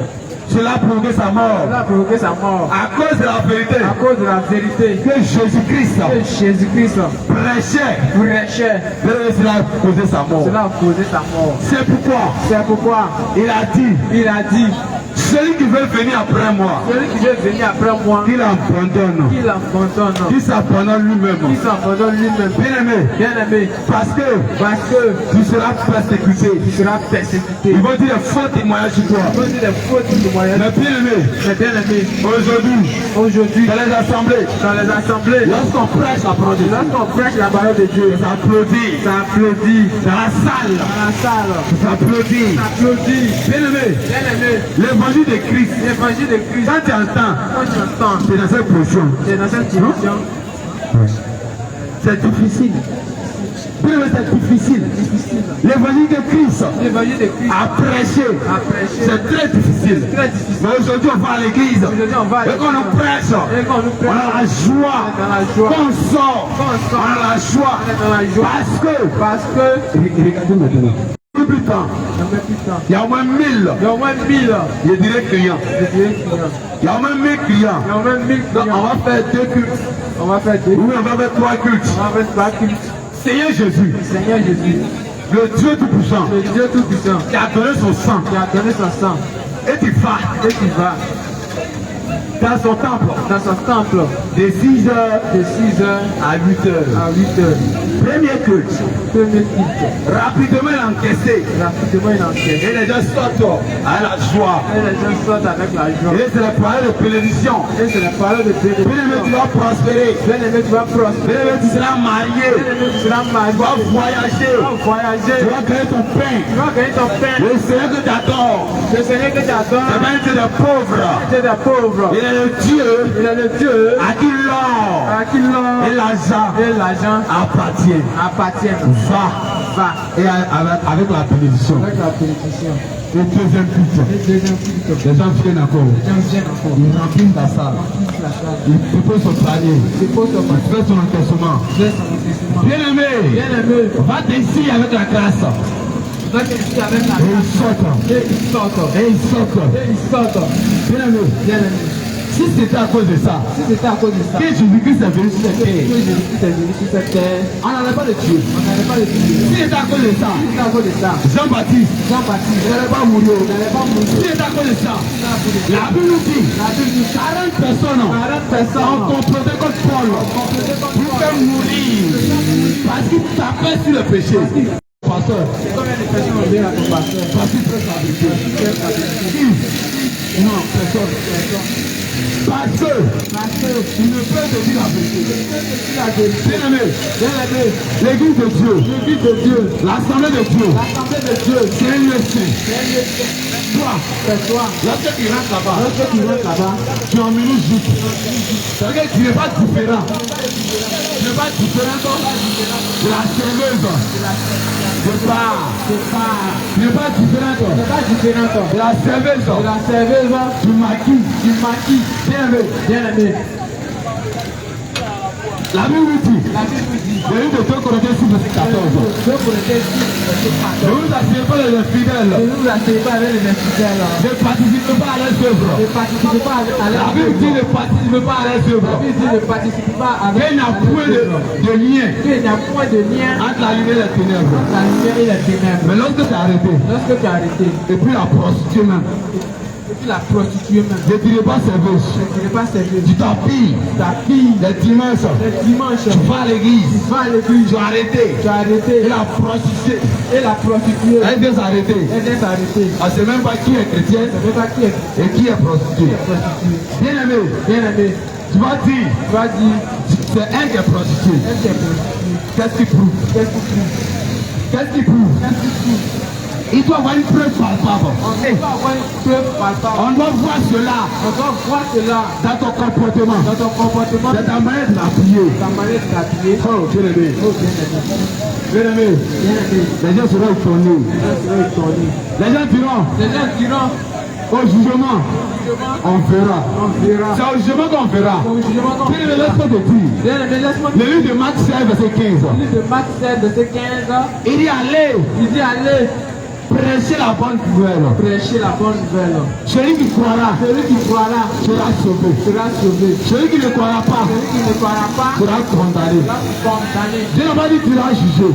Cela a provoqué sa mort. Cela a provoqué sa mort. À cause de la vérité. À cause de la vérité. Que Jésus-Christ. Que Jésus-Christ prêchait. Cela a causé sa mort. Cela a causé sa mort. C'est pourquoi. C'est pourquoi. Il a dit. Il a dit. Celui qui veut venir après moi. Celui qui veut venir après moi. Qu'il abandonne. Qu'il abandonne. Qu'il s'abandonne lui-même. Qu'il s'abandonne lui-même. Bien aimé. Bien aimé. Parce que tu seras persécuté. Tu seras persécuté. Ils vont dire des faux témoignages sur toi. Ils vont dire des faux témoignages. Mais bien aimé. Mais bien aimé. Aujourd'hui. Dans les assemblées. Dans les assemblées. Lorsqu'on prêche la parole de Dieu. Lorsqu'on prêche la parole de Dieu. Ça applaudit. Ça applaudit. Dans la salle. Dans la salle. Ça applaudit. Ça applaudit. Bien aimé. Bien aimé. L'évangile de Christ. L'évangile de Christ. Quand tu entends. Quand tu entends. C'est dans cette position. C'est dans cette position. C'est difficile. Bien aimé, c'est difficile. L'évangile de Christ. L'évangile de Christ. À prêcher. C'est très difficile. Très difficile. Mais aujourd'hui on va à l'église. Aujourd'hui on va à Et quand on prêche. Et quand on nous prêche. On a la joie. Dans la joie. Quand on sort. On a la joie. Dans la joie. Parce que. Regardez maintenant. Plus tard. Il y a au moins 1000. Il y a au moins 1000. Je dirais clients. Il y a au moins 1000 clients. Il y a au moins 1000 Donc clients. on va faire 2 cultes. On va faire 2. Oui, on va faire 3 cultes. On va faire 3 cultes. Seigneur Jésus. Seigneur Jésus. Le Dieu Tout-Puissant. Le Dieu Tout-Puissant. Qui a donné son sang. Qui a donné son sang. Et tu vas. Et tu vas. Dans son temple. Dans son temple. De 6 heures. De 6 heures. À 8 heures. À 8 heures. Premier culte. Premier culte. Rapidement il encaissé. Rapidement il encaisse. Et les gens sortent à la joie. Et les gens sortent avec la joie. Et c'est la parole de bénédiction. Et c'est la parole de bénédiction. Bien aimé, tu vas prospérer. Bien aimé, tu vas prospérer. Bien aimé, tu seras marié. Bien aimé, tu seras marié. Tu vas voyager. Tu vas voyager. Tu vas gagner ton pain. Tu vas gagner ton pain. Le Seigneur que tu adores. Le Seigneur que tu adores. C'est pas un Dieu de pauvres. C'est des pauvres. Il est le Dieu. Il est le Dieu à qui l'or. À qui l'or. Et l'argent appartient. Va. Et avec la bénédiction. Avec la bénédiction. Le deuxième culte. Les gens viennent encore. Ils remplissent la salle. Ils déposent son panier. Ils font son encaissement. Bien aimé. Va t'ici avec la grâce. va s'édifier avec la Et ils sortent. Et ils sortent. Et ils sortent. Et ils sortent. Bien-aimé. Bien-aimé. Si c'était à cause de ça, Si c'était à cause de ça, que Jésus-Christ est venu sur cette que terre, Jésus-Christ est venu sur cette terre, on n'allait pas le tuer. on n'allait pas le tuer. Si c'était à cause de ça, Si c'était à cause de ça, Jean-Baptiste Jean-Baptiste n'allait pas mourir. n'allait pas mourir. Si c'était à cause de ça, Si c'était à cause de ça, la Bible nous dit la Bible dit 40 personnes 40 personnes ont comploté contre Paul complété comme pour faire mourir parce qu'il tapait sur le péché. Pasteur, combien de personnes ont bien à ton pasteur? parce qu'il fait sa vérité. Non, personne. Parce que il ne peut te dire la vérité. Bien-aimé, l'église de Dieu, l'assemblée de Dieu, c'est un lieu saint. Toi, lorsque tu rentres là-bas, tu es en minute juste. C'est-à-dire que tu n'es pas différent. Tu n'es pas différent de la serveuse. C'est pas. Tu n'es pas différent de la serveuse. Du maquis. Bien-aimé. La Bible dit, le livre de 2 Corinthiens 6, verset 14. Ne vous asseyez pas les infidèles. Ne participez pas à leurs œuvres. La Bible dit ne participez pas à leurs œuvres. Il n'y a point de lien entre la lumière et les ténèbres. Mais lorsque tu as arrêté, et puis la prostituée même, je ne dirais pas serveuse. Tu t'habilles. Les dimanches. Tu vas à l'église. Tu as arrêté. Et la prostituée. Elle vient s'arrêter. On ne sait même pas qui est chrétien et qui est prostituée. Bien-aimé. Tu vas dire. C'est elle qui est prostituée. Qu'est-ce qui prouve? Il doit avoir une preuve palpable. On doit voir cela dans ton comportement, dans ta manière de l'appuyer. Oh, bien-aimé. Les gens seront étonnés. Les gens diront au jugement, on verra. C'est au jugement qu'on verra. Laisse-moi te dire. Le livre de Marc 16, verset 15. Il dit allez. Prêchez la bonne nouvelle. Celui qui croira sera sauvé. Celui qui ne croira pas sera condamné. Dieu n'a pas dit que tu l'as jugé.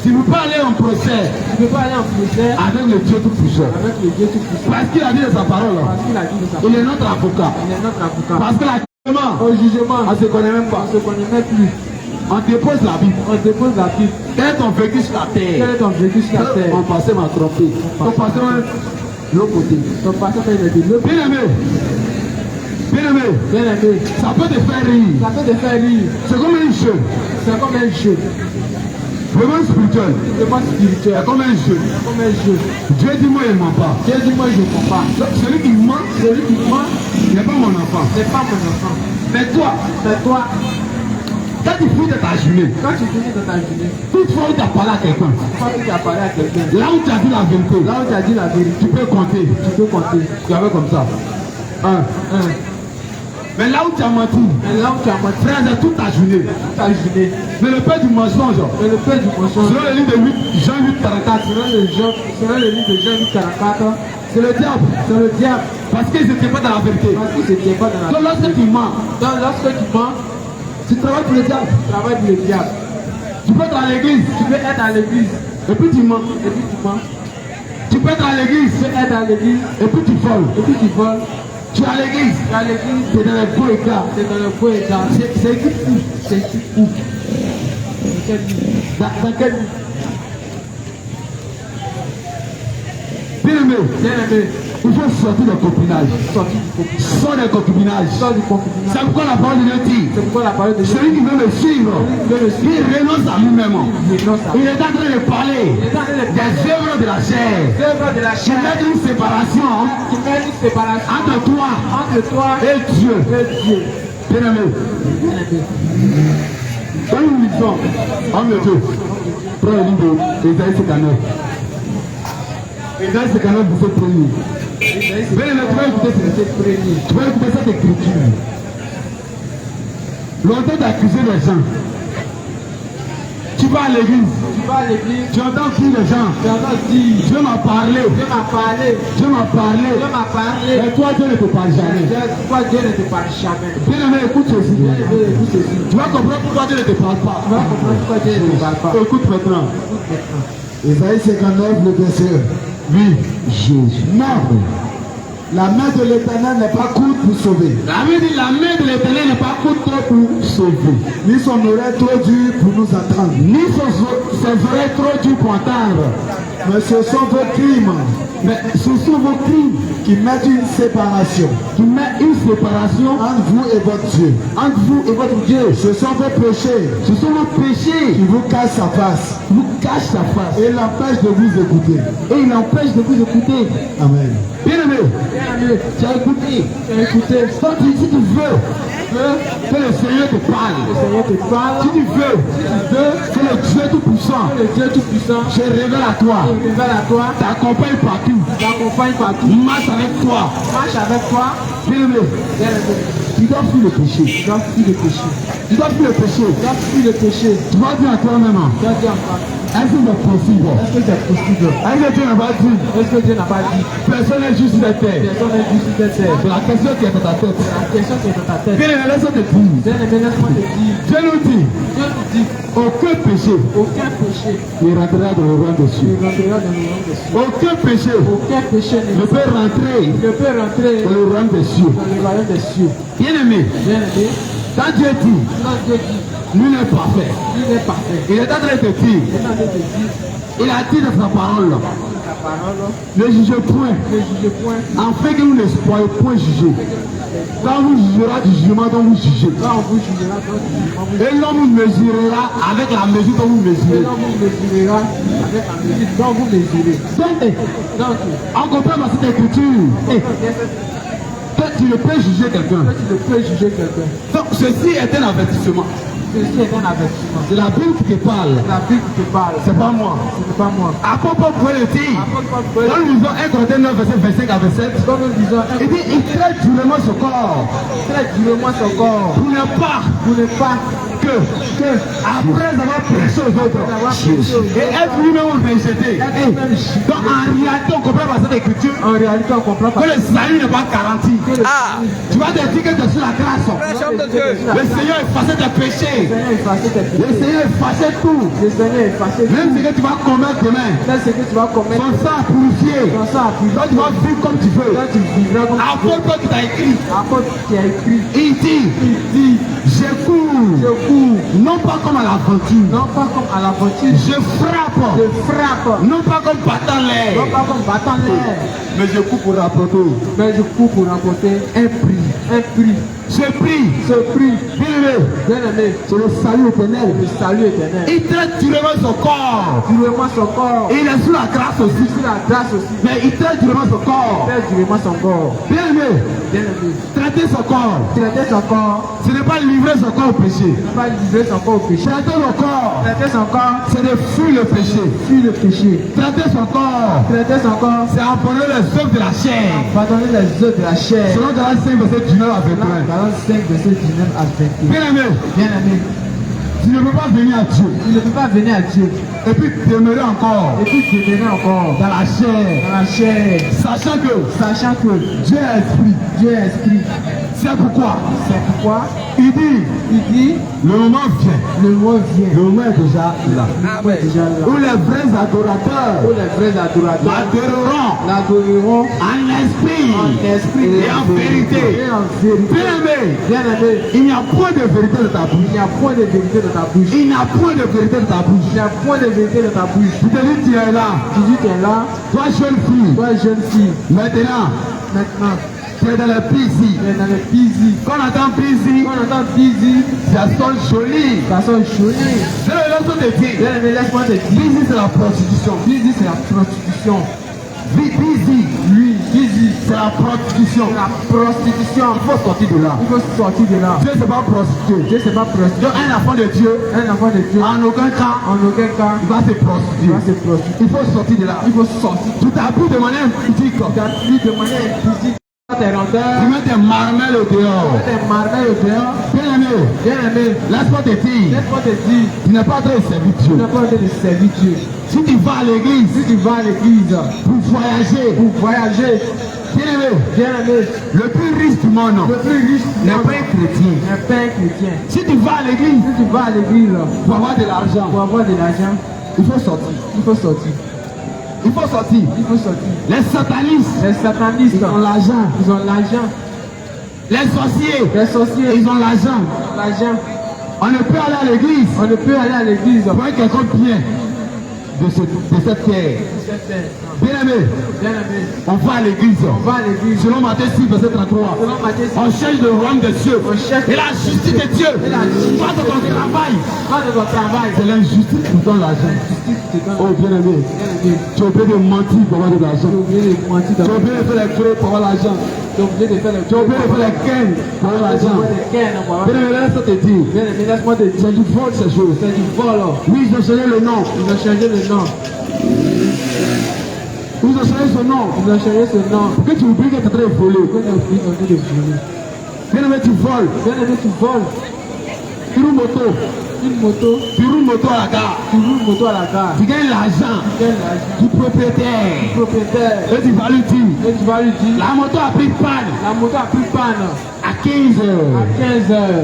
Tu ne peux pas aller en procès avec le Dieu tout-puissant. Parce qu'il a dit de sa parole. Il est notre avocat. Parce que au jugement, on ne se connaît même pas. On dépose la Bible. Quel est ton vécu sur la terre? On passait m'a trompé. On passait l'autre côté. Bien-aimé. Ça peut te faire rire. C'est comme un jeu. Vraiment spirituel. C'est comme un jeu. Dieu dit moi il ne ment pas. Celui qui ment n'est pas mon enfant. Mais toi, quand tu finis de ta journée, toutefois où tu as parlé à quelqu'un, là où tu as dit la vérité, tu peux compter. Tu avais comme ça. 1. Mais là où tu as menti, frère, c'est toute ta journée. Mais le père du mensonge, selon le livre de Jean 8, 44, c'est le diable. Parce qu'ils n'étaient pas dans la vérité. Donc lorsque tu mens, tu travailles pour le diable. Tu peux être à l'église. Et puis tu mens. Tu peux être à l'église. Et puis tu voles. Tu es à l'église. Tu es dans le faux état. C'est écrit où? Dans quel livre? Bien-aimé, il faut sortir du copinage. Sors du concubinage. C'est pourquoi la parole de Dieu dit. Celui qui veut me suivre, il renonce à lui-même. Il est en train de parler des œuvres de la chair. Qui mettent une séparation entre toi et Dieu. Bien-aimé. Dans une mission, homme de Dieu, prends le livre d'Ésaïe 59. Ésaïe 59, vous faites premier. Bien-aimé, tu vas écouter cette écriture. Longtemps d'accuser les gens. tu vas à l'église, tu entends qui les gens? Dieu m'a parlé. Dieu m'a parlé. Mais toi, Dieu ne te parle jamais. Bien aimé, écoute ceci. Tu vas comprendre pourquoi Dieu ne te parle pas. Écoute maintenant. Isaïe 59, le verset. Oui. Jésus. Non. La main de l'Éternel n'est pas courte pour sauver. La main de l'Éternel n'est pas courte pour sauver. Ni son oreille trop dure pour nous entendre. Ni ses oreilles trop dures pour entendre. Mais ce sont vos crimes. Mais ce sont vos crimes qui mettent une séparation. Qui mettent une séparation entre vous et votre Dieu. Entre vous et votre Dieu. Ce sont vos péchés. Ce sont vos péchés qui vous cachent sa face. Qui vous cachent sa face. Et l'empêche de vous écouter. Et il empêche de vous écouter. Amen. Bien aimé, tu as écouté. Donc si tu veux que le Seigneur te parle, si tu veux que le Dieu Tout-Puissant se révèle à toi, t'accompagne partout, marche avec toi, bien aimé, tu dois fuir le péché. Tu dois fuir le péché. Tu vas dire à toi-même. Est-ce que c'est possible? Est-ce que Dieu n'a pas dit? Personne n'est juste sur la terre. C'est la question qui est dans ta tête. Bien aimé, laisse-moi te dire. Dieu nous dit aucun péché ne rentrera dans le royaume des cieux. Aucun péché ne peut rentrer dans le royaume des cieux. Bien aimé, quand Dieu dit lui n'est parfait. Il est en train de te dire. Il a dit dans sa parole. Ne jugez point. Afin que vous ne soyez point jugés. Quand vous jugera du jugement dont vous jugez. Et l'homme vous mesurera avec la mesure dont vous mesurez. Donc, en comprenant dans cette écriture, toi tu ne peux juger quelqu'un. Donc ceci est un avertissement. C'est la Bible qui te parle. C'est pas moi. Apôtre Paul le dit. Quand nous lisons 1 Corinthiens 9, verset 25 à 27, il dit il traite durement son corps. Pour ne pas que après avoir prêché aux autres et être lui-même rejeté. Donc en réalité on comprend par cette écriture que le salut n'est pas garanti. Tu vas te dire que tu es sur la grâce. Le Seigneur efface tes péchés. Le Seigneur efface tout. Même ce que tu vas commettre demain, ton sang purifié. Donc tu vas vivre comme tu veux. Apôtre qui t'a écrit, il dit je cours, non pas comme à l'aventure, je frappe, non pas comme battant l'air, mais je cours pour rapporter un prix. Ce prix, bien aimé, c'est le salut éternel. Il traite durement son corps. Il est sous la grâce aussi. Mais il traite durement son corps. Bien aimé, traiter son corps. Ce n'est pas livrer son corps au péché. Traiter son corps, c'est de fuir le péché. Traiter son corps, c'est abandonner les œuvres de la chair. Selon Galates 5, verset 19 à 21. Bien aimé, tu ne peux pas venir à Dieu. Et puis demeurer encore dans la chair. Sachant que Dieu est esprit. C'est pourquoi il dit le moment vient. Le moment est déjà là. Où les vrais adorateurs l'adoreront en esprit et en vérité. Bien aimé, il n'y a point de vérité de ta bouche. Tu te dis tu es là. Toi jeune fille. Maintenant. Tu es dans le busy. Quand on entend busy, ça sonne joli. Laisse-moi te dire. Busy c'est la prostitution. Busy, c'est la prostitution. Il faut sortir de là. Dieu c'est pas prostitué. Donc un enfant de Dieu, en aucun cas, il va se prostituer. Il faut sortir de là. Tu t'habilles de manière physique. Tu mets tes marmelles au dehors. Bien aimé, Bien-aimé, laisse-moi te dire, tu n'es pas en train de servir Dieu. Tu n'es pas en train de servir Dieu. Si tu vas à l'église, pour voyager, bien-aimé, le plus riche du monde n'est pas un chrétien. Si tu vas à l'église, pour avoir de l'argent, il faut sortir. Les satanistes, ils ont l'argent. Les sorciers, ils ont l'argent. On ne peut aller à l'église, pour quelqu'un bien de cette terre. Bien-aimé, on va à l'église. Selon Matthieu 6, verset 33. On cherche le royaume des cieux et la justice de Dieu. Va de ton travail. C'est l'injustice qui donne l'argent. Oh bien-aimé, tu as oublié de mentir pour avoir de l'argent. Tu as oublié de faire les creux pour avoir l'argent. Tu as oublié de faire les gains pour avoir l'argent. Bien-aimé, laisse-moi te dire. C'est du vol ces choses. Oui, ils ont changé le nom. Ils ont changé ce nom. Pourquoi tu oublies que tu es en train de voler? Bien-aimé, tu voles. Tu roules moto à la gare. Tu gagnes l'argent du propriétaire. Et tu vas lui dire. La moto a pris panne. À 15 heures.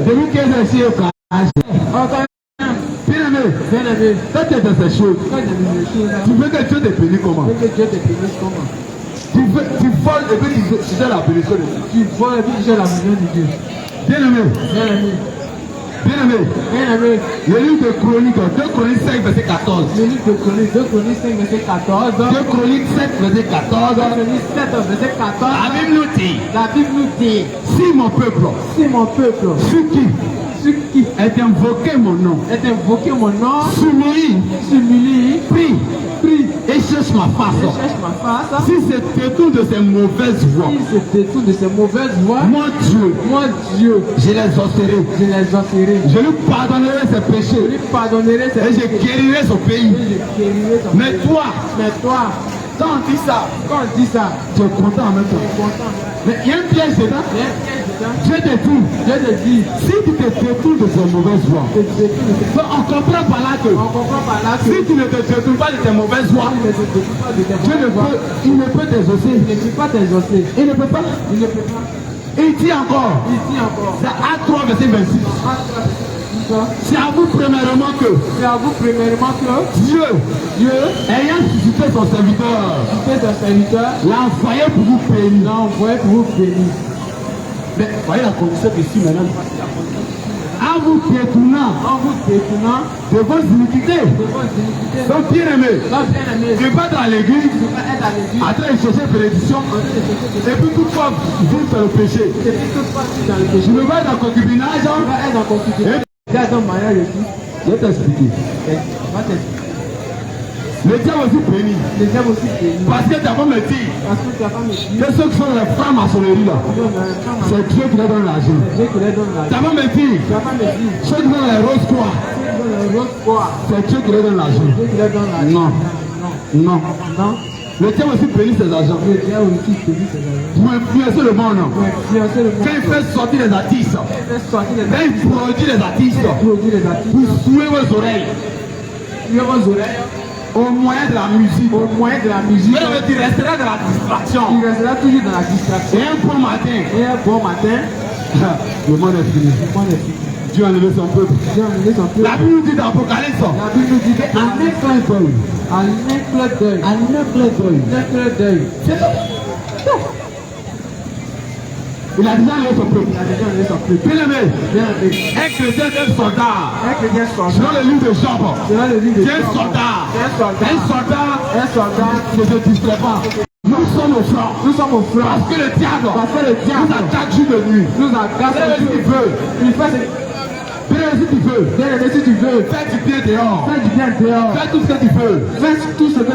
Depuis 15 heures, ici au garage. Bien-aimé, quand tu es dans ces choses, tu veux que Dieu te bénisse comment? Tu voles et puis tu gères la bénédiction de Dieu. Bien-aimé, le livre de Chroniques, 2 Chroniques 5, verset 14. 2 Chroniques 5, verset 14. 2 Chroniques 7, verset 14. La Bible nous dit, si mon peuple, sur qui est invoqué mon nom, s'humilie, prie, et cherche ma face. Si c'est détourne de ces mauvaises voies, moi Dieu, je les exaucerai. Je lui pardonnerai ses péchés. Et je guérirai son pays. Mais toi, quand on dit ça, tu es content en même temps. Mais il y a un piège dedans. Dieu te dit, si tu te détournes de ces mauvaises voies, on comprend par là que si tu ne te détournes pas de tes mauvaises voies, il ne peut t'exaucer. Il ne peut pas. Il dit encore. C'est Acte 3, verset 26. C'est à vous premièrement que Dieu, ayant suscité son serviteur, l'a envoyé pour vous bénir. Mais voyez la condition ici maintenant. En vous détournant de vos iniquités. Donc bien-aimé, tu ne vas pas dans l'église en train de chercher bénédiction et puis toutefois vivre dans le péché. Tu ne vas dans le concubinage. Je vais t'expliquer. Le diable aussi bénit. Parce que ta femme me dit que ceux qui sont les francs-maçonneries là, c'est Dieu qui leur donne l'argent. Ta femme me dit ceux qui sont les rose-croix, c'est Dieu qui leur donne l'argent. Non. Le diable aussi bénit ses argents. Pour influencer le monde. Quand il fait sortir les artistes, quand il produit les artistes, pour souiller vos oreilles. Au moyen de la musique. Il restera dans la distraction. Et un bon matin. Le monde est fini. Dieu a enlevé son peuple. La Bible nous dit dans l'Apocalypse. En un clin d'œil. C'est ça. Il a déjà enlevé son peuple. Bien-aimé, un chrétien, un soldat. Selon le livre de Job, c'est un soldat. Un soldat ne se distrait pas. Nous sommes au front. Parce que le diable nous attaque jour de nuit. Il fait si tu veux, fais du bien dehors. Fais tout ce que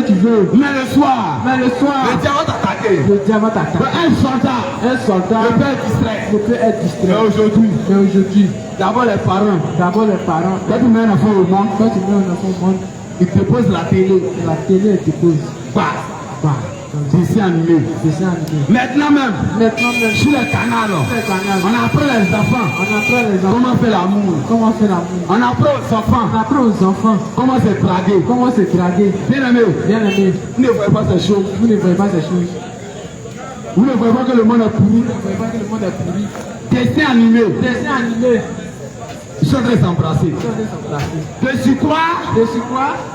tu veux. Mais le soir, le diable va t'attaquer. Un soldat ne peut être distrait. Mais aujourd'hui, d'abord les parents. Quand tu mets un enfant au monde, il te pose la télé. La télé te pose. Bah. Dessin animé. Maintenant même, sur le canal, on apprend les enfants comment faire l'amour. On apprend aux enfants comment se draguer. Bien aimé, vous ne voyez pas ces choses. Vous ne voyez pas que le monde est pourri. Dessin animé. Ils sont très embrassés. De surcroît,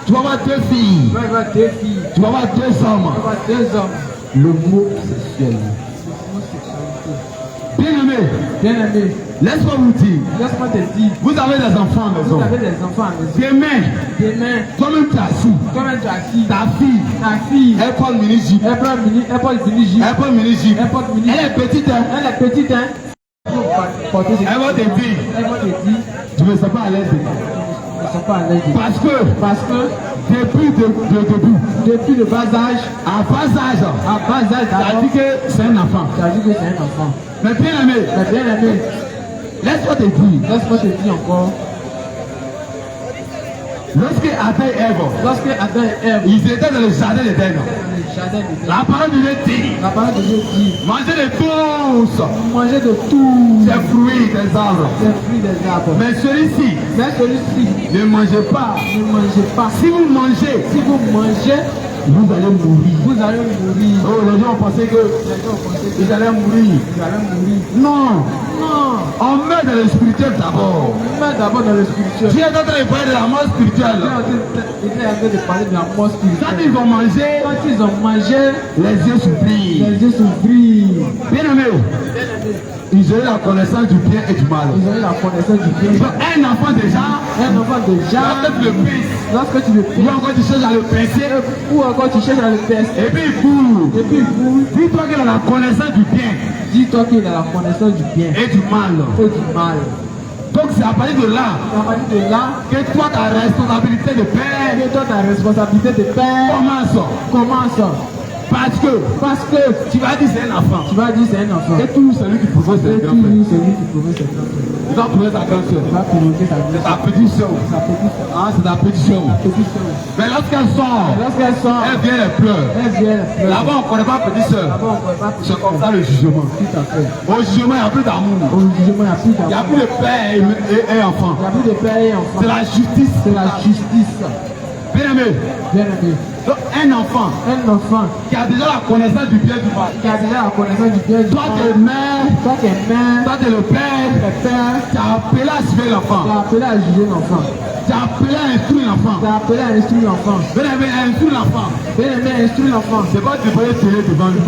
tu vas avoir 2 filles. Tu vas avoir 2 hommes. Le mot sexuel. Bien aimé, laisse-moi vous dire. Vous avez des enfants à la maison. Demain, toi-même tu as assis. Ta fille, elle porte mini-jupe. Elle est petite. Elle va te dire, tu ne seras pas à l'aise. Parce que depuis le bas âge, à bas âge, tu as dit que c'est un enfant. Mais bien aimé, laisse-moi te dire encore. Lorsque Adam et Ève, ils étaient dans le jardin d'Éden, la parole de Dieu dit, mangez de tous ces fruits des arbres. Mais celui-ci, ne mangez pas. Si vous mangez, vous allez mourir. Oh, les gens pensaient qu'ils allaient mourir. Non. On meurt dans le spirituel d'abord. Dieu est en train de parler de la mort spirituelle. Quand ils ont mangé, les yeux s'ouvrent. Bien aimé, ils auraient la connaissance du bien et du mal. Donc, un enfant déjà, lorsque tu le pinces, ou encore tu cherches à le pincer, et puis il court. Dis-toi qu'il a la connaissance du bien. Et du mal. Donc c'est à partir de là que toi ta responsabilité de père commence. Parce que tu vas dire c'est un enfant. Et tout celui qui prouve c'est un grand frère. Il va prouver sa grande soeur. C'est ta petite soeur. C'est ta petite soeur. Mais lorsqu'elle sort, elle vient et pleure. Là-bas on ne connaît pas petite soeur. C'est comme ça le jugement. Au jugement il n'y a plus d'amour. Il n'y a plus de père et enfant. C'est la justice. Bien aimé. Donc un enfant qui a déjà la connaissance du bien du mal. Toi tu es mère, toi tu es le père, tu as appelé à suivre l'enfant. Tu as appelé à instruire l'enfant. Bien aimé, instruire l'enfant. C'est pas de poser télé devant lui.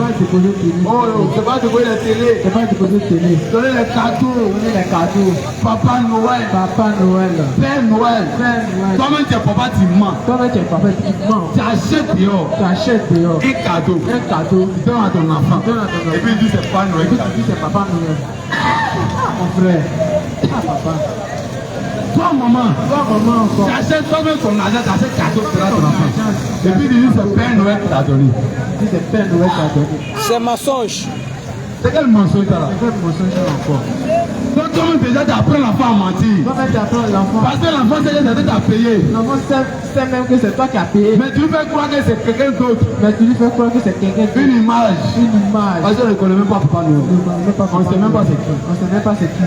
Oh, c'est pas de poser la télé. Donner les cadeaux. Papa Noël. Père Noël. Toi-même tu es papa, tu mens. Tu achètes dehors un cadeau. Donne à ton enfant. Et puis il dit c'est pas Noël. Mon frère. Toi maman, tu achètes toi-même ton argent, tu achètes cadeau pour ton enfant. Et puis il dit c'est Père Noël qui t'a donné. C'est mensonge. C'est quel mensonge là? Donc toi-même déjà tu apprends l'enfant à mentir. Parce que l'enfant c'est que tu as payé. C'est même que c'est toi qui as payé. Mais tu lui fais croire que c'est quelqu'un d'autre. Une image. Parce qu'on ne connaît même pas Papa Noël. On ne sait même pas c'est qui.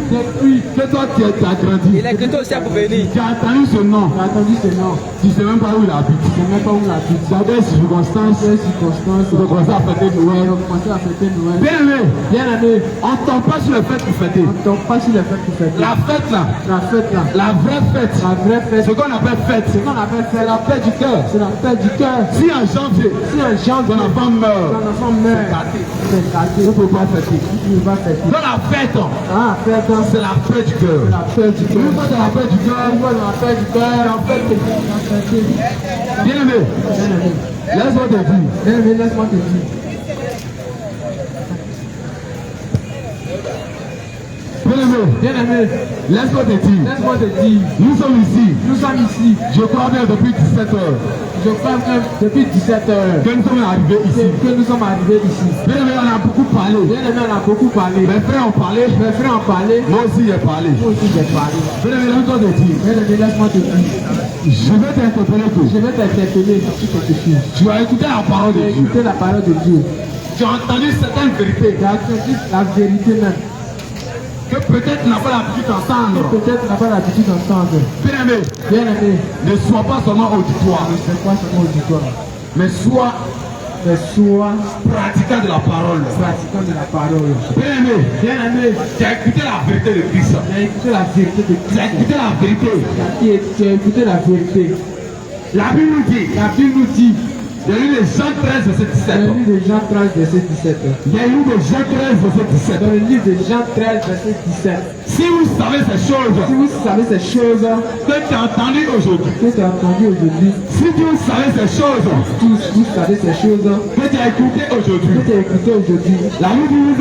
Depuis que toi tu as grandi. Il est écrit aussi à vous venir. Tu as entendu ce nom. Tu ne sais même pas où il habite. Dans des circonstances. Tu commences à fêter Noël. Bien aimé. On ne tombe pas sur le fait de fêter. La fête là. La vraie fête. Ce qu'on appelle fête. C'est la fête du cœur. Si en janvier, ton enfant meurt, c'est gâté. On ne peut pas fêter. Dans la fête, c'est la fête du cœur. Une fois dans la fête du cœur, bien aimé, laisse-moi te dire. Bien Bien-aimé, laisse-moi te dire. Nous sommes ici. Je crois bien depuis 17 heures. Depuis 17 heures. Que nous sommes arrivés ici. Bien-aimé, on a beaucoup parlé. Mes frères ont parlé. Moi aussi j'ai parlé. Bien-aimé, laisse-moi te dire. Je vais t'interpeller. Tu vas écouter la parole de Dieu. Tu as entendu certaines vérités. La vérité même. Que peut-être tu n'as pas l'habitude d'entendre. Bien-aimé, ne sois pas seulement auditoire. Mais sois pratiquant de la parole. Bien-aimé, tu as écouté la vérité de Christ. Tu as écouté la vérité. La Bible nous dit. Il y a eu des Jean 13, verset 17. Dans le livre de Jean 13, verset 17. Si vous savez ces choses que tu as entendues aujourd'hui. Si vous savez ces choses que tu as écoutées aujourd'hui. La Bible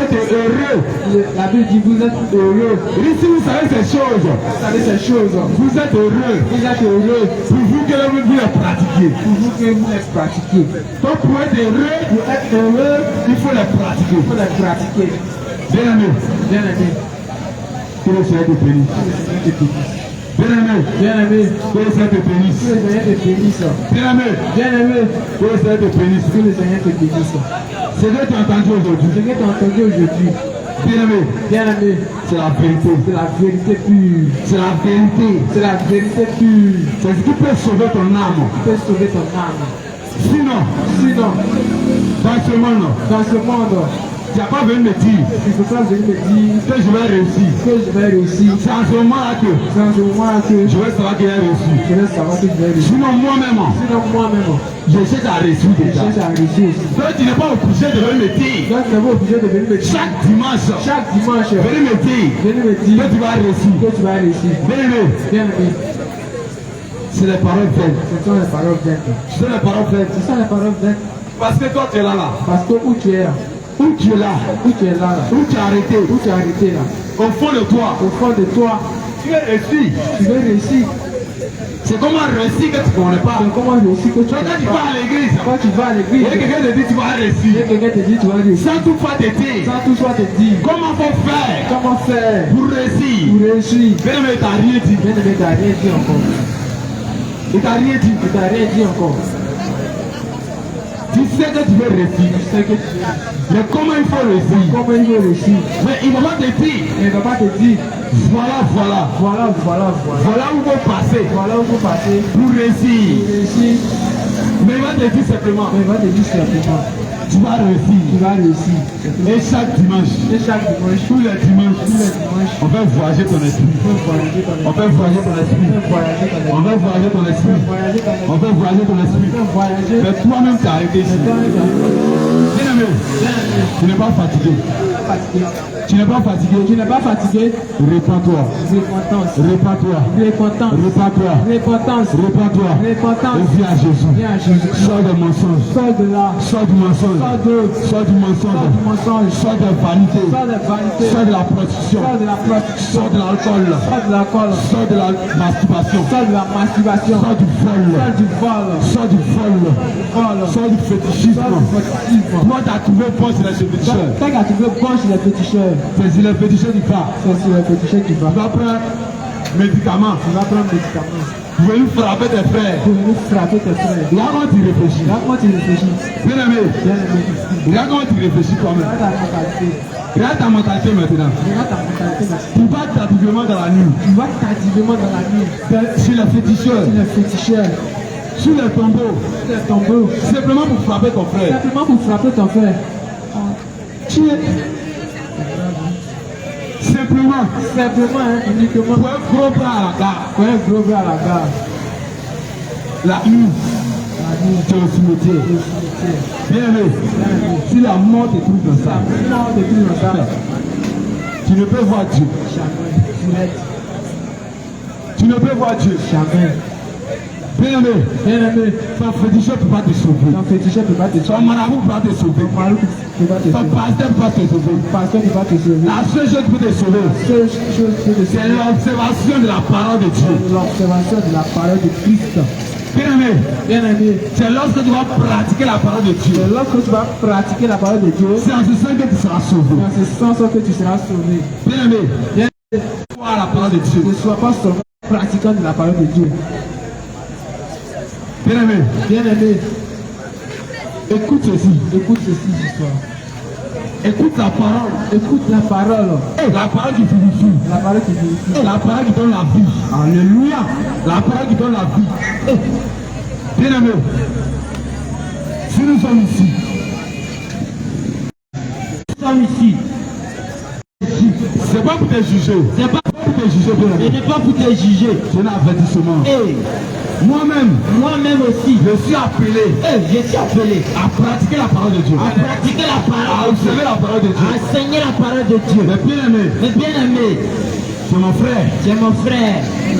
dit vous êtes heureux. Et si vous savez ces choses, vous êtes heureux. Pour vous que vous les pratiquiez. Donc pour être heureux, il faut les pratiquer. Bien-aimé. Que le Seigneur te bénisse. Bien-aimé. Que le Seigneur te bénisse. Bien-aimé. Que le Seigneur te bénisse. Ce que tu as entendu aujourd'hui. Bien-aimé. C'est la vérité pure. C'est ce qui peut sauver ton âme. Sinon, dans ce monde, tu n'as pas venu me dire que je vais réussir. C'est en ce moment-là que je vais savoir qu'il a réussi. Sinon moi-même, je sais à réussir déjà. Donc tu n'es pas obligé de venir me dire. Chaque dimanche, venir me dire que tu vas réussir. Bien-aimé. C'est les paroles vaines. Ce sont les paroles vaines. Parce que toi tu es là. Parce que où tu es là. Où tu es arrêté là. Au fond de toi. Tu veux réussir. C'est comment réussir que tu ne connais pas. Quand tu vas à l'église. Et quelqu'un te dit tu vas réussir. Sans toutefois te dire. Comment faire pour réussir. Bien-aimé, il t'a rien dit encore. Il t'a rien dit encore. Tu sais que tu veux réussir. Mais comment il faut réussir. Mais il ne va pas te dire. Voilà où il faut passer. Pour réussir. Mais il va te dire simplement. Tu vas réussir. Et chaque dimanche, tous les dimanches, on va voyager ton esprit. Mais toi-même, tu as arrêté ici. Bien-aimé, tu n'es pas fatigué. Répands-toi. Et viens à Jésus. Sors du mensonge. Sors du mensonge. Sors de la vanité. Sors de la prostitution. Sors de l'alcool. Sors de la masturbation. Sors du vol. Sors du fétichisme. Toi, tu as trouvé bon sur les féticheurs. C'est sur les féticheurs du cas. Tu vas prendre médicaments. Vous venez frapper tes frères. Là, quand tu réfléchis. Bien-aimé. Regarde comment tu réfléchis toi-même. Regarde ta mentalité maintenant. Tu vas tardivement dans la nuit. Sur les féticheurs. Sur les tombeaux. Simplement pour frapper ton frère. Simplement, uniquement. Pour un gros bras à la gare. La nuit, tu es au cimetière. Bien-aimé, si la mort te trouve dans ça, tu ne peux voir Dieu. Tu ne peux voir Dieu. Bien-aimé, ton féticheur ne peut pas te sauver. Ton féticheur ne peut pas te sauver. Ton marabout ne peut pas te sauver. Ton marabout ne peut pas te Ton sauver. pasteur ne peut pas te sauver. Ton pasteur ne peut pas te sauver. La seule chose qui peut te sauver, Seule chose qui peut te c'est sauver, l'observation de la parole de Dieu. c'est l'observation de la parole de Christ. Bien-aimé, Bien-aimé, c'est lorsque tu vas pratiquer la parole de Dieu. c'est lorsque tu vas pratiquer la parole de Dieu, C'est en ce sens que tu seras sauvé. dans ce sens que tu seras sauvé. Bien-aimé, crois la parole de Dieu. Ne sois pas seulement pratiquant de la parole de Dieu. Bien-aimé, Bien-aimé, écoute ceci. écoute ceci ce soir. Écoute la parole. Écoute la parole. La parole qui vivifie. La parole qui vérifie. La parole qui donne la vie. Alléluia. La parole qui donne la vie. Bien-aimé, si nous sommes ici, c'est pas pour te juger. C'est pas pour te juger, bien-aimé. Ce n'est pas pour te juger. C'est un avertissement. Et Moi-même aussi, je suis appelé je suis appelé à pratiquer la parole de Dieu. à pratiquer la À parole de Dieu, observer la parole de Dieu. à enseigner la parole de Dieu. Mais bien-aimé, Mais bien aimé, c'est mon frère. c'est mon frère.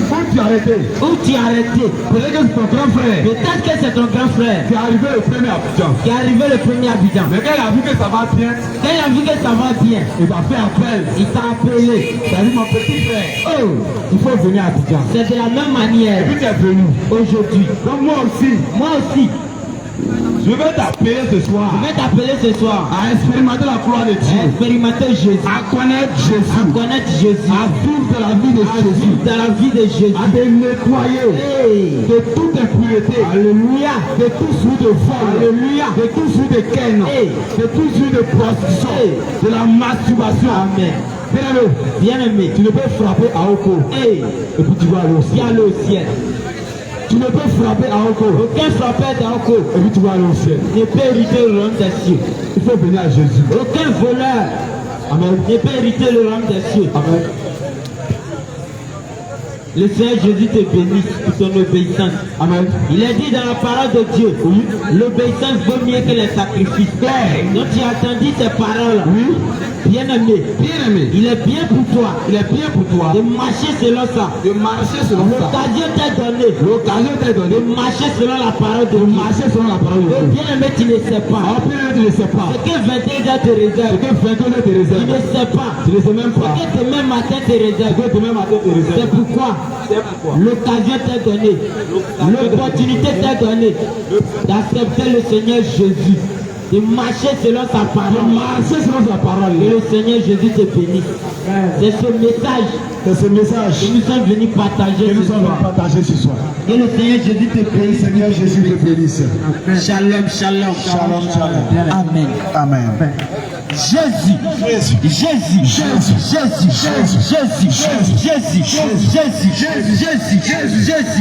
Quand tu as arrêté, Où tu as arrêté? peut-être que c'est ton grand frère Peut-être que c'est ton grand frère qui est arrivé le premier Abidjan. qui est arrivé le premier Abidjan. Mais quand il a vu que ça va bien, Quand il a vu que ça va bien, il va faire appel. il t'a appelé. Il a dit, mon petit frère, Oh, il faut venir à Abidjan. c'est de la même Et manière puis tu es venu. aujourd'hui. Donc moi aussi, je vais t'appeler ce soir Je vais t'appeler ce soir à expérimenter la gloire de à Dieu, expérimenter Jésus, à connaître à Jésus, connaître Jésus, à vivre de la vie de à Jésus, vivre dans la vie de Jésus. à te nettoyer Hey. de toute impureté, Alléluia. de tout souillure de vol, Alléluia. de tout souillure de ken, Hey. de tout souillure de prostitution, Hey. de la masturbation. Amen. Bien-aimé, Bien-aimé, tu ne peux frapper à Oko hey, et puis tu vas aller au viens ciel. aller au ciel. Tu ne peux frapper à Oko Aucun frappeur d'Anko et puis tu vas aller au ciel. ne peut hériter le royaume des cieux. Il faut venir à Jésus. Aucun voleur Amen. ne peut hériter le royaume des cieux. Amen. Le Seigneur Jésus te bénisse pour ton obéissance. Amen. Il est dit dans la parole de Dieu, Oui. l'obéissance vaut mieux que les sacrifices. Donc tu as entendu ces paroles. Oui. Bien-aimé, Bien-aimé, il est bien pour toi il est bien pour toi de marcher selon ça. de marcher selon ça. L'occasion t'est donnée L'occasion t'est de donnée marcher selon la parole de de Dieu. marcher selon la parole de Et Dieu. bien-aimé, tu ne sais pas. Alors, bien-aimé, tu ne sais pas. Ce que 21 ans te réserve, Ce que 21 te tu ne réserve. sais pas. Tu ne sais même Ce pas. que demain matin te réserve, Ce que demain matin te réserve. c'est pourquoi l'occasion t'est donnée, l'opportunité t'est donnée d'accepter le Seigneur Jésus, de marcher selon sa parole. Marcher selon sa parole. Et le Seigneur Jésus te bénisse. C'est ce message C'est ce message que nous sommes venus partager que nous ce sommes soir. partagés ce soir. Que le Seigneur Jésus te Que le bénisse. Seigneur Jésus te bénisse. Shalom, shalom. Shalom, shalom. Amen. Amen. Jésus, Jésus, Jésus, Jésus, Jésus, Jésus, Jésus, Jésus, Jésus, Jésus, Jésus, Jésus, Jésus,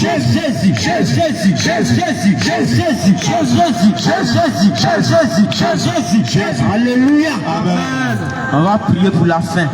Jésus, Jésus, Jésus. Alléluia. Amen. On va prier pour la fin.